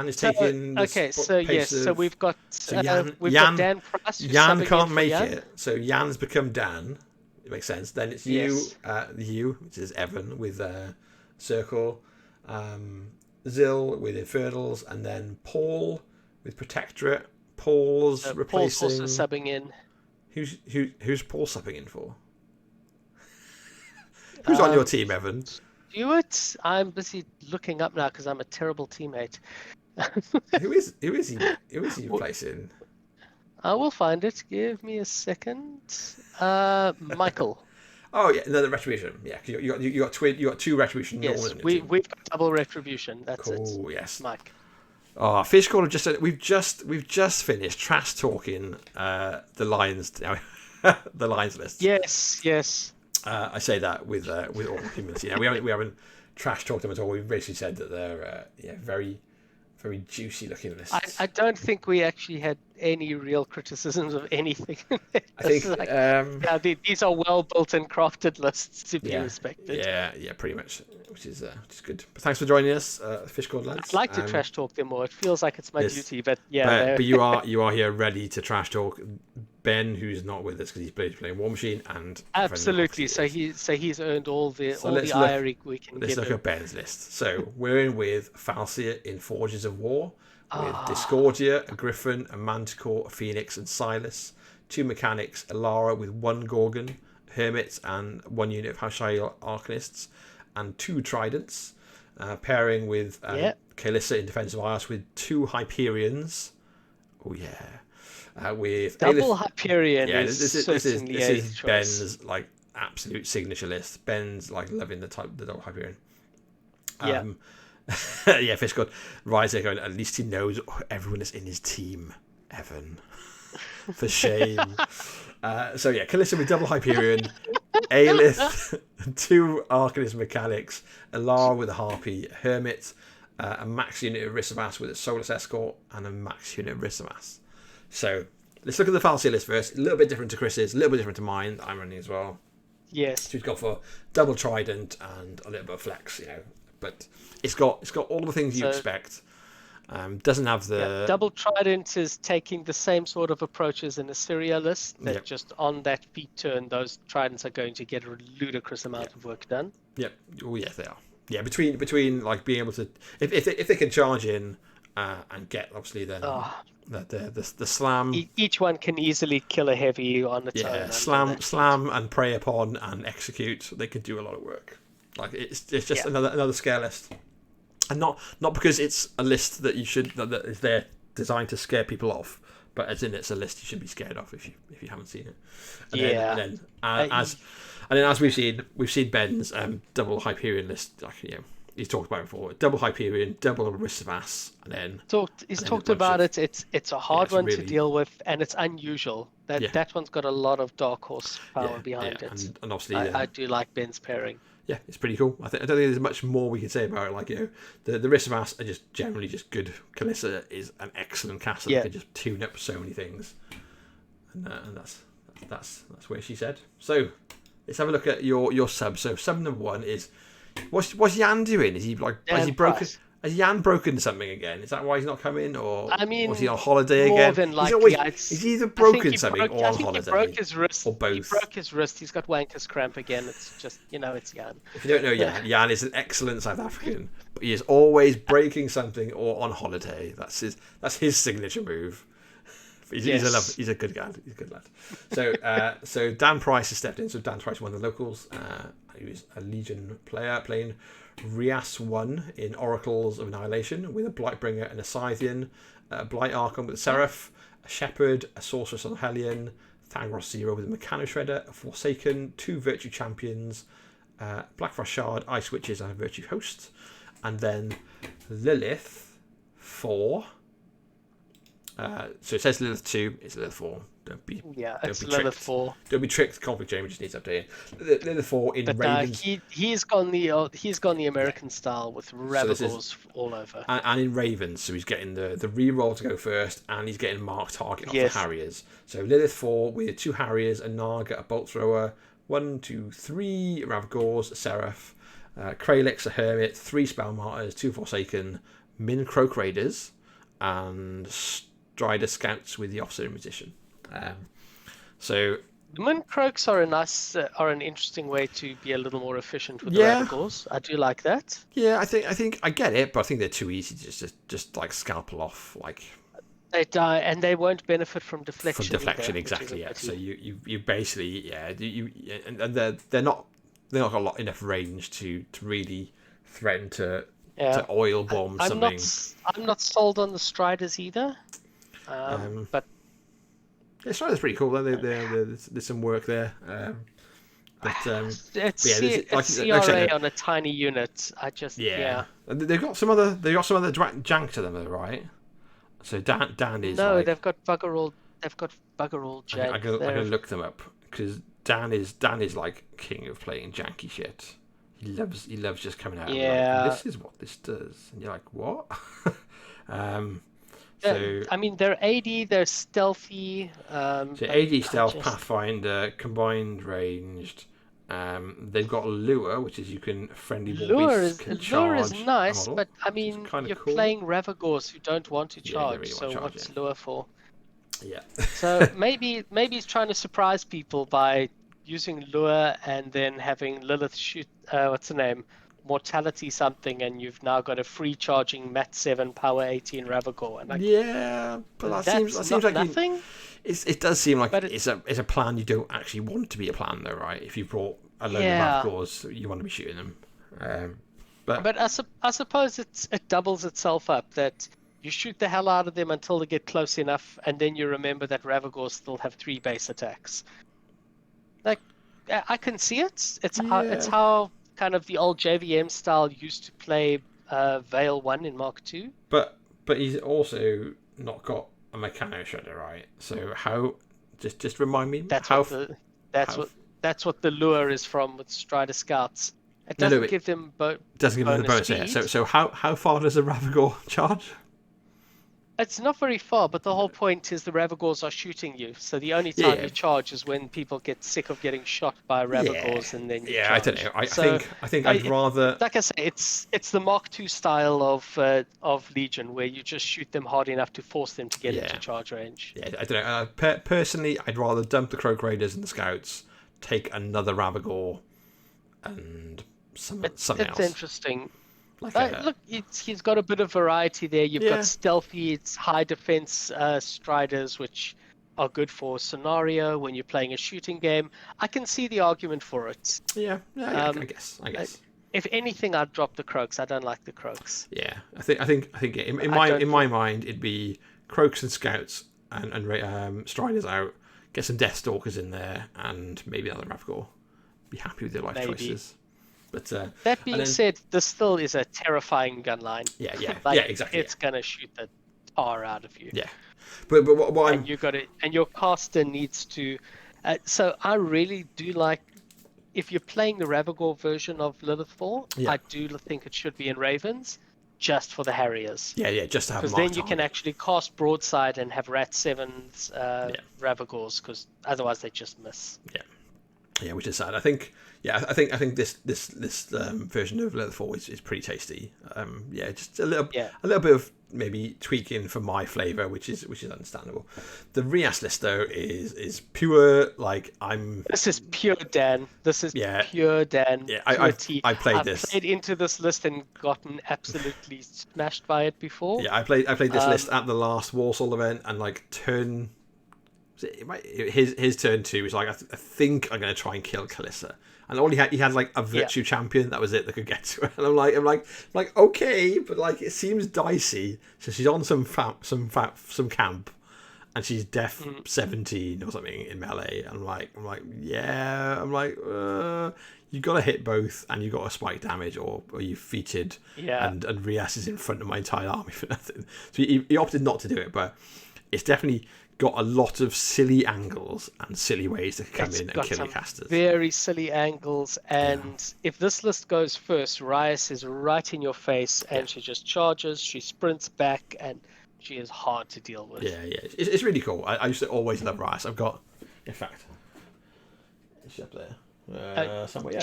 is So taking the okay, so pace yes, so of. we've got So Jan Dan Price who's Jan subbing in can't for make Jan. it, so Jan's become Dan. It makes sense. Then it's you, Yes. which is Evan with Circle, Zill with Infernals, and then Paul with Protectorate. Paul's Paul's replacing. also subbing in. Who's Paul subbing in for? Who's on your team, Evan? Stuart, I'm busy looking up now because I'm a terrible teammate. Who is he replacing? I will find it. Give me a second. Michael. Oh yeah, no, the Retribution. Yeah, 'cause you got two Retribution. Yes, on your we've team. got double retribution. That's it. Cool. Yes. Mike. Oh, Fish Caller just said we've just finished trash talking the Lions the Lions list. Yes. I say that with all humility. Yeah, we haven't trash talked them at all. We've basically said that they're very very juicy looking lists. I don't think we actually had any real criticisms of anything. I think these are well built and crafted lists to be respected. Yeah, pretty much, which is good. But thanks for joining us, Fish Called Lads. I'd like to trash talk them more. It feels like it's my duty, but But you are here ready to trash talk Ben, who's not with us because he's playing Warmachine, and absolutely. So he's earned all the ire we can give him. Let's look at Ben's list. So we're in with Falcia in Forges of War, with Discordia, a Griffin, a Manticore, a Phoenix, and Silas. 2 mechanics, Alara with 1 Gorgon, Hermits, and 1 unit of Haushail Arcanists, and 2 Tridents. Pairing with Kalissa in Defense of Ios with 2 Hyperions. Oh yeah. With double Hyperion. Yeah, this is choice. Ben's like absolute signature list. Ben's like loving the double Hyperion. Yeah, Fish God. Riser going, at least he knows everyone is in his team. Evan. For shame. So yeah, Kalissa with double Hyperion, Aelith, 2 Arcanist mechanics, Alara with a Harpy, Hermit, a max unit of Risavas with a Solus Escort, and a max unit of Risavas. So let's look at the Falcia list first. A little bit different to Chris's, a little bit different to mine that I'm running as well. Yes. So we've got for double Trident and a little bit of flex, but it's got all the things you expect. Doesn't have the double Trident is taking the same sort of approach as an Assyria list. That just on that feat turn, those Tridents are going to get a ludicrous amount of work done. Yep. Oh yes, they are. Yeah, between like being able to if they can charge in and get obviously then the slam. Each one can easily kill a heavy on its own. Yeah, slam and prey upon and execute. They can do a lot of work. Like it's just another scare list. And not because it's a list that that is there designed to scare people off, but as in it's a list you should be scared of if you haven't seen it. And then as we've seen Ben's double Hyperion list, like he's talked about it before. Double Hyperion, double Risavas, and then he's talked about it. It's a hard one to deal with, and it's unusual. That one's got a lot of dark horse power behind it. And obviously I do like Ben's pairing. Yeah, it's pretty cool. I don't think there's much more we can say about it. Like the Risavas are just generally just good. Kalissa is an excellent caster that can just tune up so many things, and that's where she said. So let's have a look at your sub. So sub number 1 is what's Jan doing? Is he like has Jan broken something again? Is that why he's not coming, or was he on holiday again? Than he's either broken something or on holiday. He broke his wrist, or both. He broke his wrist. He's got wanker's cramp again. It's just it's Jan. If you don't know Jan is an excellent South African, but he is always breaking something or on holiday. That's his signature move. He's a good guy. He's a good lad. So Dan Price has stepped in. So Dan Price, one of the locals, he was a Legion player playing Rias 1 in Oracles of Annihilation with a Blightbringer and a Scythian, a Blight Archon with a Seraph, a Shepherd, a Sorceress on Hellion, Thangros 0 with a Mechano Shredder, a Forsaken, 2 Virtue Champions, Blackfrost Shard, Ice Witches, and a Virtue Host, and then Lilith 4. So it says Lilith 2, it's Lilith 4. Don't be it's be Lilith tricked. 4. Don't be tricked. Conflict Chamber just needs updating. Lilith 4 in But Ravens. he's gone the American style with Ravagors all over. And in Ravens, so he's getting the reroll to go first, and he's getting marked target off the Harriers. So Lilith 4 with 2 Harriers, a Naga, a Bolt Thrower, 1, 2, 3 Ravagors, a Seraph, Kralix, a Hermit, 3 Spell Martyrs, 2 Forsaken, Min Croak Raiders, and Strider Scouts with the Officer and Musician. So the Min Croaks are are an interesting way to be a little more efficient with the Ravagors. I do like that. Yeah, I think I get it, but I think they're too easy to just like scalpel off. Like they die and they won't benefit from deflection. From deflection, either, exactly. Yeah. So you basically and they're not got a lot enough range to really threaten to oil bomb something. I'm not sold on the Striders either. But yeah, Strider's pretty cool. There's some work there. It's CRA on a tiny unit. They've got some other jank to them, though, right? So Dan is they've got bugger all. They've got bugger all jank. I'm gonna look them up because Dan is like king of playing janky shit. He loves just coming out. Yeah, and like, this is what this does, and you're like, what? So I mean, they're AD, they're stealthy. So AD stealth, Pathfinder, combined ranged. They've got Lure, which is you can friendly Lure is nice, but I mean, you're playing Ravagors who don't want to charge. Really so what's Lure for? Yeah. So maybe he's trying to surprise people by using Lure and then having Lilith shoot. What's the name? Mortality something, and you've now got a free charging Mat 7 Power 18 Ravagor. And but that seems like nothing. It does seem like it's a plan you don't actually want to be a plan, though, right? If you brought a load of Ravagors, you want to be shooting them. But I suppose it doubles itself up that you shoot the hell out of them until they get close enough, and then you remember that Ravagors still have 3 base attacks. Like I can see it. It's how kind of the old JVM style used to play Veil 1 in Mark 2. But he's also not got a Mechano Shredder, right? So how just remind me that's what the lure is from with Strider Scouts. It doesn't give them the bonus. Yeah. So how far does a Ravagor charge? It's not very far, but the whole point is the Ravagors are shooting you. So the only time you charge is when people get sick of getting shot by Ravagors, and then you charge. I don't know. I think I'd rather. Like I say, it's the Mark II style of Legion, where you just shoot them hard enough to force them to get into charge range. Yeah, I don't know. Personally, I'd rather dump the Croak Raiders and the Scouts, take another Ravagor, and something else. It's interesting. Look, he's got a bit of variety there. You've got stealthy, it's high defense Striders, which are good for scenario when you're playing a shooting game. I can see the argument for it. Yeah, I guess. If anything, I'd drop the Croaks. I don't like the Croaks. Yeah, I think in my mind it'd be Croaks and Scouts and Striders out. Get some Deathstalkers in there, and maybe another Ravagor. Be happy with your life choices. But that being said, this still is a terrifying gun line. Yeah, exactly. It's gonna shoot the tar out of you. Yeah, but what and you got it, and your caster needs to. So I really do like if you're playing the Ravagor version of Lilith 4. I do think it should be in Ravens, just for the Harriers. Yeah, just to have. Because then you can actually cast broadside and have Rat 7's Ravagors, because otherwise they just miss. Yeah, which is sad. I think this version of Lilith 4 is pretty tasty. Just a little bit of maybe tweaking for my flavour, which is understandable. The Rias list though is pure This is pure Dan. Pure Dan. Yeah, I've played this. I've played into this list and gotten absolutely smashed by it before. Yeah, I played this list at the last Warsaw event, and turn. His turn 2 was I think I'm going to try and kill Kalissa, and all he had a virtue champion. That was it that could get to her. And I'm like okay, but it seems dicey. So she's on some camp, and she's def 17 or something in melee. And you got to hit both, and you got to spike damage, or you feated. And Rias is in front of my entire army for nothing. So he opted not to do it, but. it's definitely got a lot of silly angles and silly ways to come in and kill your casters. Very silly angles, and if this list goes first, Rias is right in your face, and she just charges, she sprints back, and she is hard to deal with. Yeah, it's really cool. I used to always love Rias. I've got, in fact, is she up there? Somewhere. Yeah,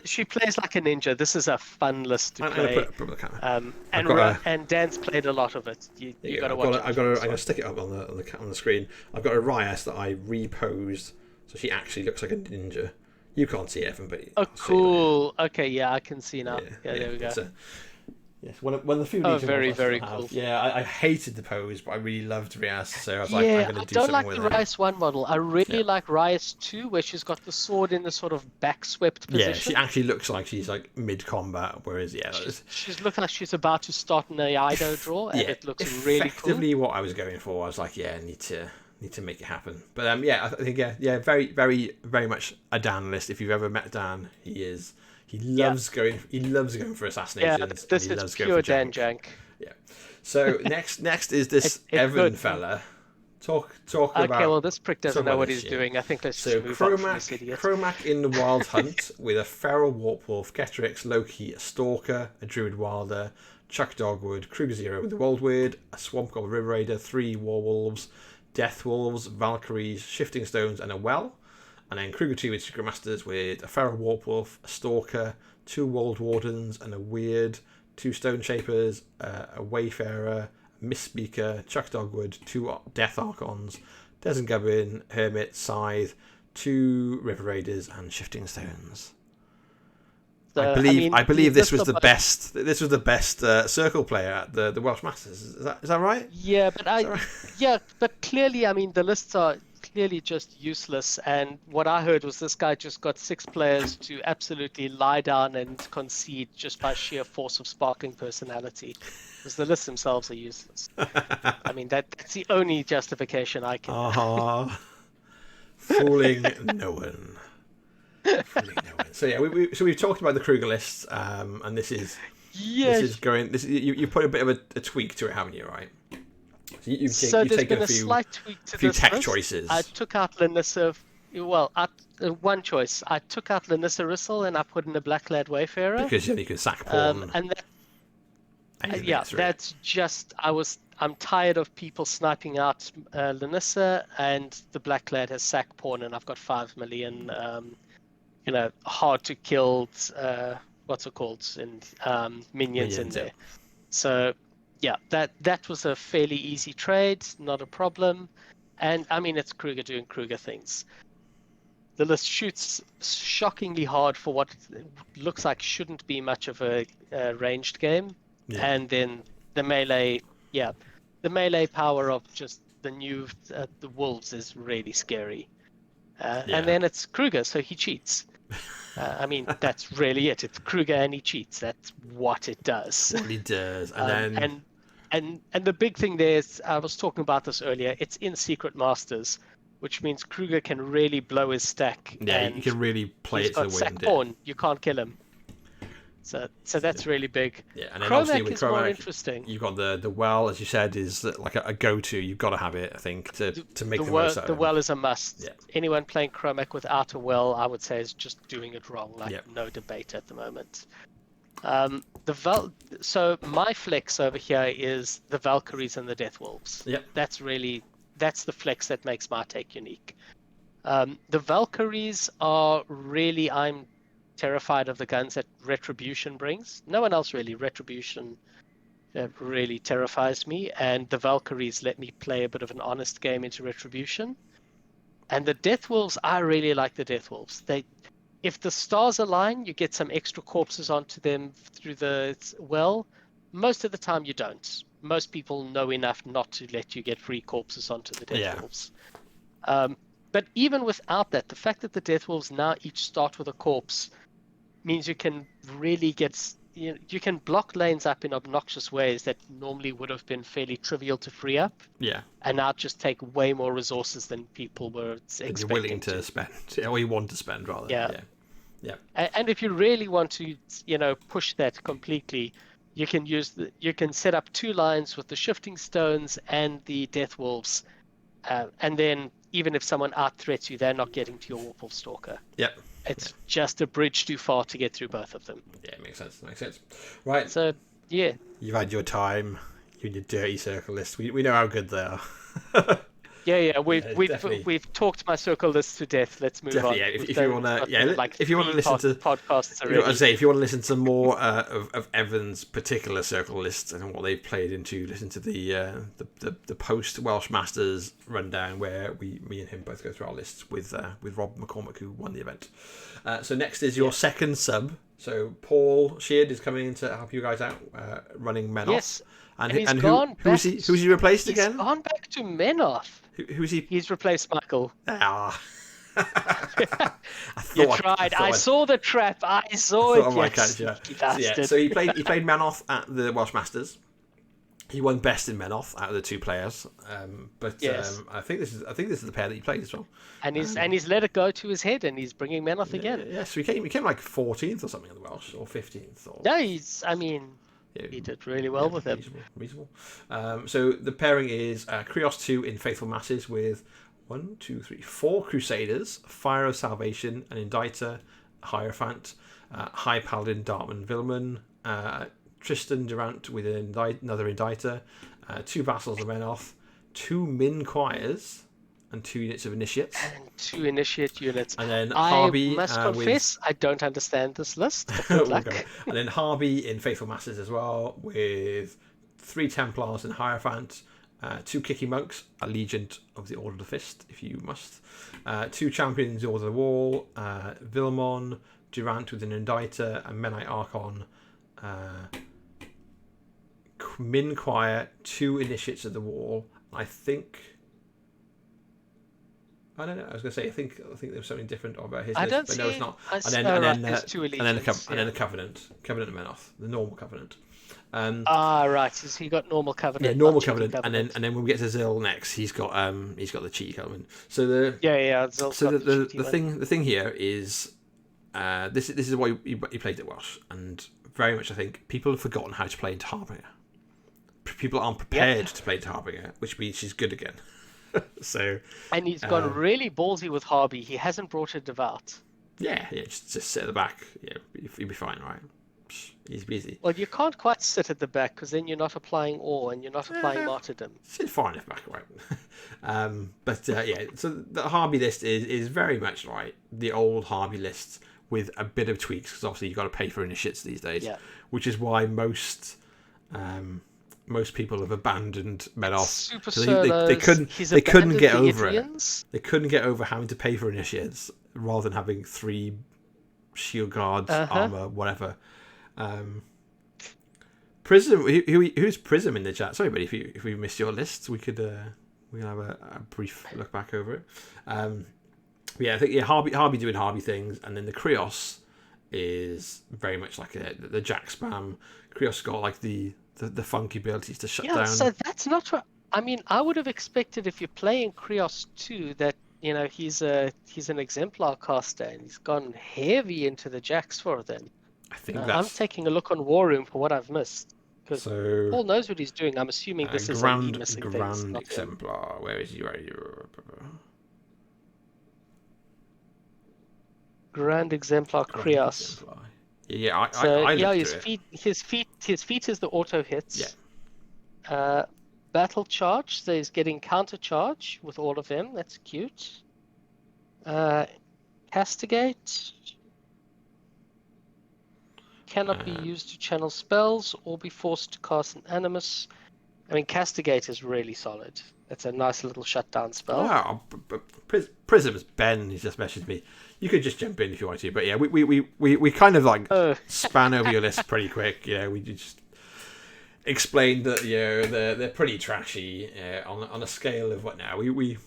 she plays like a ninja. This is a fun list to play. And Dan's played a lot of it. You got to watch it. I'm gonna stick it up on the screen. I've got a Rias that I reposed, so she actually looks like a ninja. You can't see Evan, but cool. Okay, yeah, I can see now. Yeah, there we go. Yes, one of the few. Very cool. Yeah, I hated the pose, but I really loved Rias, so I was like, I'm going to do something with it. I don't like the Rias 1 model. I really like Rias 2, where she's got the sword in the sort of back-swept position. Yeah, she actually looks like she's like mid-combat, whereas, she's looking like she's about to start an Aido draw, and it looks really cool. Effectively what I was going for. I was like, I need to make it happen. But I think very, very, very much a Dan list. If you've ever met Dan, he loves going for assassinations. Yeah, this is pure Dan jank. Yeah. So next is this Evan fella. Talk about. Okay, well this prick doesn't know what he's doing. I think let's just move on from this idiot. Chromac in the Wild Hunt with a feral warpwolf, Getrix, Loki, a Stalker, a Druid Wilder, Chuck Dogwood, Kruger Zero with the Woldweird, a Swamp Goblin River Raider, 3 Warwolves, Death Wolves, Valkyries, Shifting Stones, and a Well. And then Kruger 2 with Secret Masters with a Feral Warpwolf, a Stalker, 2 Wold Wardens, and a Weird, 2 Stone Shapers, a Wayfarer, a Misspeaker, Chuck Dogwood, 2 Death Archons, Desert Goblin, Hermit, Scythe, 2 River Raiders, and Shifting Stones. I believe this was the best. This was the best circle player at the Welsh Masters. Is that right? Yeah, but clearly, I mean, the lists are clearly just useless. And what I heard was this guy just got 6 players to absolutely lie down and concede just by sheer force of sparkling personality, because the lists themselves are useless. I mean, that's the only justification I can. Fooling no one. So yeah, we've talked about the Kruger lists, and this is you put a bit of a tweak to it, haven't you? Right. So there's been a slight tweak to few this tech list. choices. I took out Lanissa. Well, one choice. I took out Lanissa Rissel and I put in a Black Lad Wayfarer because you can sack pawn. That's just I'm tired of people sniping out Lanissa, and the Black Lad has sack pawn, and I've got 5 million. Hard to kill. What's it called? And minions in there. So. Yeah, that was a fairly easy trade, not a problem. And I mean, it's Kruger doing Kruger things. The list shoots shockingly hard for what looks like shouldn't be much of a ranged game. Yeah. And then the melee power of just the wolves is really scary. And then it's Kruger, so he cheats. I mean, that's really it. It's Kruger and he cheats. That's what it does. What he does. And the big thing there is, I was talking about this earlier, it's in Secret Masters, which means Kruger can really blow his stack. Yeah, and you can really play it to the wind. Pawn. You can't kill him. So that's really big. Yeah, and then Chromac obviously with is Chromac, more interesting. You've got the Well, as you said, is like a go-to. You've got to have it, I think, to make the most out of it. The Well is a must. Yeah. Anyone playing Chromac without a Well, I would say, is just doing it wrong. No debate at the moment. So my flex over here is the Valkyries and the Death Wolves. Yep. That's the flex that makes my take unique. The Valkyries are really, I'm terrified of the guns that Retribution brings. No one else really. Retribution really terrifies me, and the Valkyries let me play a bit of an honest game into Retribution. And the Death Wolves, I really like the Death Wolves. If the stars align, you get some extra corpses onto them through the Well. Most of the time you don't. Most people know enough not to let you get free corpses onto the Death Wolves. But even without that, the fact that the Death Wolves now each start with a corpse means you can really you can block lanes up in obnoxious ways that normally would have been fairly trivial to free up. Yeah. And now just take way more resources than people were expecting. You're willing to spend, or you want to spend, rather. Yeah. And if you really want to, push that completely, you can set up 2 lines with the shifting stones and the death wolves, and then even if someone out threats you, they're not getting to your Wolf Stalker. Yep. It's just a bridge too far to get through both of them. Yeah, makes sense. Right. So yeah, you've had your time. You and your dirty circle list. We know how good they are. yeah. We've talked my circle list to death. Let's move on. Yeah, if you want to, if you want to listen to podcasts already. I say, if you want to listen to more of Evan's particular circle lists and what they've played into, listen to the post Welsh Masters rundown where me and him both go through our lists with Rob McCormick, who won the event. So next is your second sub. So Paul Sheard is coming in to help you guys out running Menoth. Yes. And who's he replaced again? He's gone back to Menoth. Who's he? He's replaced Michael. Ah. You tried. I saw the trap. I saw it. So he played Menoth at the Welsh Masters. He won best in Menoth out of the 2 players. I think this is the pair that he played as well. And he's let it go to his head, and he's bringing Menoth again. Yeah, so he came like 14th or something in the Welsh, or 15th. No, he did really well with him. Reasonable. So the pairing is Krios 2 in Faithful Masses with 4 Crusaders, Fire of Salvation, an Inditer, Hierophant, High Paladin, Dartman, Vilman, Tristan Durant with another Inditer, 2 Vassals of Menoth, 2 Min Choirs, and 2 units of Initiates. And 2 Initiate units. And then Harby. I must confess, I don't understand this list. Good luck. And then Harby in Faithful Masses as well, with 3 Templars and Hierophant, 2 Kicky Monks, Allegiant of the Order of the Fist, if you must, 2 Champions, the Order of the Wall, Vilmon, Durant with an Inditer, and Menite Archon, Min Choir, 2 Initiates of the Wall. I don't know. I was going to say I think there was something different about his list, but no, it's not. And then the Covenant of Menoth, the normal Covenant. Right. So he got normal Covenant. Yeah, normal Covenant, and then when we get to Zil next, he's got the cheaty Covenant. So the thing here is this is why he played at Welsh, and very much I think people have forgotten how to play into Harbinger. People aren't prepared to play into Harbinger, which means she's good again. And he's gone really ballsy with Harby. He hasn't brought a Devout. Yeah, just sit at the back. Yeah, you'll be fine, right? He's busy. Well, you can't quite sit at the back because then you're not applying awe and you're not applying martyrdom. Sit far enough back, right? So the Harby list is very much like the old Harby lists with a bit of tweaks, because obviously you've got to pay for initiates these days, which is why most people have abandoned Menoth. Super they couldn't get over it. They couldn't get over having to pay for initiates rather than having 3 shield guards, armor, whatever. Prism. Who's Prism in the chat? Sorry, buddy, if we missed your list, we could have a brief look back over it. I think Harby doing Harby things, and then the Krios is very much like the Jack spam. Krios got like the funky abilities to shut down. So that's not what I mean. I would have expected if you're playing Krios 2 that he's an exemplar caster and he's gone heavy into the Jacks for them. I think I'm taking a look on War Room for what I've missed, because Paul knows what he's doing. I'm assuming this is grand things, exemplar. Where is he? Grand exemplar Krios. His feet is the auto hits. Yeah. Battle charge, so he's getting counter charge with all of them. That's cute. Castigate cannot be used to channel spells or be forced to cast an animus. I mean, Castigate is really solid. It's a nice little shutdown spell. Prism's Ben. He's just messaged me. You could just jump in if you want to, but yeah, we kind of like span over your list pretty quick. We just explained that they're pretty trashy on a scale of what now we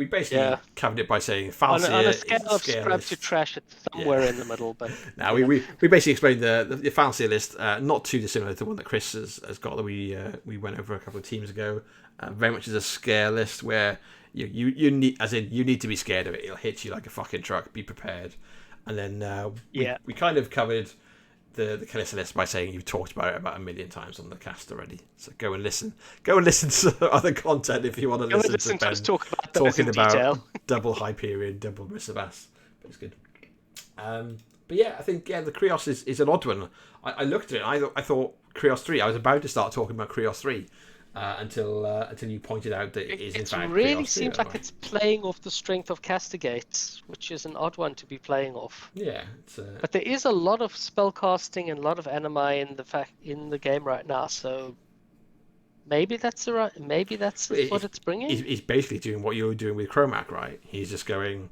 basically covered it by saying Falsier on a scale of scrub to trash, it's somewhere in the middle. But now we basically explained the Falsier list, not too dissimilar to the one that Chris has got that we went over a couple of teams ago. Very much as a scare list where you need, as in you need to be scared of it. It'll hit you like a fucking truck. Be prepared. And then we kind of covered the Calista list by saying you've talked about it about 1 million times on the cast already. So go and listen. Go and listen to other content if you want to listen to Ben us talk about those talking in about detail. double Hyperion, double Misabas. But it's good. But yeah, I think the Krios is an odd one. I looked at it. And I thought Krios 3. I was about to start talking about Krios 3 until you pointed out that it is in fact. It really Krios seems 2, like it's playing off the strength of Castigate, which is an odd one to be playing off. Yeah, but there is a lot of spell casting and a lot of animi in the game right now. So maybe that's what it's bringing. He's basically doing what you were doing with Chromac, right? He's just going.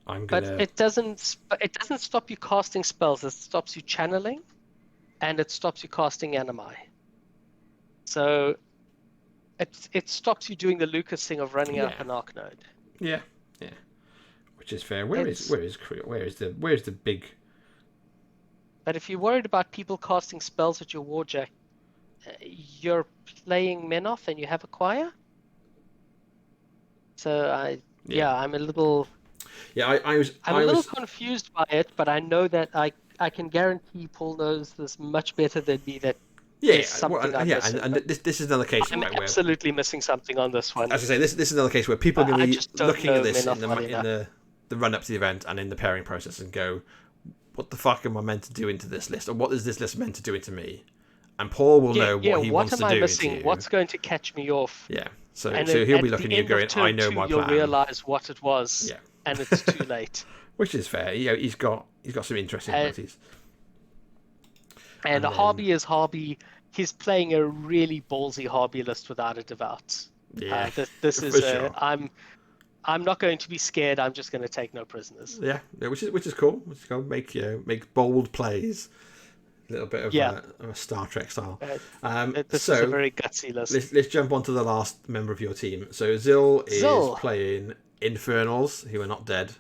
But it doesn't stop you casting spells. It stops you channeling, and it stops you casting animi. So it stops you doing the Lucas thing of running up an arc node. Yeah, which is fair. Where is the big? But if you're worried about people casting spells at your warjack, you're playing Menoth and you have a choir. So I'm a little. Yeah, I'm a little confused by it, but I know that I can guarantee Paul knows this much better than me. That and this is another case. I'm absolutely missing something on this one. As I say, this is another case where people are going to be looking at this in the run up to the event and in the pairing process and go, "What the fuck am I meant to do into this list? Or what is this list meant to do into me?" And Paul will know what he wants to do. What am I missing? What's going to catch me off? Yeah. So he'll be looking at you going, "I know my plan." You'll realise what it was. Yeah. And it's too late. Which is fair. He's got some interesting abilities. And Harby is Harby. He's playing a really ballsy Harby list without a doubt. Yeah. This is sure. I'm not going to be scared. I'm just going to take no prisoners. Yeah, which is cool. Make bold plays. A little bit of a Star Trek style. This is a very gutsy list. Let's jump on to the last member of your team. So Zil is playing Infernals, who are not dead.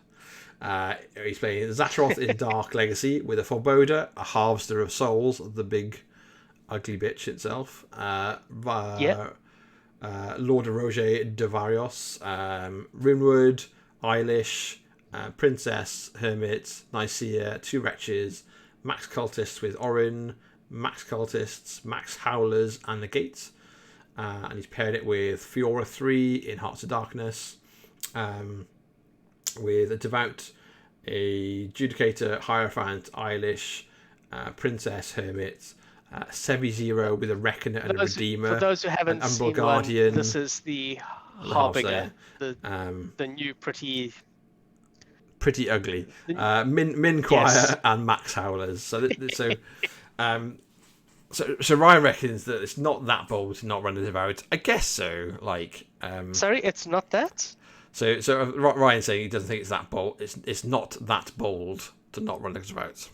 He's playing Zatroth in Dark Legacy with a Forebodar, a Harvester of Souls, the big ugly bitch itself. Lord of Roger de Varios, Rimwood, Eilish, Princess, Hermit, Nicaea, 2 Wretches, Max Cultists with Orin, Max Cultists, Max Howlers, and Negate. And he's paired it with Fiora 3 in Hearts of Darkness, with a Devout, a Judicator, Hierophant, Eilish, Princess, Hermit, Sebi Zero with a Reckoner and a Redeemer. For those who haven't seen Guardian, this is the Harbinger, the new pretty ugly Min Choir and Max Howlers. So Ryan reckons that it's not that bold to not run the Devout. I guess so. Sorry, it's not that. So Ryan's saying he doesn't think it's that bold. It's not that bold to not run the Devout.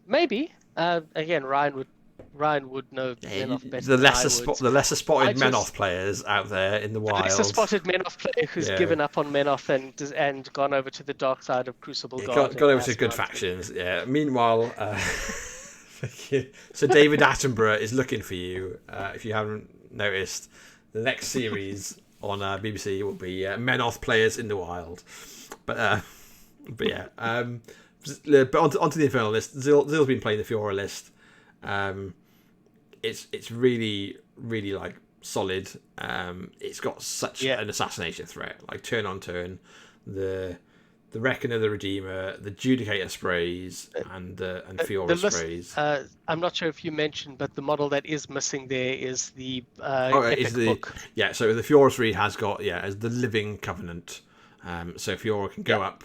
Maybe. Again, Ryan would know Menoth better. The lesser spotted Menoth players out there in the wild. The lesser spotted Menoth player who's given up on Menoth and gone over to the dark side of Crucible God. Gone over to good factions. Yeah. Meanwhile, so David Attenborough is looking for you. If you haven't noticed, the next series on BBC will be Menoth players in the wild. But yeah. But onto the Infernal list. Zil's been playing the Fiora list. It's really, really solid. It's got such an assassination threat, turn on turn. The Reckoner, the Redeemer, the Judicator sprays, and Fiora sprays. I'm not sure if you mentioned, but the model that is missing there is the epic book. Yeah, so the Fiora 3 has got as the Living Covenant. So Fiora can go up.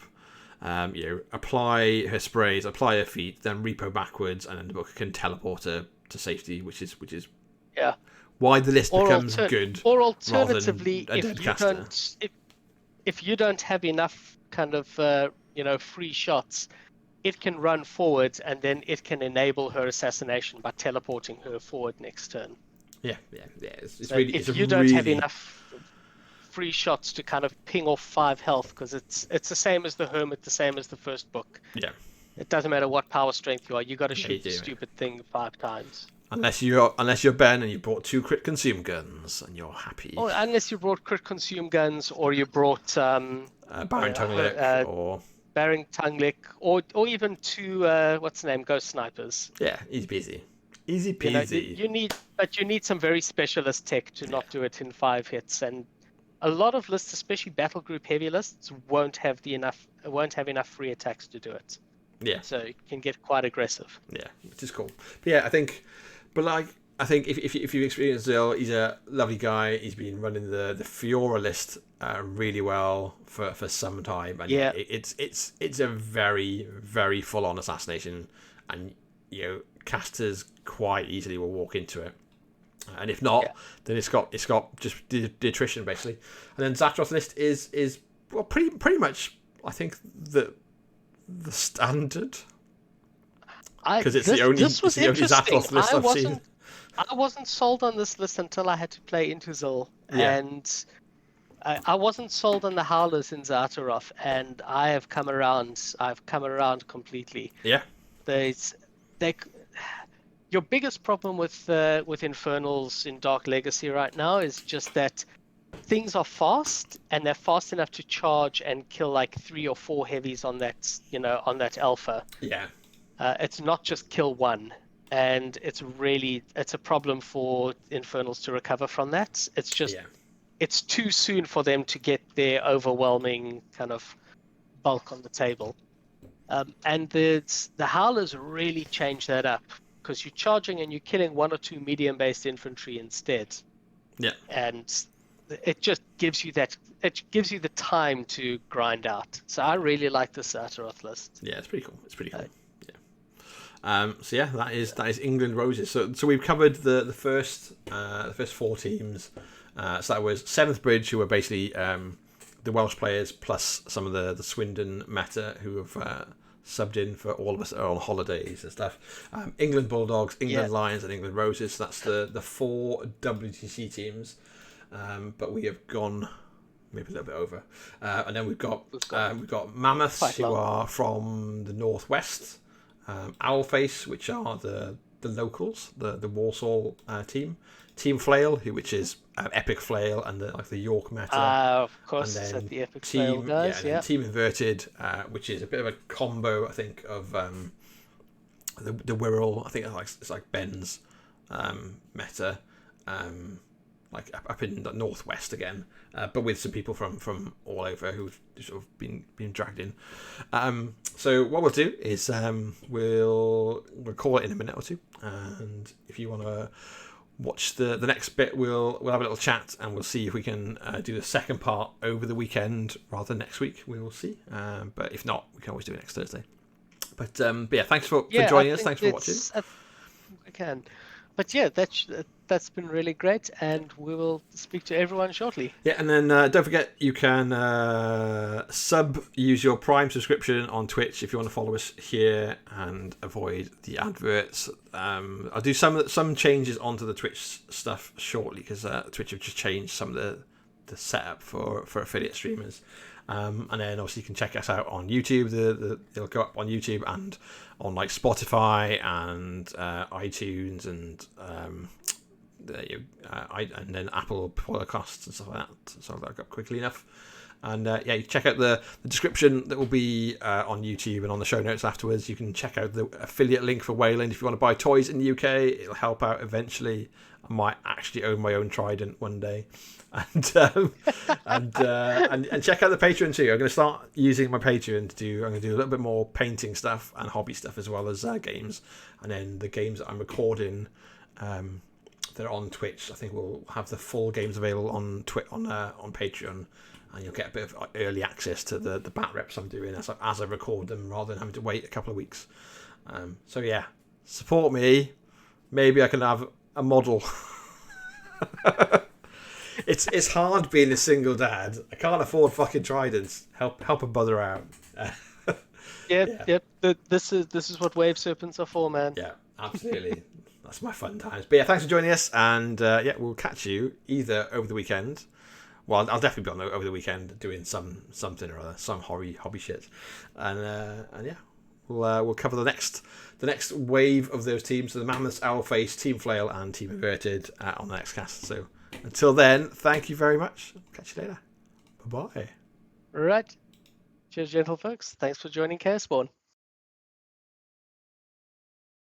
Apply her sprays, apply her feat, then repo backwards, and then the book can teleport her to safety, which is why the list becomes good. Or alternatively, if you don't have enough kind of free shots, it can run forward, and then it can enable her assassination by teleporting her forward next turn. Yeah. If you don't have enough free shots to kind of ping off 5 health, because it's the same as the Hermit, the same as the first book. Yeah. It doesn't matter what power strength you are, you got to shoot the stupid thing 5 times. Unless you're Ben and you brought 2 crit consume guns and you're happy. Or unless you brought crit consume guns, or you brought Baron Tongue Lick, or Baron Tunglick, or even 2 what's the name, Ghost Snipers. Yeah, easy peasy. Easy You know, peasy. you need some very specialist tech to not do it in 5 hits, and a lot of lists, especially battle group heavy lists, won't have enough free attacks to do it. Yeah. So it can get quite aggressive. Yeah, which is cool. But yeah, I think if you experience Zill, he's a lovely guy. He's been running the Fiora list really well for some time, and Yeah. it's a very, very full on assassination, and casters quite easily will walk into it. And if not, then it's got just the attrition basically. And then Zatroth's list is well pretty much, I think, the standard, because it's the only Zatroth list I've seen. I wasn't sold on this list until I had to play into Zill, Yeah. and I wasn't sold on the Howlers in Zataroth, and I have come around. I've come around completely. Yeah. Your biggest problem with Infernals in Dark Legacy right now is just that things are fast, and they're fast enough to charge and kill like 3 or 4 heavies on that alpha. Yeah. It's not just kill one, and it's a problem for Infernals to recover from that. It's just it's too soon for them to get their overwhelming kind of bulk on the table. And the Howlers really change that up, because you're charging and you're killing 1 or 2 medium-based infantry instead. Yeah. And it just gives you the time to grind out. So I really like the Zataroth list. Yeah, it's pretty cool. So yeah, that is England Roses. So we've covered the first 4 teams. So that was Seventh Bridge, who were basically the Welsh players plus some of the Swindon meta who have subbed in for all of us that are on holidays and stuff. England Bulldogs, England Lions, and England Roses. So that's the 4 WTC teams. But we have gone maybe a little bit over, and then we've got Mammoths, who are from the northwest. Owlface, which are the locals, the Walsall team. Team Flail, which is Epic Flail and the York meta. Of course, and then the Epic Flail guys. And then Team Inverted, which is a bit of a combo, I think, of the Wirral. I think it's like Ben's meta, like up in the northwest again, but with some people from all over who've sort of been dragged in. So what we'll do is we'll call it in a minute or two, and if you want to watch the next bit, we'll have a little chat, and we'll see if we can do the second part over the weekend rather than next week. We will see, but if not, we can always do it next Thursday. But yeah, thanks for joining us. Thanks for watching. I can. But yeah, that's been really great, and we will speak to everyone shortly. Yeah, and then don't forget, you can use your Prime subscription on Twitch if you want to follow us here and avoid the adverts. I'll do some changes onto the Twitch stuff shortly, because Twitch have just changed some of the setup for affiliate streamers. And then obviously you can check us out on YouTube. It'll go up on YouTube and on like Spotify and iTunes and then Apple Podcasts and stuff like that. So that'll go up quickly enough. And you check out the description that will be on YouTube, and on the show notes afterwards. You can check out the affiliate link for Wayland if you want to buy toys in the UK. It'll help out eventually. I might actually own my own trident one day. And check out the Patreon too. I'm going to start using my Patreon I'm going to do a little bit more painting stuff and hobby stuff, as well as games. And then the games that I'm recording, that are on Twitch, I think we'll have the full games available on Patreon, and you'll get a bit of early access to the bat reps I'm doing as I record them, rather than having to wait a couple of weeks. So yeah, support me. Maybe I can have a model. It's hard being a single dad. I can't afford fucking tridents. Help a brother out. Yep. This is what wave serpents are for, man. Yeah, absolutely. That's my fun times. But yeah, thanks for joining us, and we'll catch you either over the weekend. Well, I'll definitely be on over the weekend doing something or other, some hobby shit, and yeah, we'll cover the next wave of those teams. So the Mammoths, Owlface, Team Flail, and Team Inverted on the next cast. So until then, thank you very much. Catch you later. Bye bye. Right. Cheers, gentle folks. Thanks for joining Chaos Spawn.